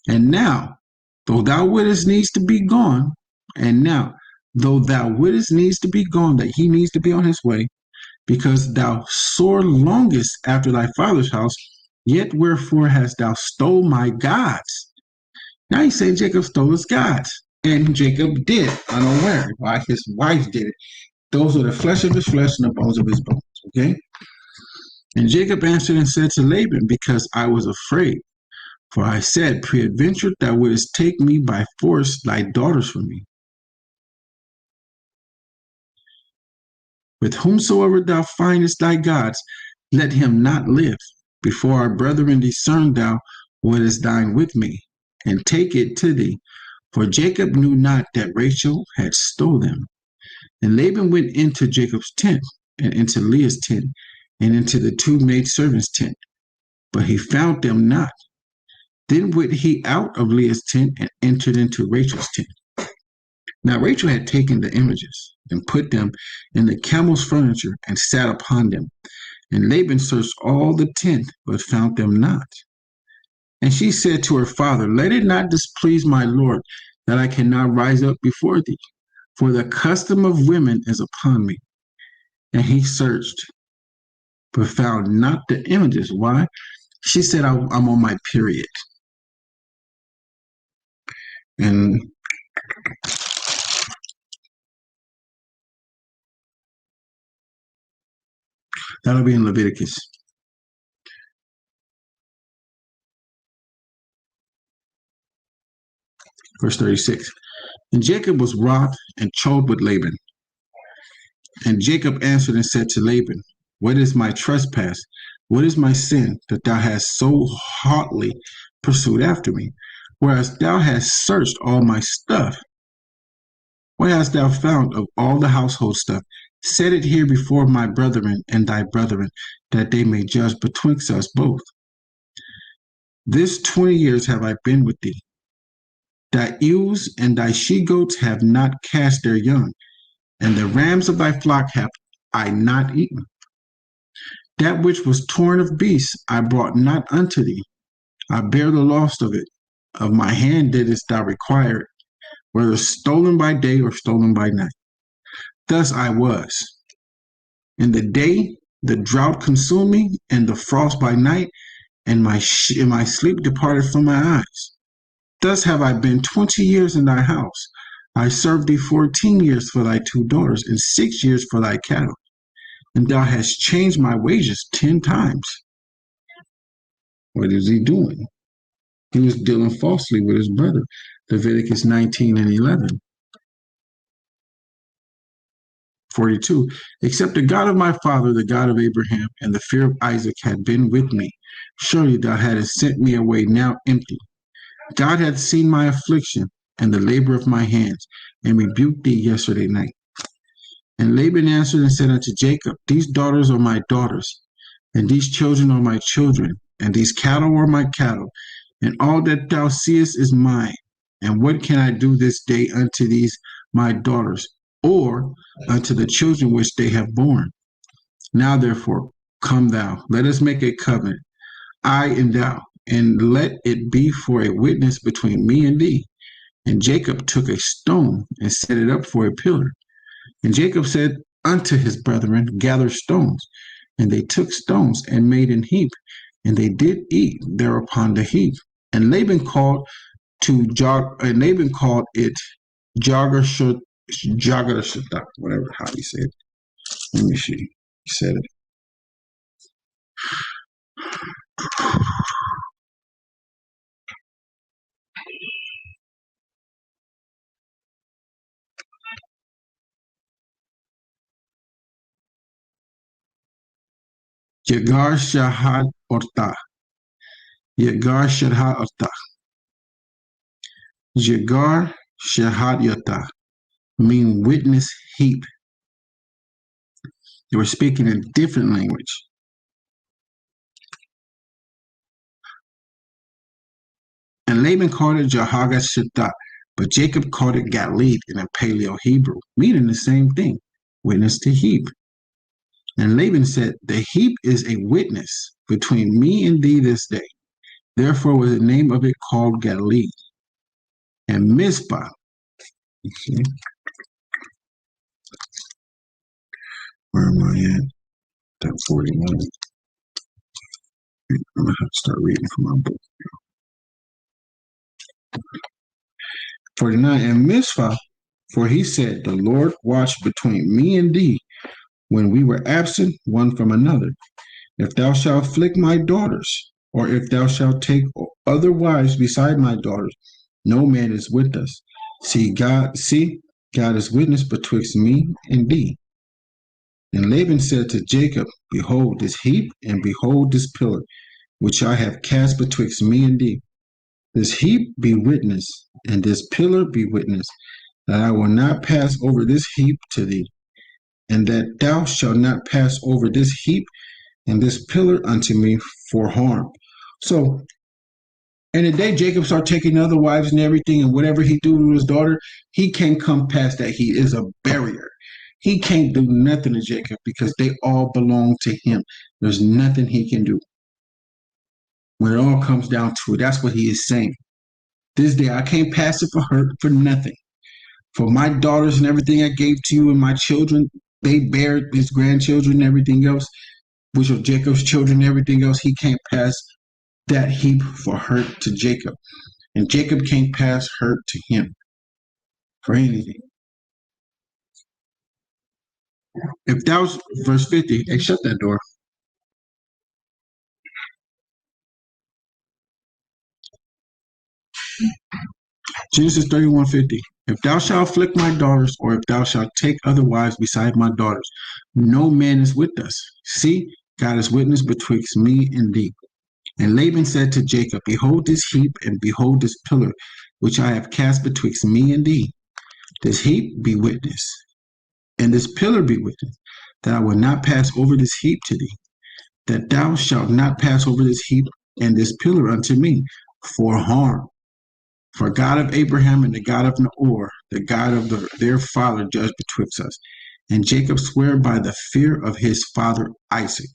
And now, though thou wouldest needs to be gone, that he needs to be on his way, because thou sore longest after thy father's house, yet wherefore hast thou stole my gods? Now he's saying Jacob stole his gods. And Jacob did, unaware, why his wife did it. Those are the flesh of his flesh and the bones of his bones. Okay? And Jacob answered and said to Laban, Because I was afraid. For I said, Peradventure thou wouldest take me by force thy daughters from me. With whomsoever thou findest thy gods, let him not live. Before our brethren discern thou what is thine with me, and take it to thee. For Jacob knew not that Rachel had stole them. And Laban went into Jacob's tent, and into Leah's tent, and into the two maidservants' tent, but he found them not. Then went he out of Leah's tent and entered into Rachel's tent. Now Rachel had taken the images and put them in the camel's furniture and sat upon them. And Laban searched all the tent, but found them not. And she said to her father, Let it not displease my lord, that I cannot rise up before thee, for the custom of women is upon me. And he searched, but found not the images. Why? She said, I'm on my period. And that'll be in Leviticus. Verse 36. And Jacob was wroth and chode with Laban. And Jacob answered and said to Laban, What is my trespass? What is my sin that thou hast so hotly pursued after me? Whereas thou hast searched all my stuff. What hast thou found of all the household stuff? Set it here before my brethren and thy brethren, that they may judge betwixt us both. This 20 years have I been with thee. Thy ewes and thy she-goats have not cast their young, and the rams of thy flock have I not eaten. That which was torn of beasts I brought not unto thee. I bear the loss of it. Of my hand didst thou require it, whether stolen by day or stolen by night. Thus I was. In the day the drought consumed me, and the frost by night, and my sleep departed from my eyes. Thus have I been 20 years in thy house. I served thee 14 years for thy two daughters, and 6 years for thy cattle. And thou hast changed my wages 10 times. What is he doing? He was dealing falsely with his brother. Leviticus 19 and 11. 42. Except the God of my father, the God of Abraham, and the fear of Isaac had been with me, surely thou hadst sent me away now empty. God hath seen my affliction and the labor of my hands, and rebuked thee yesterday night. And Laban answered and said unto Jacob, These daughters are my daughters, and these children are my children, and these cattle are my cattle, and all that thou seest is mine. And what can I do this day unto these my daughters, or unto the children which they have borne? Now therefore, come thou, let us make a covenant, I and thou, and let it be for a witness between me and thee. And Jacob took a stone and set it up for a pillar. And Jacob said unto his brethren, Gather stones. And they took stones and made an heap, and they did eat thereupon the heap. And Laban called it Jagarshata, whatever how he said it. Let me see. He said it. Yagar Shahad Orta. Yagar Shahad Orta. Jagar Shahad Yata mean witness heap. They were speaking a different language. And Laban called it Jehoshaphat, but Jacob called it Galeed in a Paleo-Hebrew, meaning the same thing, witness to heap. And Laban said, the heap is a witness between me and thee this day. Therefore was the name of it called Galeed. And Mizpah, okay, where am I at? That 41. I'm going to have to start reading from my book. 49. And Mizpah, for he said, the Lord watched between me and thee when we were absent one from another. If thou shalt afflict my daughters, or if thou shalt take other wives beside my daughters, no man is with us. God is witness betwixt me and thee. And Laban said to Jacob, behold this heap, and behold this pillar, which I have cast betwixt me and thee. This heap be witness, and this pillar be witness, that I will not pass over this heap to thee, and that thou shalt not pass over this heap and this pillar unto me for harm. So, and the day Jacob started taking other wives and everything, and whatever he do to his daughter, he can't come past that. He is a barrier. He can't do nothing to Jacob because they all belong to him. There's nothing he can do. When it all comes down to it, that's what he is saying. This day I can't pass it for her for nothing. For my daughters and everything I gave to you and my children, they bear his grandchildren and everything else, which are Jacob's children and everything else. He can't pass that heap for hurt to Jacob. And Jacob can't pass hurt to him for anything. If that was verse 50, hey, shut that door. Genesis 31:50. If thou shalt afflict my daughters, or if thou shalt take other wives beside my daughters, no man is with us. See, God is witness betwixt me and thee. And Laban said to Jacob, behold this heap, and behold this pillar, which I have cast betwixt me and thee. This heap be witness, and this pillar be witness, that I will not pass over this heap to thee, that thou shalt not pass over this heap and this pillar unto me for harm. For God of Abraham and the God of Nahor, the God of their father, judged betwixt us. And Jacob sware by the fear of his father Isaac.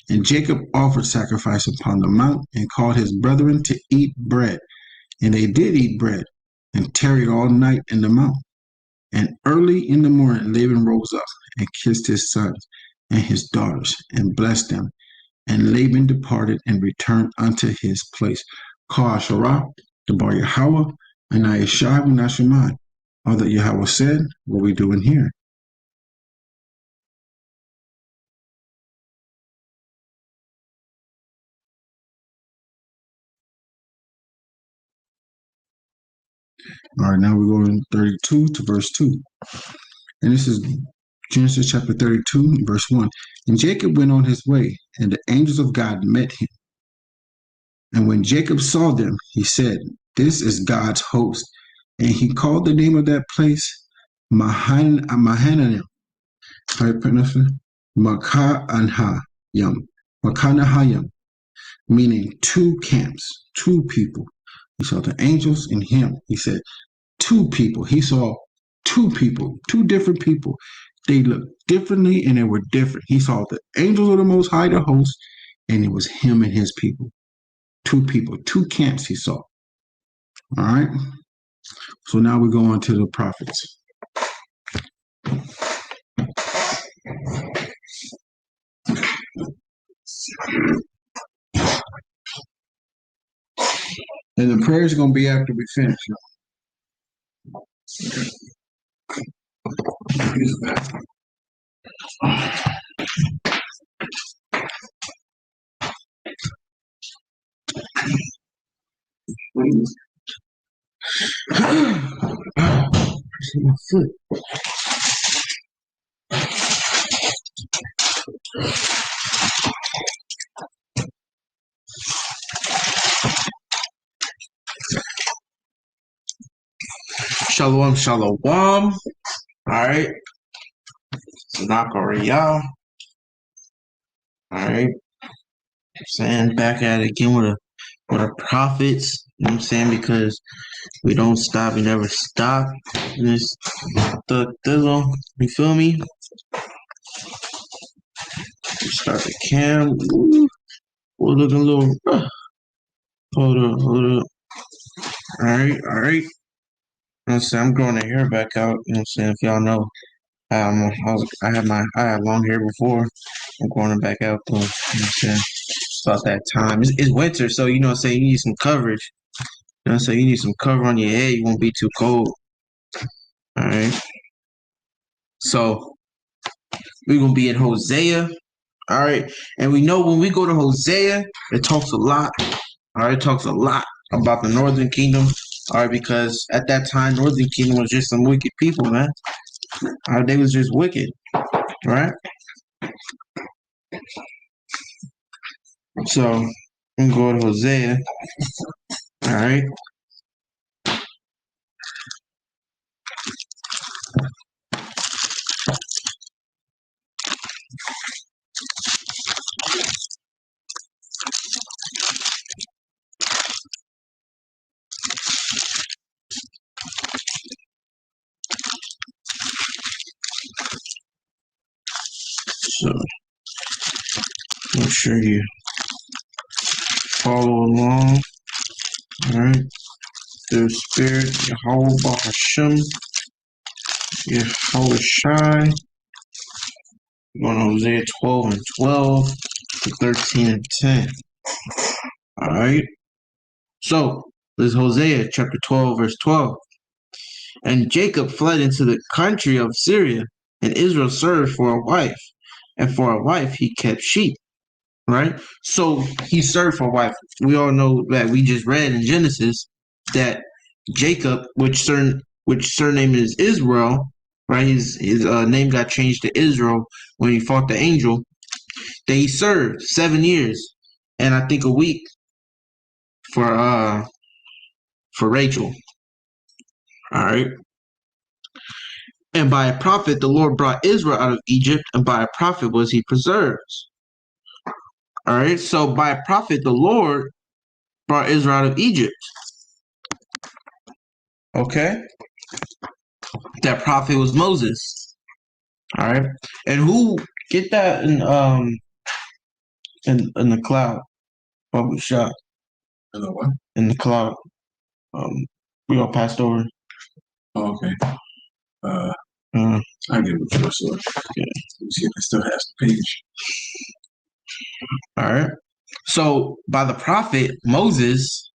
And Jacob offered sacrifice upon the mount, and called his brethren to eat bread. And they did eat bread, and tarried all night in the mount. And early in the morning Laban rose up, and kissed his sons and his daughters, and blessed them. And Laban departed, and returned unto his place. Kal Asherah, the Bar Yahweh, and Ayeshai Nashimai. All that Yahweh said, what we doing here. All right, now we're going 32 to verse 2. And this is Genesis chapter 32, verse 1. And Jacob went on his way, and the angels of God met him. And when Jacob saw them, he said, this is God's host. And he called the name of that place Mahanaim. How you pronounce it? Makanahayim, meaning two camps, two people. He saw the angels and him. He said, two people. He saw two people, two different people. They looked differently and they were different. He saw the angels of the Most High, the host, and it was him and his people. Two people, two camps he saw. All right. So now we go on to the prophets. And the prayers are going to be after we finish. Shalom, shalom. All right. Zachariah. All right. Saying back at it again with the prophets. You know what I'm saying? Because we don't stop, we never stop. And it's the thizzle. You feel me? Start the cam. Ooh, we're looking a little. Hold up. All right. You know what I'm saying? I'm growing the hair back out. You know what I'm saying? If y'all know, I had long hair before. I'm growing it back out though. You know what I'm saying? It's about that time. It's winter, so you know what I'm saying? You need some coverage. You know what I'm saying? You need some cover on your head. You won't be too cold. All right. So we're gonna be in Hosea. All right. And we know when we go to Hosea, it talks a lot. All right, it talks a lot about the Northern Kingdom. All right, because at that time, Northern Kingdom was just some wicked people, man. All right, they was just wicked, right? So I'm going to Hosea. All right. So make sure you follow along. All right. The Spirit, Yahweh Bahashem, Yahweh Shai. We're going to Hosea 12 and 12 to 13 and 10. All right. So this is Hosea chapter 12, verse 12. And Jacob fled into the country of Syria, and Israel served for a wife. And for a wife he kept sheep. Right? So he served for a wife. We all know that we just read in Genesis that Jacob, which surname is Israel, right? His name got changed to Israel when he fought the angel. That he served 7 years and I think a week for Rachel. All right. And by a prophet, the Lord brought Israel out of Egypt, and by a prophet was he preserved. All right. So by a prophet, the Lord brought Israel out of Egypt. Okay. That prophet was Moses. All right. And who get that in the cloud? Bubble shot. In the what? In the cloud. We all passed over. Oh, okay. I get it before, so yeah. You see, it still has the page. All right. So by the prophet Moses,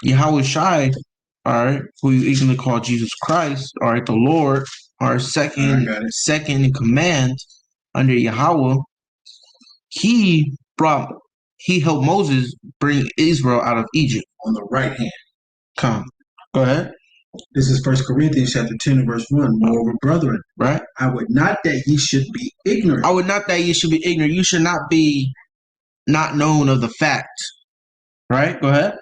Yahweh Shai, all right, who you eagerly call Jesus Christ, all right, the Lord, our second in command under Yahweh, he helped Moses bring Israel out of Egypt. On the right hand. Come. Go ahead. This is 1 Corinthians chapter 10 and verse 1. Moreover, brethren, right? I would not that ye should be ignorant. I would not that ye should be ignorant. You should not be not known of the fact. Right? Go ahead.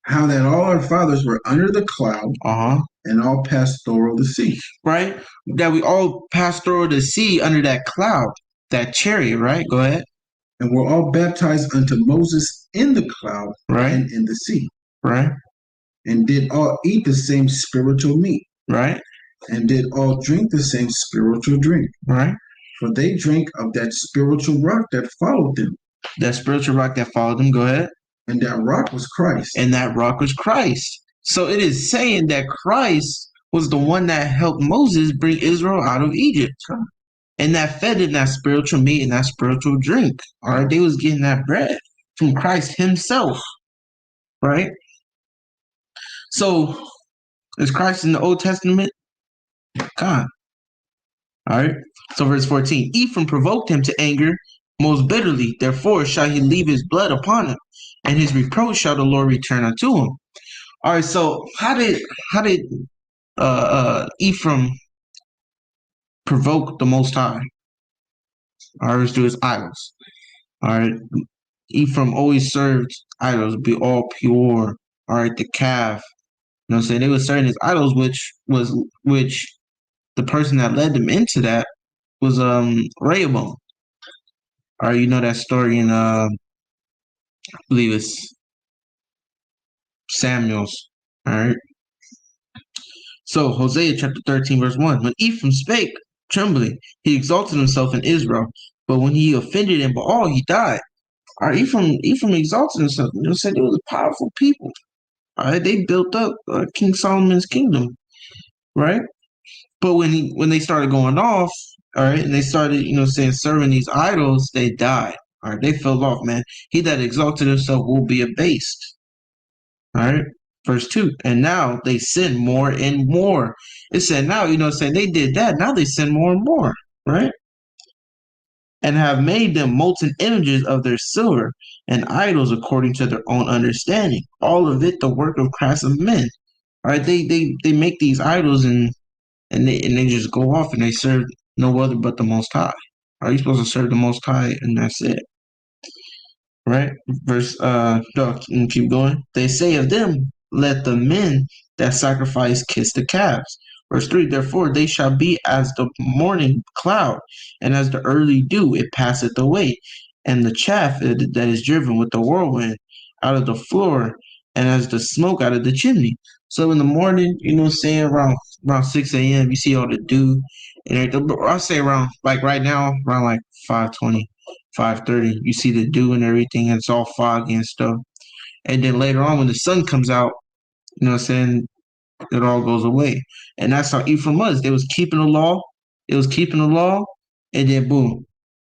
How that all our fathers were under the cloud, and all passed through the sea. Right? That we all passed through the sea under that cloud, that chariot, right? Go ahead. And were all baptized unto Moses in the cloud, right, and in the sea. Right. And did all eat the same spiritual meat. Right. And did all drink the same spiritual drink. Right. For they drank of that spiritual rock that followed them. That spiritual rock that followed them. Go ahead. And that rock was Christ. And that rock was Christ. So it is saying that Christ was the one that helped Moses bring Israel out of Egypt. And that fed in that spiritual meat and that spiritual drink. All right. They was getting that bread from Christ himself. Right. So is Christ in the Old Testament? God. All right. So verse 14, Ephraim provoked him to anger most bitterly. Therefore shall he leave his blood upon him, and his reproach shall the Lord return unto him. All right. So how did Ephraim provoke the Most High? All right, let's do his idols. All right. Ephraim always served idols, be all pure. All right, the calf. You know what I'm saying? They were serving his idols, which the person that led them into that was Rehoboam. All right, you know that story in I believe it's Samuel's. All right. So Hosea chapter 13, verse 1. When Ephraim spake, trembling, he exalted himself in Israel. But when he offended in Baal, he died. All right, Ephraim exalted himself. You know, said it was a powerful people. All right, they built up King Solomon's kingdom, right? But when they started going off, all right, and they started, saying serving these idols, they died. All right, they fell off, man. He that exalted himself will be abased. All right. Verse 2. And now they sin more and more. It said now, saying they did that. Now they sin more and more. Right. And have made them molten images of their silver and idols according to their own understanding. All of it the work of crafts of men. All right. They make these idols and they just go off and they serve no other but the Most High. Are you supposed to serve the Most High and that's it? Right? Verse and keep going. They say of them, let the men that sacrifice kiss the calves. Verse 3, therefore they shall be as the morning cloud, and as the early dew, it passeth away, and the chaff that is driven with the whirlwind out of the floor, and as the smoke out of the chimney. So in the morning, saying around 6 a.m., you see all the dew and everything. I say around, like right now, around like 5:20. 5:30, you see the dew and everything, and it's all foggy and stuff. And then later on, when the sun comes out, it all goes away. And that's how Ephraim was. They was keeping the law. It was keeping the law, and then boom,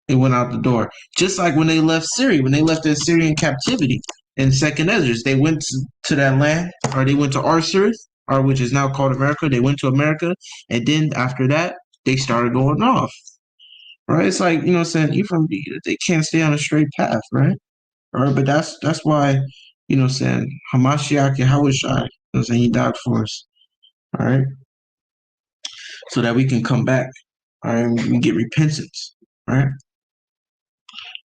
it went out the door. Just like when they left Syria, when they left the Assyrian captivity in Second Ezra, they went to that land, or they went to Arsareth, or which is now called America. They went to America, and then after that, they started going off. Right? It's like, Ephraim, they can't stay on a straight path, right? All right, but that's why, Hamashiach Yahushai, he died for us. All right. So that we can come back. All right, we get repentance. All right.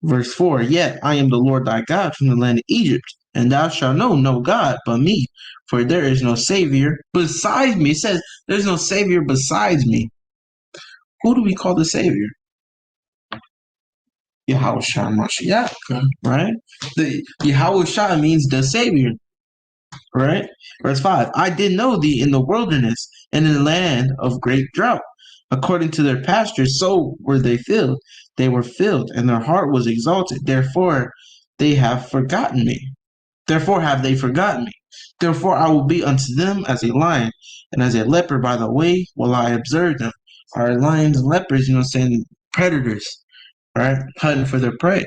Verse 4, yet I am the Lord thy God from the land of Egypt, and thou shalt know no God but me, for there is no Savior besides me. It says there's no Savior besides me. Who do we call the Savior? Yahushua Mashiach, right? The Yahushua means the Savior, right? Verse 5, I did know thee in the wilderness and in the land of great drought. According to their pastures, so were they filled. They were filled, and their heart was exalted. Therefore, they have forgotten me. Therefore have they forgotten me. Therefore I will be unto them as a lion, and as a leopard by the way will I observe them. Our lions and leopards, predators, right? Hunting for their prey.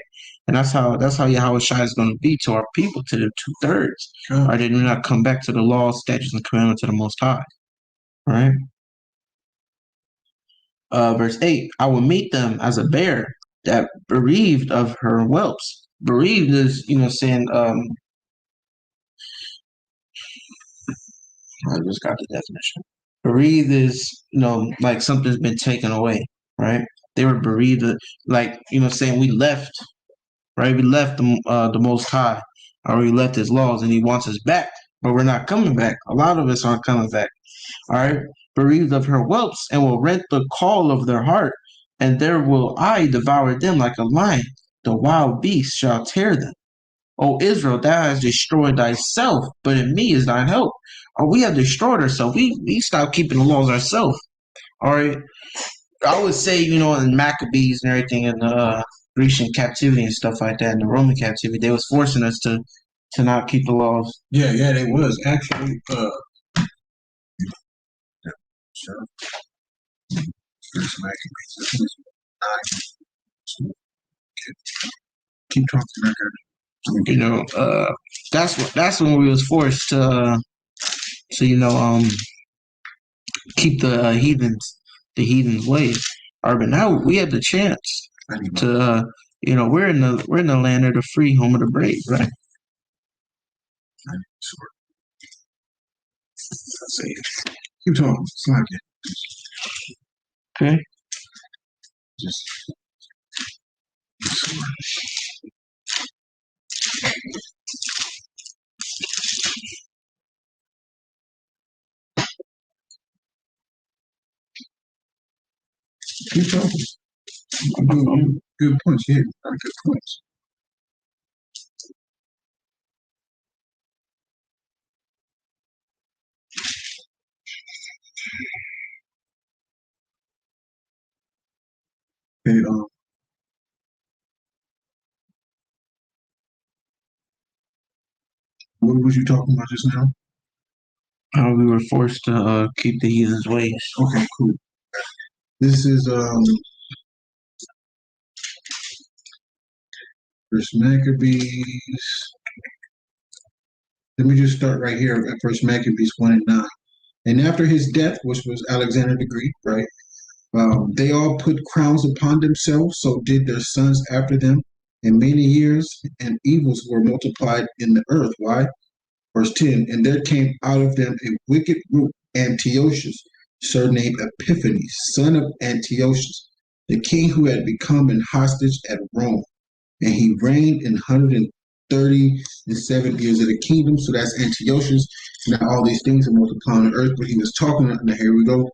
And that's how Yahweh Shai is going to be to our people, to the 2/3. Right? They do not come back to the law, statutes, and commandments of the Most High. Right? Verse 8, I will meet them as a bear that bereaved of her whelps. Bereaved is, saying, I just got the definition. Bereaved is, like something's been taken away, right? They were bereaved, like, saying we left. Right? We left the Most High, or we left His laws, and He wants us back, but we're not coming back. A lot of us aren't coming back. All right, bereaved of her whelps, and will rent the call of their heart, and there will I devour them like a lion. The wild beast shall tear them. O Israel, thou hast destroyed thyself, but in me is thine help. Or we have destroyed ourselves. We stopped keeping the laws ourselves. All right. I would say, in Maccabees and everything, and Grecian captivity and stuff like that, and the Roman captivity, they was forcing us to not keep the laws. Yeah, they was actually. Sure. Keep talking, That's when we was forced to keep the heathens ways. But now we have the chance to we're in the land of the free, home of the brave, right? Keep talking. It's like it. Okay. Just. Keep talking. Good points. Yeah, good points. Okay, what was you talking about just now? How we were forced to keep the heathen's ways. Okay, cool. This is First Maccabees. Let me just start right here at First Maccabees 1:9. And after his death, which was Alexander the Greek, right? They all put crowns upon themselves, so did their sons after them. In many years, and evils were multiplied in the earth. Why? Verse 10, and there came out of them a wicked root, Antiochus, surnamed Epiphanes, son of Antiochus, the king who had become an hostage at Rome. And he reigned in 137 years of the kingdom. So that's Antiochus. Now all these things are multiplying on the earth, but he was talking. Now here we go.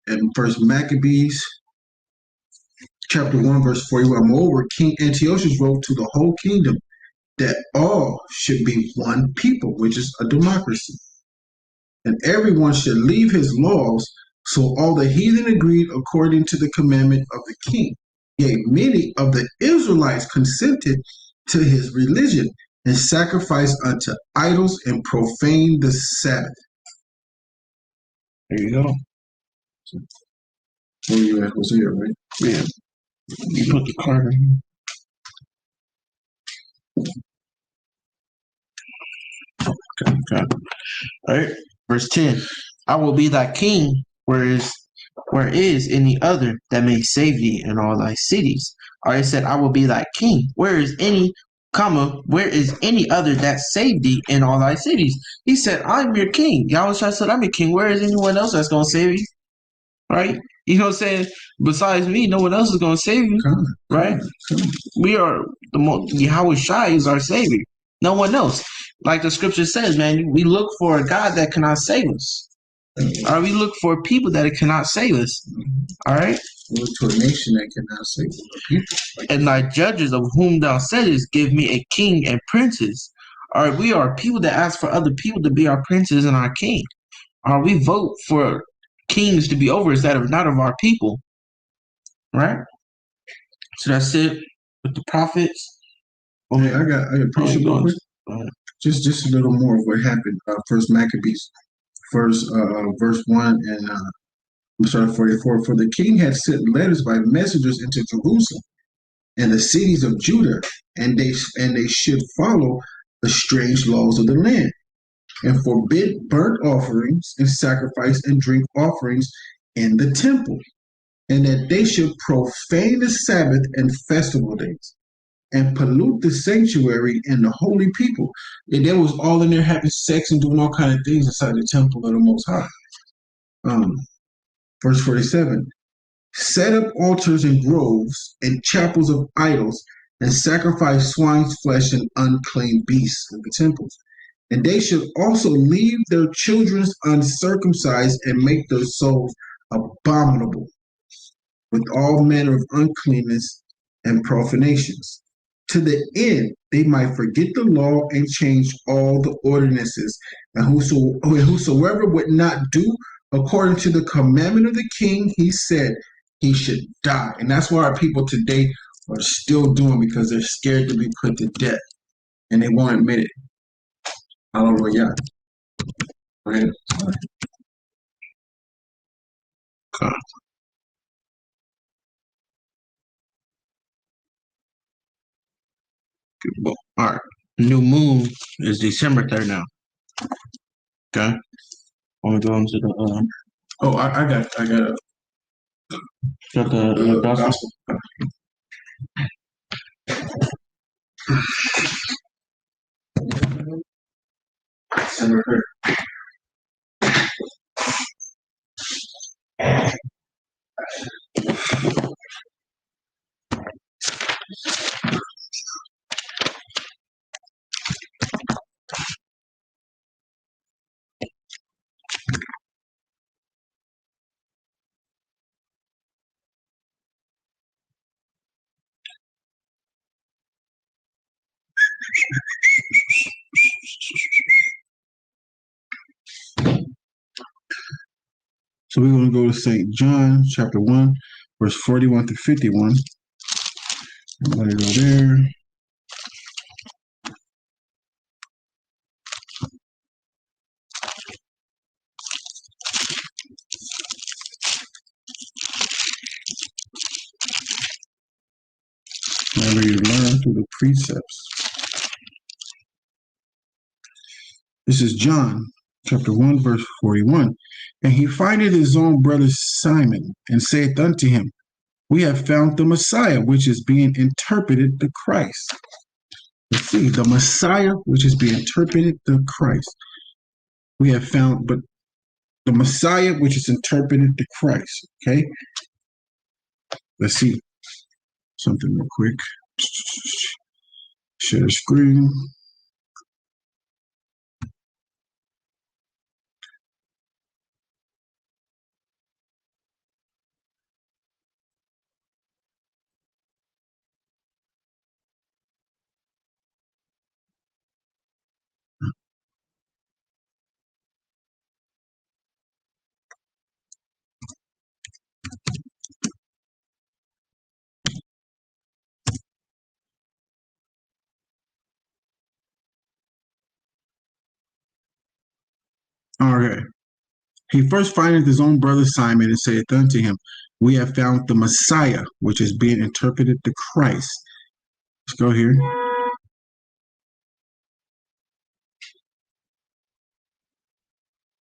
In First Maccabees, chapter 1, verse 41. Moreover, King Antiochus wrote to the whole kingdom that all should be one people, which is a democracy, and everyone should leave his laws. So all the heathen agreed according to the commandment of the king. Yea, many of the Israelites consented to his religion and sacrificed unto idols and profaned the Sabbath. There you go. Where you at, Hosea, right? Yeah. You put the card in. Okay. All right. Verse 10. I will be thy king, where is any other that may save thee in all thy cities? Or it said, I will be thy king. Where is any other that saved thee in all thy cities? He said, I'm your king. Yahweh said, I'm your king. Where is anyone else that's going to save you? Right? You know what I'm saying? Besides me, no one else is going to save you. Right? We are Yahweh Shai is our savior. No one else. Like the scripture says, man, we look for a God that cannot save us. Or we look for people that cannot save us. All right? We look to a nation that cannot save the people. And thy judges of whom thou saidest, give me a king and princes. Or we are people that ask for other people to be our princes and our king. Or we vote for kings to be over us that are not of our people. Right? So that's it with the prophets. Hey, I got pretty sure just a little more of what happened. First Maccabees, verse 1 and I'm sorry, 44. For the king had sent letters by messengers into Jerusalem and the cities of Judah, and they should follow the strange laws of the land, and forbid burnt offerings and sacrifice and drink offerings in the temple, and that they should profane the Sabbath and festival days, and pollute the sanctuary and the holy people. And they was all in there having sex and doing all kind of things inside the temple of the Most High. Verse 47. Set up altars and groves and chapels of idols, and sacrifice swine's flesh and unclean beasts in the temples. And they should also leave their children uncircumcised and make their souls abominable with all manner of uncleanness and profanations, to the end they might forget the law and change all the ordinances. And whosoever would not do according to the commandment of the king, he said he should die. And that's why our people today are still doing, because they're scared to be put to death and they won't admit it. Hallelujah. Go ahead. God. All right. New moon is December 3rd now. Okay. Want to go into the I got the gospel. December 3rd. So we're going to go to St. John, chapter 1, verse 41 to 51. I'm going to go there. Whenever you learn through the precepts. This is John, chapter 1, verse 41. And he findeth his own brother Simon, and saith unto him, We have found the Messiah, which is being interpreted the Christ. Let's see, the Messiah, which is being interpreted the Christ. We have found, but the Messiah, which is interpreted the Christ. Okay? Let's see something real quick. Share the screen. Okay. He first findeth his own brother Simon, and saith unto him, We have found the Messiah, which is being interpreted the Christ. Let's go here.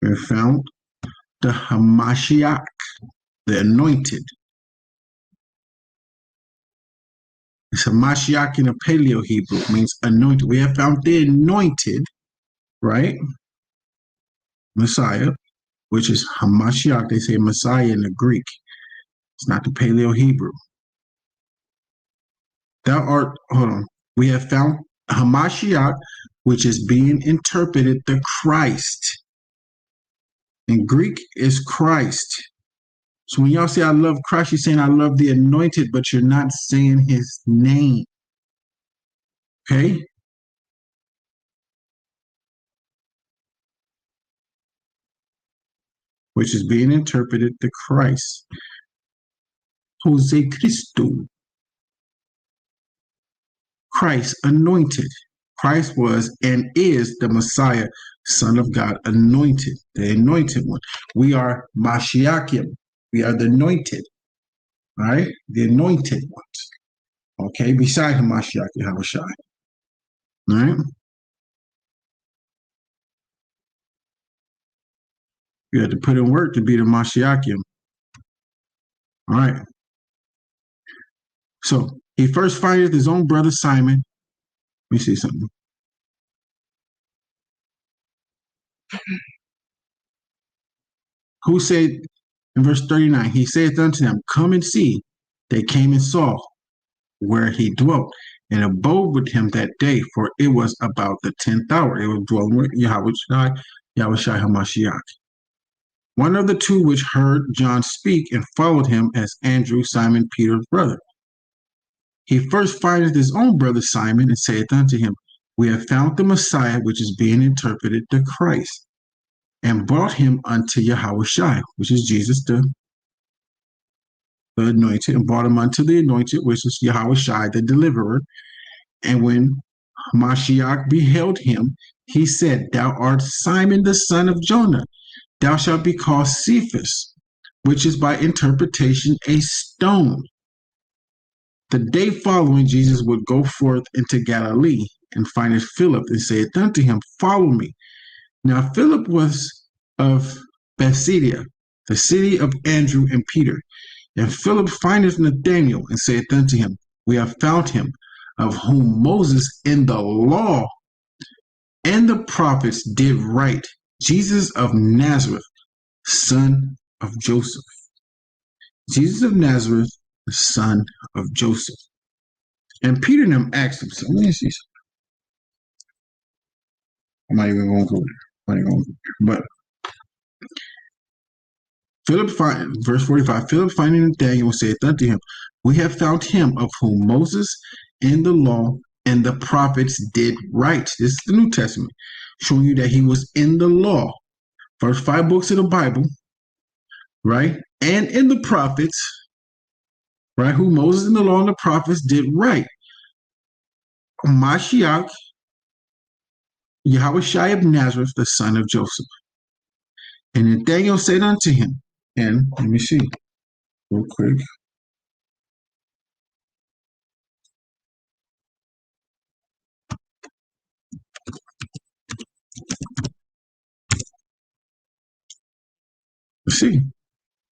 We have found the Hamashiach, the anointed. It's Hamashiach in a Paleo Hebrew, means anointed. We have found the anointed, right? Messiah, which is Hamashiach. They say Messiah in the Greek. It's not the Paleo Hebrew. Hold on. We have found Hamashiach, which is being interpreted the Christ. In Greek is Christ. So when y'all say I love Christ, you're saying I love the anointed, but you're not saying his name. Okay? Which is being interpreted the Christ. Jose Cristo. Christ anointed. Christ was and is the Messiah, Son of God, anointed, the anointed one. We are Mashiachim. We are the anointed. All right? The anointed ones. Okay? Beside Hamashiach, Yahushua. All right? You had to put in work to be the Mashiachim. All right. So he first findeth his own brother Simon. Let me see something. Who said in verse 39, he saith unto them, Come and see. They came and saw where he dwelt, and abode with him that day, for it was about the 10th hour. It was dwelling with Yahushua HaMashiach. One of the two which heard John speak and followed him as Andrew, Simon Peter's brother. He first findeth his own brother Simon, and saith unto him, We have found the Messiah, which is being interpreted the Christ, and brought him unto Yahushua, which is Jesus the anointed, and brought him unto the anointed, which is Yahushua the deliverer. And when Mashiach beheld him, he said, Thou art Simon the son of Jonah. Thou shalt be called Cephas, which is by interpretation a stone. The day following, Jesus would go forth into Galilee, and findeth Philip, and saith unto him, Follow me. Now Philip was of Bethsaida, the city of Andrew and Peter. And Philip findeth Nathanael, and saith unto him, We have found him, of whom Moses in the law and the prophets did write, Jesus of Nazareth, son of Joseph. Jesus of Nazareth, the son of Joseph. And Peter and them asked him, so let me see something. I'm not even going to go there. But verse 45, Philip finding Nathanael saith unto him, We have found him of whom Moses in the law and the prophets did right. This is the New Testament, showing you that he was in the law. First 5 books of the Bible, right? And in the prophets, right? Who Moses and the law and the prophets did right. Mashiach, Yahweh Shai of Nazareth, the son of Joseph. And Nathanael said unto him, and let me see real quick. Let's see.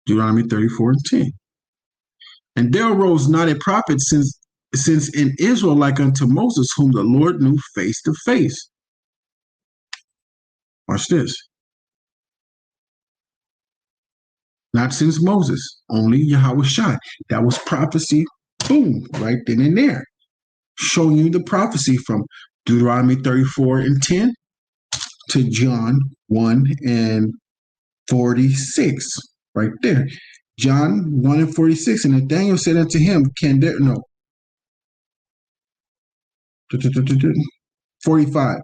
Deuteronomy 34 and 10. And there arose not a prophet since in Israel like unto Moses, whom the Lord knew face to face. Watch this. Not since Moses, only Yahweh Shai. That was prophecy, boom, right then and there. Showing you the prophecy from Deuteronomy 34 and 10 to John 1 and 46, right there. John 1 and 46. And Nathanael said unto him, can there, no, 45.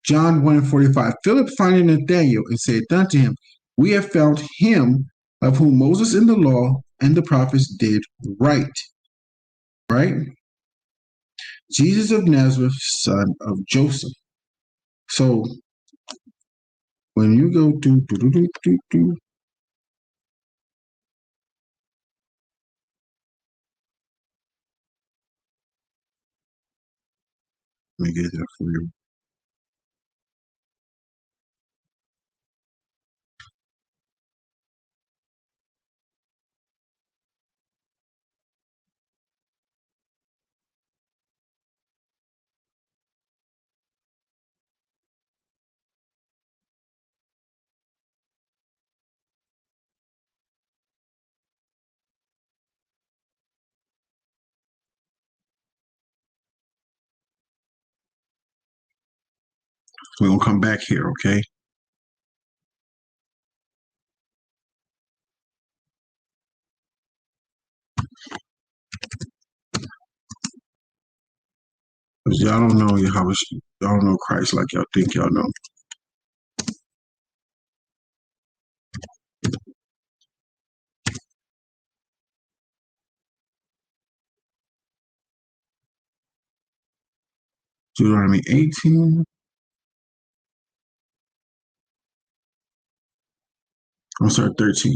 John 1 and 45. Philip finding Nathanael and said unto him, we have found him of whom Moses in the law and the prophets did right. Right? Jesus of Nazareth, son of Joseph. So when you go to let me get that for you. We're gonna come back here, okay? Because y'all don't know y'all don't know Christ like y'all think y'all know. Deuteronomy 18. I'm sorry, 13.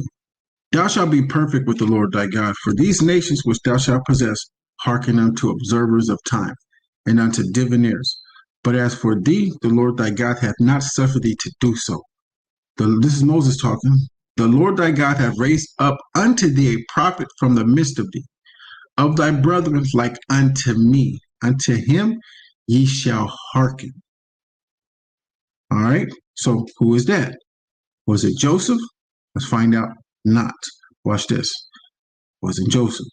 Thou shalt be perfect with the Lord thy God, for these nations which thou shalt possess hearken unto observers of time, and unto diviners. But as for thee, the Lord thy God hath not suffered thee to do so. This is Moses talking. The Lord thy God hath raised up unto thee a prophet from the midst of thee, of thy brethren like unto me. Unto him ye shall hearken. All right. So who is that? Was it Joseph? Let's find out. Not. Watch this. Wasn't Joseph.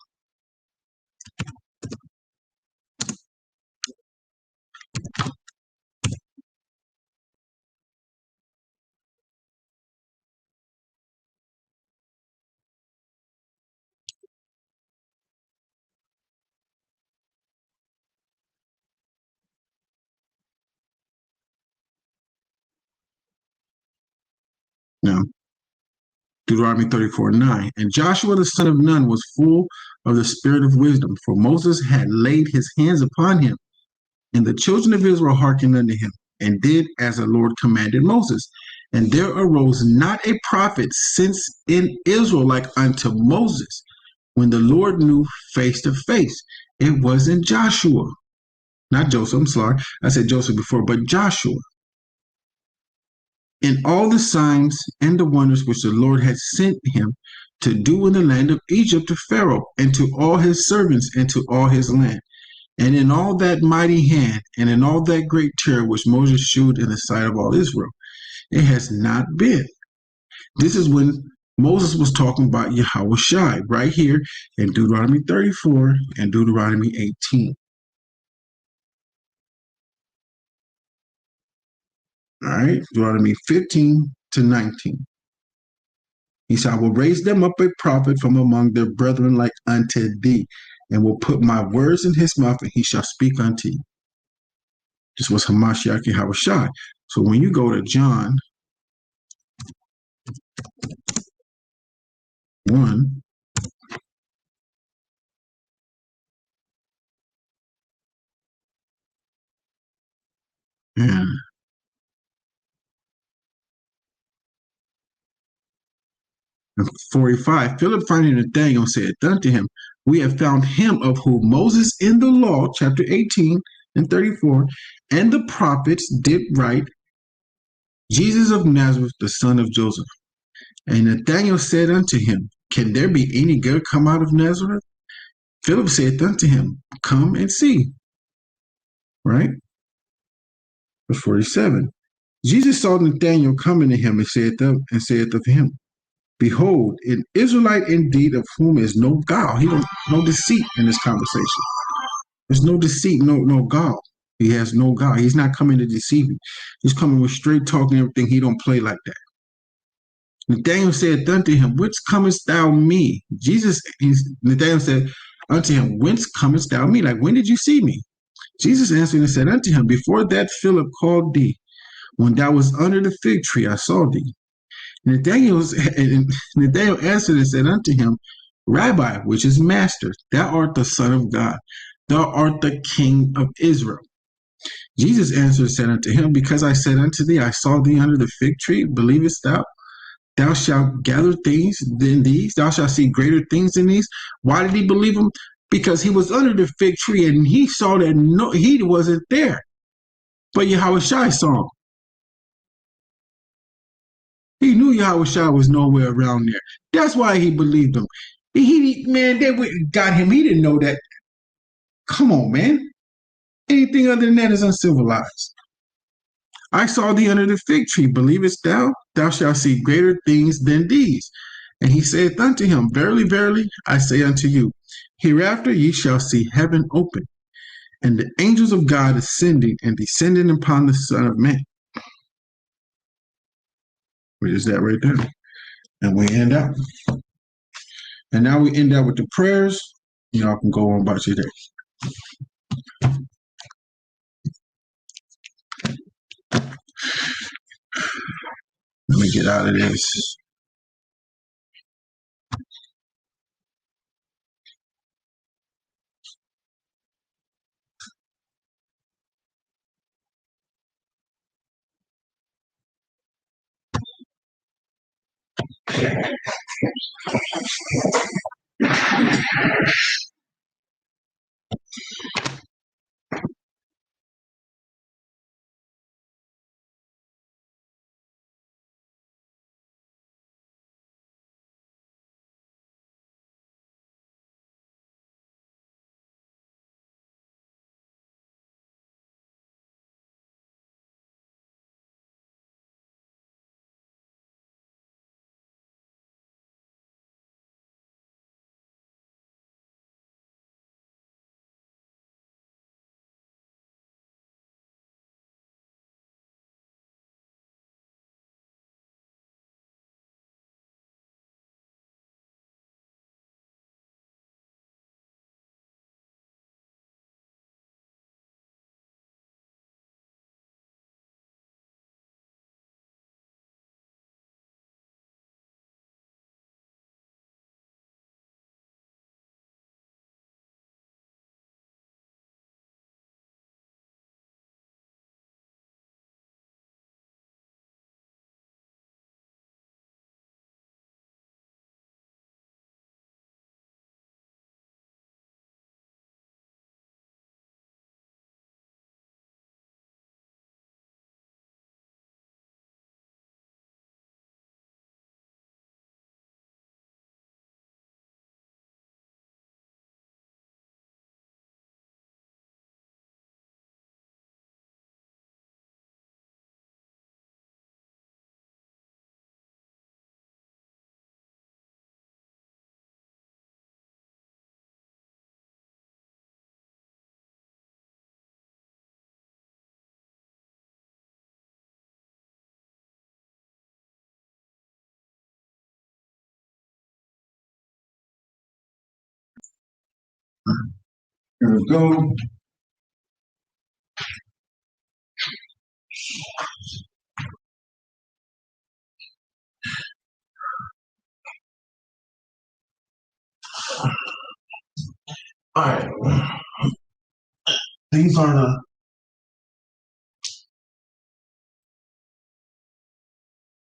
Now, Deuteronomy 34:9. And Joshua the son of Nun was full of the spirit of wisdom, for Moses had laid his hands upon him, and the children of Israel hearkened unto him, and did as the Lord commanded Moses. And there arose not a prophet since in Israel like unto Moses, when the Lord knew face to face. It wasn't Joshua, not Joseph. I'm sorry, I said Joseph before, but Joshua. In all the signs and the wonders which the Lord had sent him to do in the land of Egypt to Pharaoh and to all his servants and to all his land, and in all that mighty hand and in all that great terror which Moses shewed in the sight of all Israel, it has not been. This is when Moses was talking about Yahweh Shai right here in Deuteronomy 34 and Deuteronomy 18. All right, Deuteronomy 15 to 19. He said, I will raise them up a prophet from among their brethren like unto thee, and will put my words in his mouth, and he shall speak unto you. This was Hamashiach Yahushai. So when you go to John 1, and 45, Philip finding Nathanael said unto him, we have found him of whom Moses in the law, chapter 18 and 34, and the prophets did write, Jesus of Nazareth, the son of Joseph. And Nathanael said unto him, can there be any good come out of Nazareth? Philip said unto him, come and see. Right? Verse 47. Jesus saw Nathanael coming to him and saith of him, behold, an Israelite indeed of whom is no guile. He don't no deceit in this conversation. There's no deceit, no guile. He has no guile. He's not coming to deceive you. He's coming with straight talking and everything. He don't play like that. Nathanael said unto him, whence comest thou me? Nathanael said unto him, whence comest thou me? Like, when did you see me? Jesus answered and said unto him, before that Philip called thee, when thou was under the fig tree, I saw thee. Nathanael answered and said unto him, Rabbi, which is Master, thou art the Son of God, thou art the King of Israel. Jesus answered and said unto him, because I said unto thee, I saw thee under the fig tree, believest thou? Thou shalt gather things than these, thou shalt see greater things than these. Why did he believe him? Because he was under the fig tree and he saw that he wasn't there. But Yahushua saw him. He knew Yahushua was nowhere around there. That's why he believed him. Man, they got him. He didn't know that. Come on, man. Anything other than that is uncivilized. I saw thee under the fig tree. Believest thou? Thou shalt see greater things than these. And he saith unto him, verily, verily, I say unto you, hereafter ye shall see heaven open, and the angels of God ascending and descending upon the Son of Man. Where is that right there? And we end out. And now we end out with the prayers. Y'all can go on about your day. Let me get out of this. Here we go. All right. These are the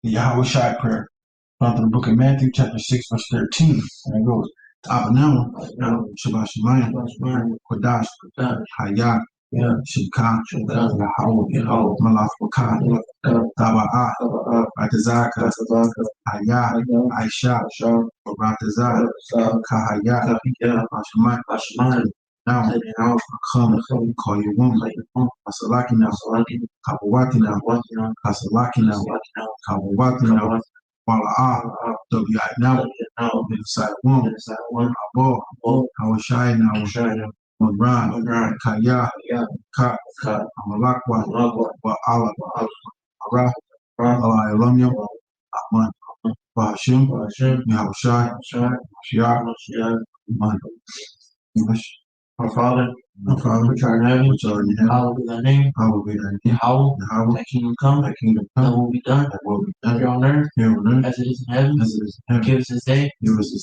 Yahweh Shai prayer from the book of Matthew, chapter 6, verse 13. And it goes, Abanam, Shabbat Shemayim, Kodash, Hayah, Shibka, Yahweh, Malach Bakah, Taba'ah, Ratazaka, Hayah, Aisha, Ratazah, Kahayah, Hashemayim. Now, come, call your woman, Hasalakina, Kabawatina, Hasalakina, Kabawatina, Wala'ah, W.I. now, inside woman, Abo, Hawashai now, Magran, Kaya, Ka, Amalakwa, Wa'ala, Ara, Allah, Elamya, Aman, Bahashim, Yahushai, Mashiach, Aman. Our Father, which art in heaven, hallowed be thy name. Yahweh, thy kingdom come, thy will be done, here on earth, as it is in heaven. Give us this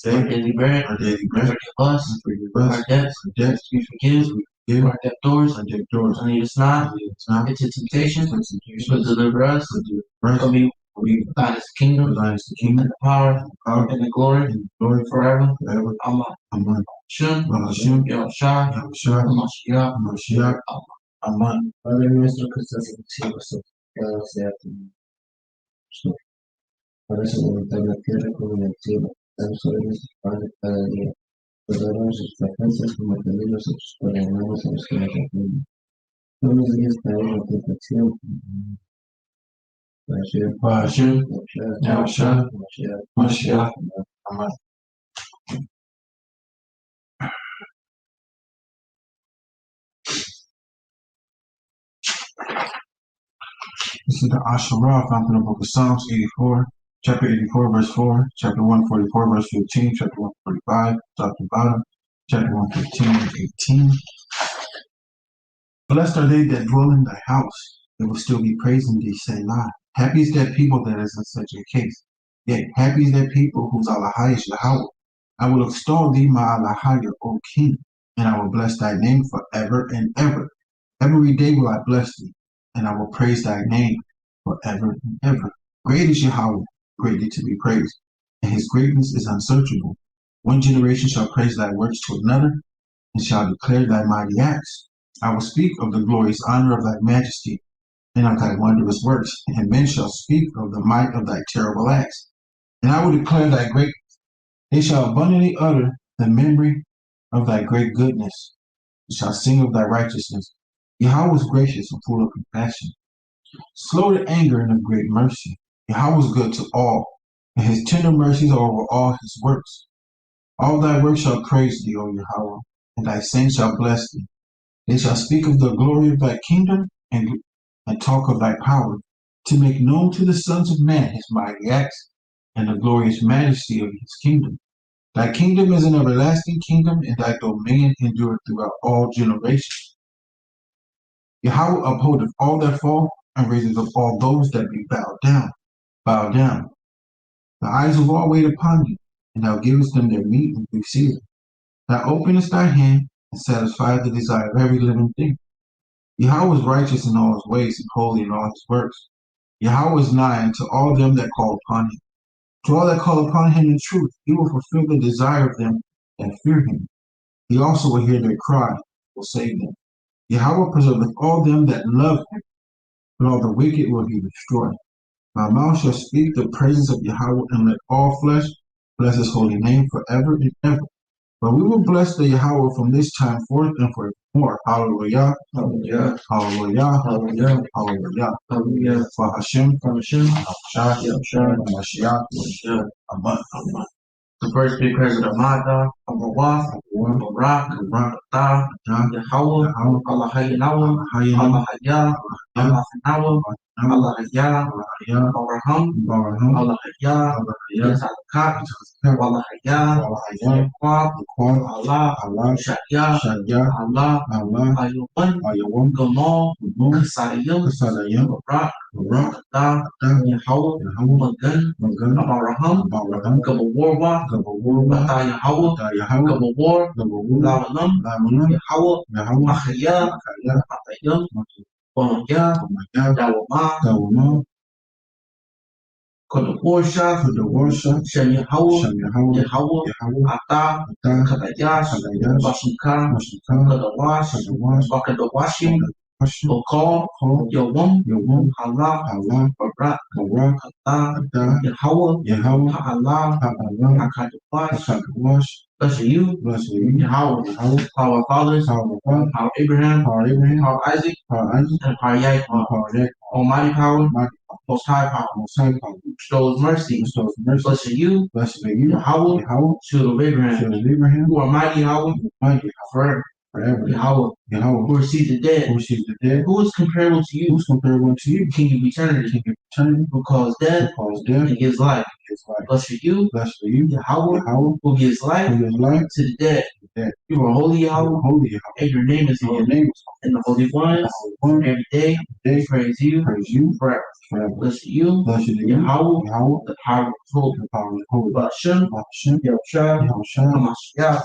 day our daily bread, and forgive us our debts, as we forgive our debtors, and lead us not into temptation, but deliver us from evil. Thine is the kingdom, and the power, and the glory, forever. Amen. Shem, Yahushua, Mashiach, Amen. Padre nuestro que estás en el cielo, santificado sea tu nombre. Hágase tu voluntad en la tierra como en el cielo. Danos hoy nuestro pan de cada día. Perdona nuestras ofensas como también nosotros perdonamos a los que nos ofenden. No nos dejes caer en la tentación. Mashiach, Yahushua, Mashiach, Amen. This is the Asherah found in the book of Psalms 84, chapter 84, verse 4, chapter 144, verse 15, chapter 145, top to bottom, chapter 115 and 18. Blessed are they that dwell in thy house, they will still be praising thee, Selah. Happy is that people that is in such a case. Yet happy is that people whose Allahah is Yahweh. I will extol thee, my Allahah, O King, and I will bless thy name forever and ever. Every day will I bless thee, and I will praise thy name forever and ever. Great is Yahweh, greatly to be praised, and his greatness is unsearchable. One generation shall praise thy works to another, and shall declare thy mighty acts. I will speak of the glorious honor of thy majesty, and of thy wondrous works, and men shall speak of the might of thy terrible acts. And I will declare thy greatness. They shall abundantly utter the memory of thy great goodness, and shall sing of thy righteousness. Yahweh is gracious and full of compassion, slow to anger and of great mercy. Yahweh is good to all, and his tender mercies are over all his works. All thy works shall praise thee, O Yahweh, and thy saints shall bless thee. They shall speak of the glory of thy kingdom and talk of thy power, to make known to the sons of man his mighty acts and the glorious majesty of his kingdom. Thy kingdom is an everlasting kingdom, and thy dominion endureth throughout all generations. Yahweh upholdeth all that fall, and raiseth up all those that be bowed down. Bow down. The eyes of all wait upon thee, and thou givest them their meat in due season. Thou openest thy hand, and satisfiest the desire of every living thing. Yahweh is righteous in all his ways, and holy in all his works. Yahweh is nigh unto all them that call upon him. To all that call upon him in truth, he will fulfill the desire of them that fear him. He also will hear their cry, will save them. Yahweh preserveth all them that love him, but all the wicked will he destroy. My mouth shall speak the praises of Yahweh, and let all flesh bless his holy name forever and ever. But we will bless the Yahweh from this time forth and forevermore. Hallelujah. Hallelujah. Hallelujah. Hallelujah. Hallelujah. Hallelujah. For Hashem, Mashiach, Amen. The first three prayers of the Mada, Abawah, Barak, Tah, Yahweh, Allah Hayinawa, Allah Hayah, Allah Hanawa, Allah Hayah, Abraham, Allah Hayah, Yazalakat, Allah Hayah, Allah, Shaya, Allah, Ayuwan, Gamal, Kasayim, Barak, Barak, Da, Yahweh, Magan, Abaraham, Gabawarwa, Ata Yahweh, Gabawar, Labanam, Yahweh, Achaya, Atayam, Bonaya, Dawama, Kodawarsha, Shem Yahweh, Yahweh, Ata, Kadayash, Bashika, Kadawash, Bakadawashim, Okal, Yawam, Hala, Barak, Ata, Yahweh, Ha'ala, Hakadawash, bless you, Yahweh, power of fathers, power Abraham, power Isaac, and power Yaakov, almighty power, most high power, bestows mercy, blessed are you, Yahweh, shield of Abraham, who are mighty Yahweh, forever. Yahweh, who receives the dead, who is comparable to you, King of eternity, because death and gives life. Blessed are you, Yahweh, who gives life to the dead. You are holy Yahweh, and your name is holy. And the Holy Ones, every day, praise you forever. Blessed are you, Yahweh, the power of hope. Bashem, Yahushua, Hamashiach,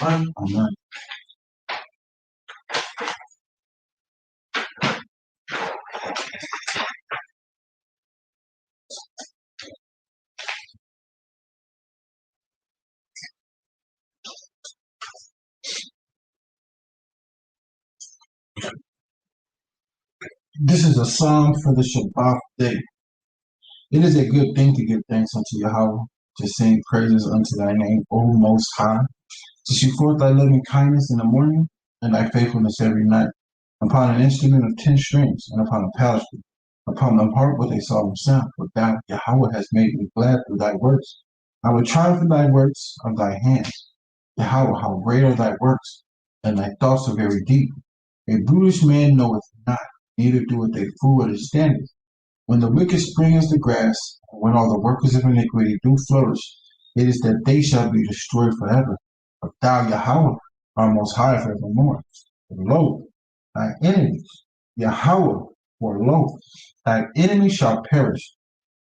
Amen. This is a psalm for the Shabbat day. It is a good thing to give thanks unto Yahweh, to sing praises unto thy name, O Most High, to shoot forth thy loving kindness in the morning, and thy faithfulness every night, upon an instrument of 10 strings, and upon a palisade, upon the harp with a solemn sound. For thou, Yahweh, hast made me glad through thy works. I will triumph in thy works of thy hands. Yahweh, how great are thy works, and thy thoughts are very deep. A brutish man knoweth not, neither doeth a fool understand it. When the wicked spring as the grass, and when all the workers of iniquity do flourish, it is that they shall be destroyed forever. But thou, Yahweh, art most high forevermore. Lo, thy enemies, Yahweh, for lo, thy enemies shall perish.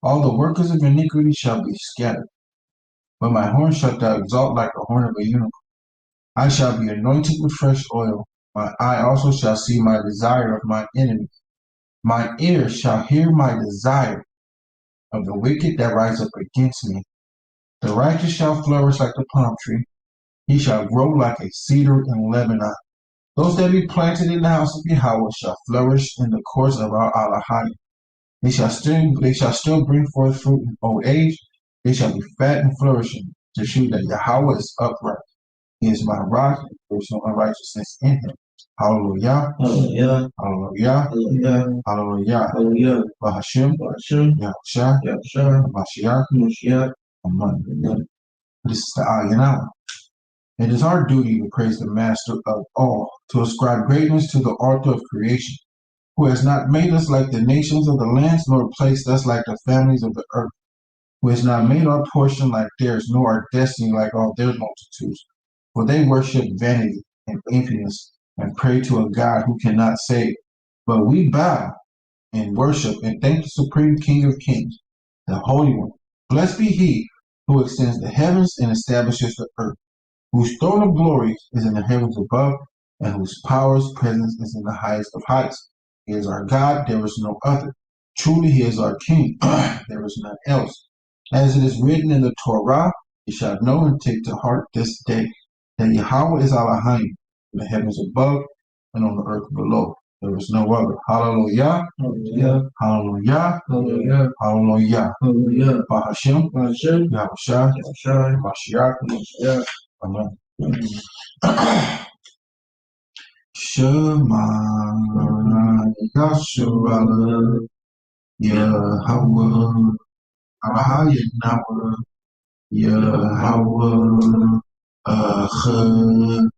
All the workers of iniquity shall be scattered. But my horn shalt thou exalt like the horn of a unicorn. I shall be anointed with fresh oil. My eye also shall see my desire of my enemies. My ears shall hear my desire of the wicked that rise up against me. The righteous shall flourish like the palm tree. He shall grow like a cedar in Lebanon. Those that be planted in the house of Yahweh shall flourish in the courts of our Alahai. They shall still bring forth fruit in old age. They shall be fat and flourishing, to shew that Yahweh is upright. He is my rock, and there is no unrighteousness in him. Hallelujah. Hallelujah, Hallelujah. Hallelujah, Hallelujah. Hallelujah, Bahashim. Yahushua. Mashiach. Mashiach, Amen. This is the Ayanah. It is our duty to praise the Master of all, to ascribe greatness to the author of creation, who has not made us like the nations of the lands, nor placed us like the families of the earth, who has not made our portion like theirs, nor our destiny like all their multitudes. For they worship vanity and emptiness, and pray to a God who cannot save. But we bow and worship and thank the Supreme King of Kings, the Holy One. Blessed be He who extends the heavens and establishes the earth, whose throne of glory is in the heavens above, and whose power's presence is in the highest of heights. He is our God, there is no other. Truly He is our King, there is none else. As it is written in the Torah, you shall know and take to heart this day, that Yahweh is Elohim, in the heavens above and on the earth below. There is no other. Hallelujah. Hallelujah, Hallelujah. Hallelujah, Hallelujah. Hallelujah, Bahashim. Hashem, Yahushua. Yahushua, Mashiach. Mashiach, Amen. Shema Yasharala Yahweh Ahayinawa Yahweh Achad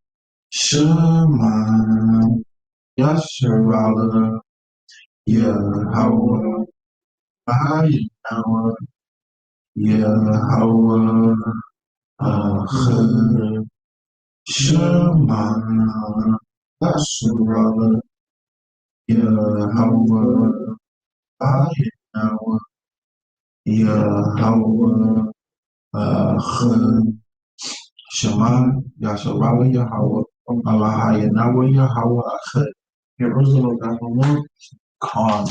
Shema Yasharala Yahweh Ahayinawa Yahweh Achad Shema Yasharala Yahweh Yahweh, Yahweh, Shema, Yasharala, Yahweh, Allah, Yahweh, Yahweh, Achad, Jerusalem, Yahweh, Khan.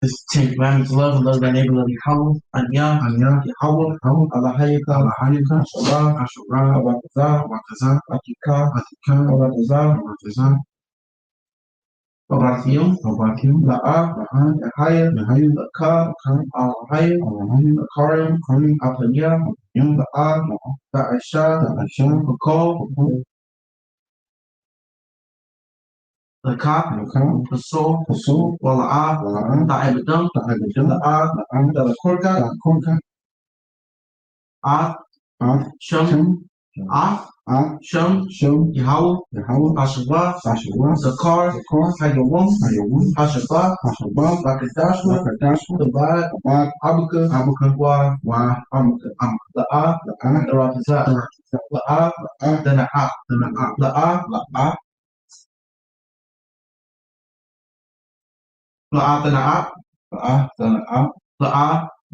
This 10 commandments: love thy neighbor, love Yahweh, Anya, Yahweh, Allah, Hayaka, Shara, Ashura, Abakaza, Wakaza, Atika, Atika, Abakaza, Abatium, La'a, Yahaya, Laka, Alahaya, Karim, Apanya, La'a, La'asha, Pakal, Laka, Paso, Wala'a, Ta'ibadam, La'a, Dalakorka, Shum, Shum, Yahweh, Hashaba, Zakar, Hayawam, Hashaba, Bakadashma, Tabad, Abuka, Wa, Amuka, La'a, Rapaza, La'a, Dana'a, La'a,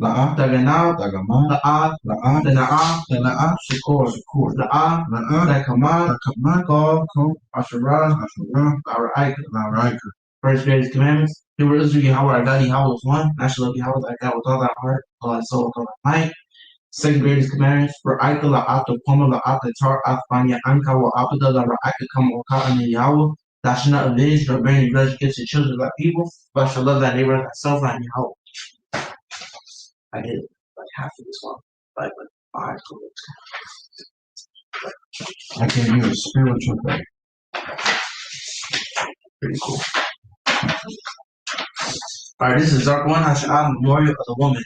La'a, Dagana, Dana'a, Shakur, La'a, Dakama, Ko, Ashura, La'araika. First greatest commandments. Hear Israel, Yahweh our God, Yahweh is one. I shall love Yahweh thy God with all thy heart, all thy soul, with all thy might. Second greatest commandments. Ra'aita la'ata poma la'ata tar afanya anka wa'apata la'ra'aita kama waka'ana Yahweh. Thou shalt not avenge nor bear any grudge against the children of thy people, but shall love thy neighbor as thyself, and Yahweh. I did like half of this one, like 5 minutes. I gave you a spiritual thing. Pretty cool. Alright, this is Zark 1 Hasha'ah, memorial of the woman.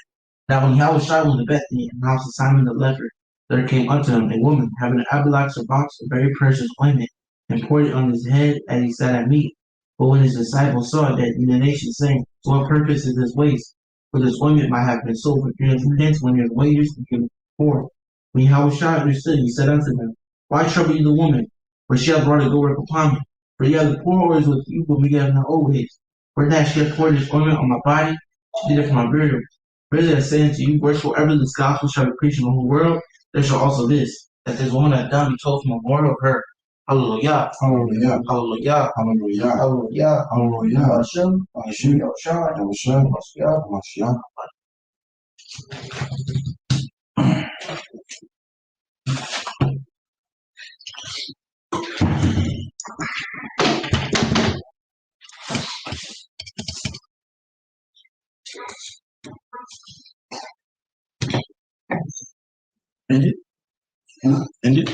Now when Yahweh Shai was in Bethany in the house of Simon the leper, there came unto him a woman having an alabaster box of very precious ointment, and poured it on his head as he sat at meat. But when his disciples saw it, they had indignation, saying, to what purpose is this waste? For this ointment might have been sold for 300 pence when his wages became poor. When Yahweh Shai understood, he said unto them, why trouble you the woman? For she hath brought a good work upon me. For ye have the poor always with you, but me have not always. For that she hath poured this ointment on my body, she did it for my burial. Verily I say unto you, wheresoever this gospel shall be preached in the whole world, there shall also this, that this woman hath done be told from a memorial of her. Hallelujah. Hallelujah. Hallelujah. Hallelujah. Hallelujah. Hallelujah. Hashem. Hashem. Hashem. Hashem. Mashiach. End it. End it.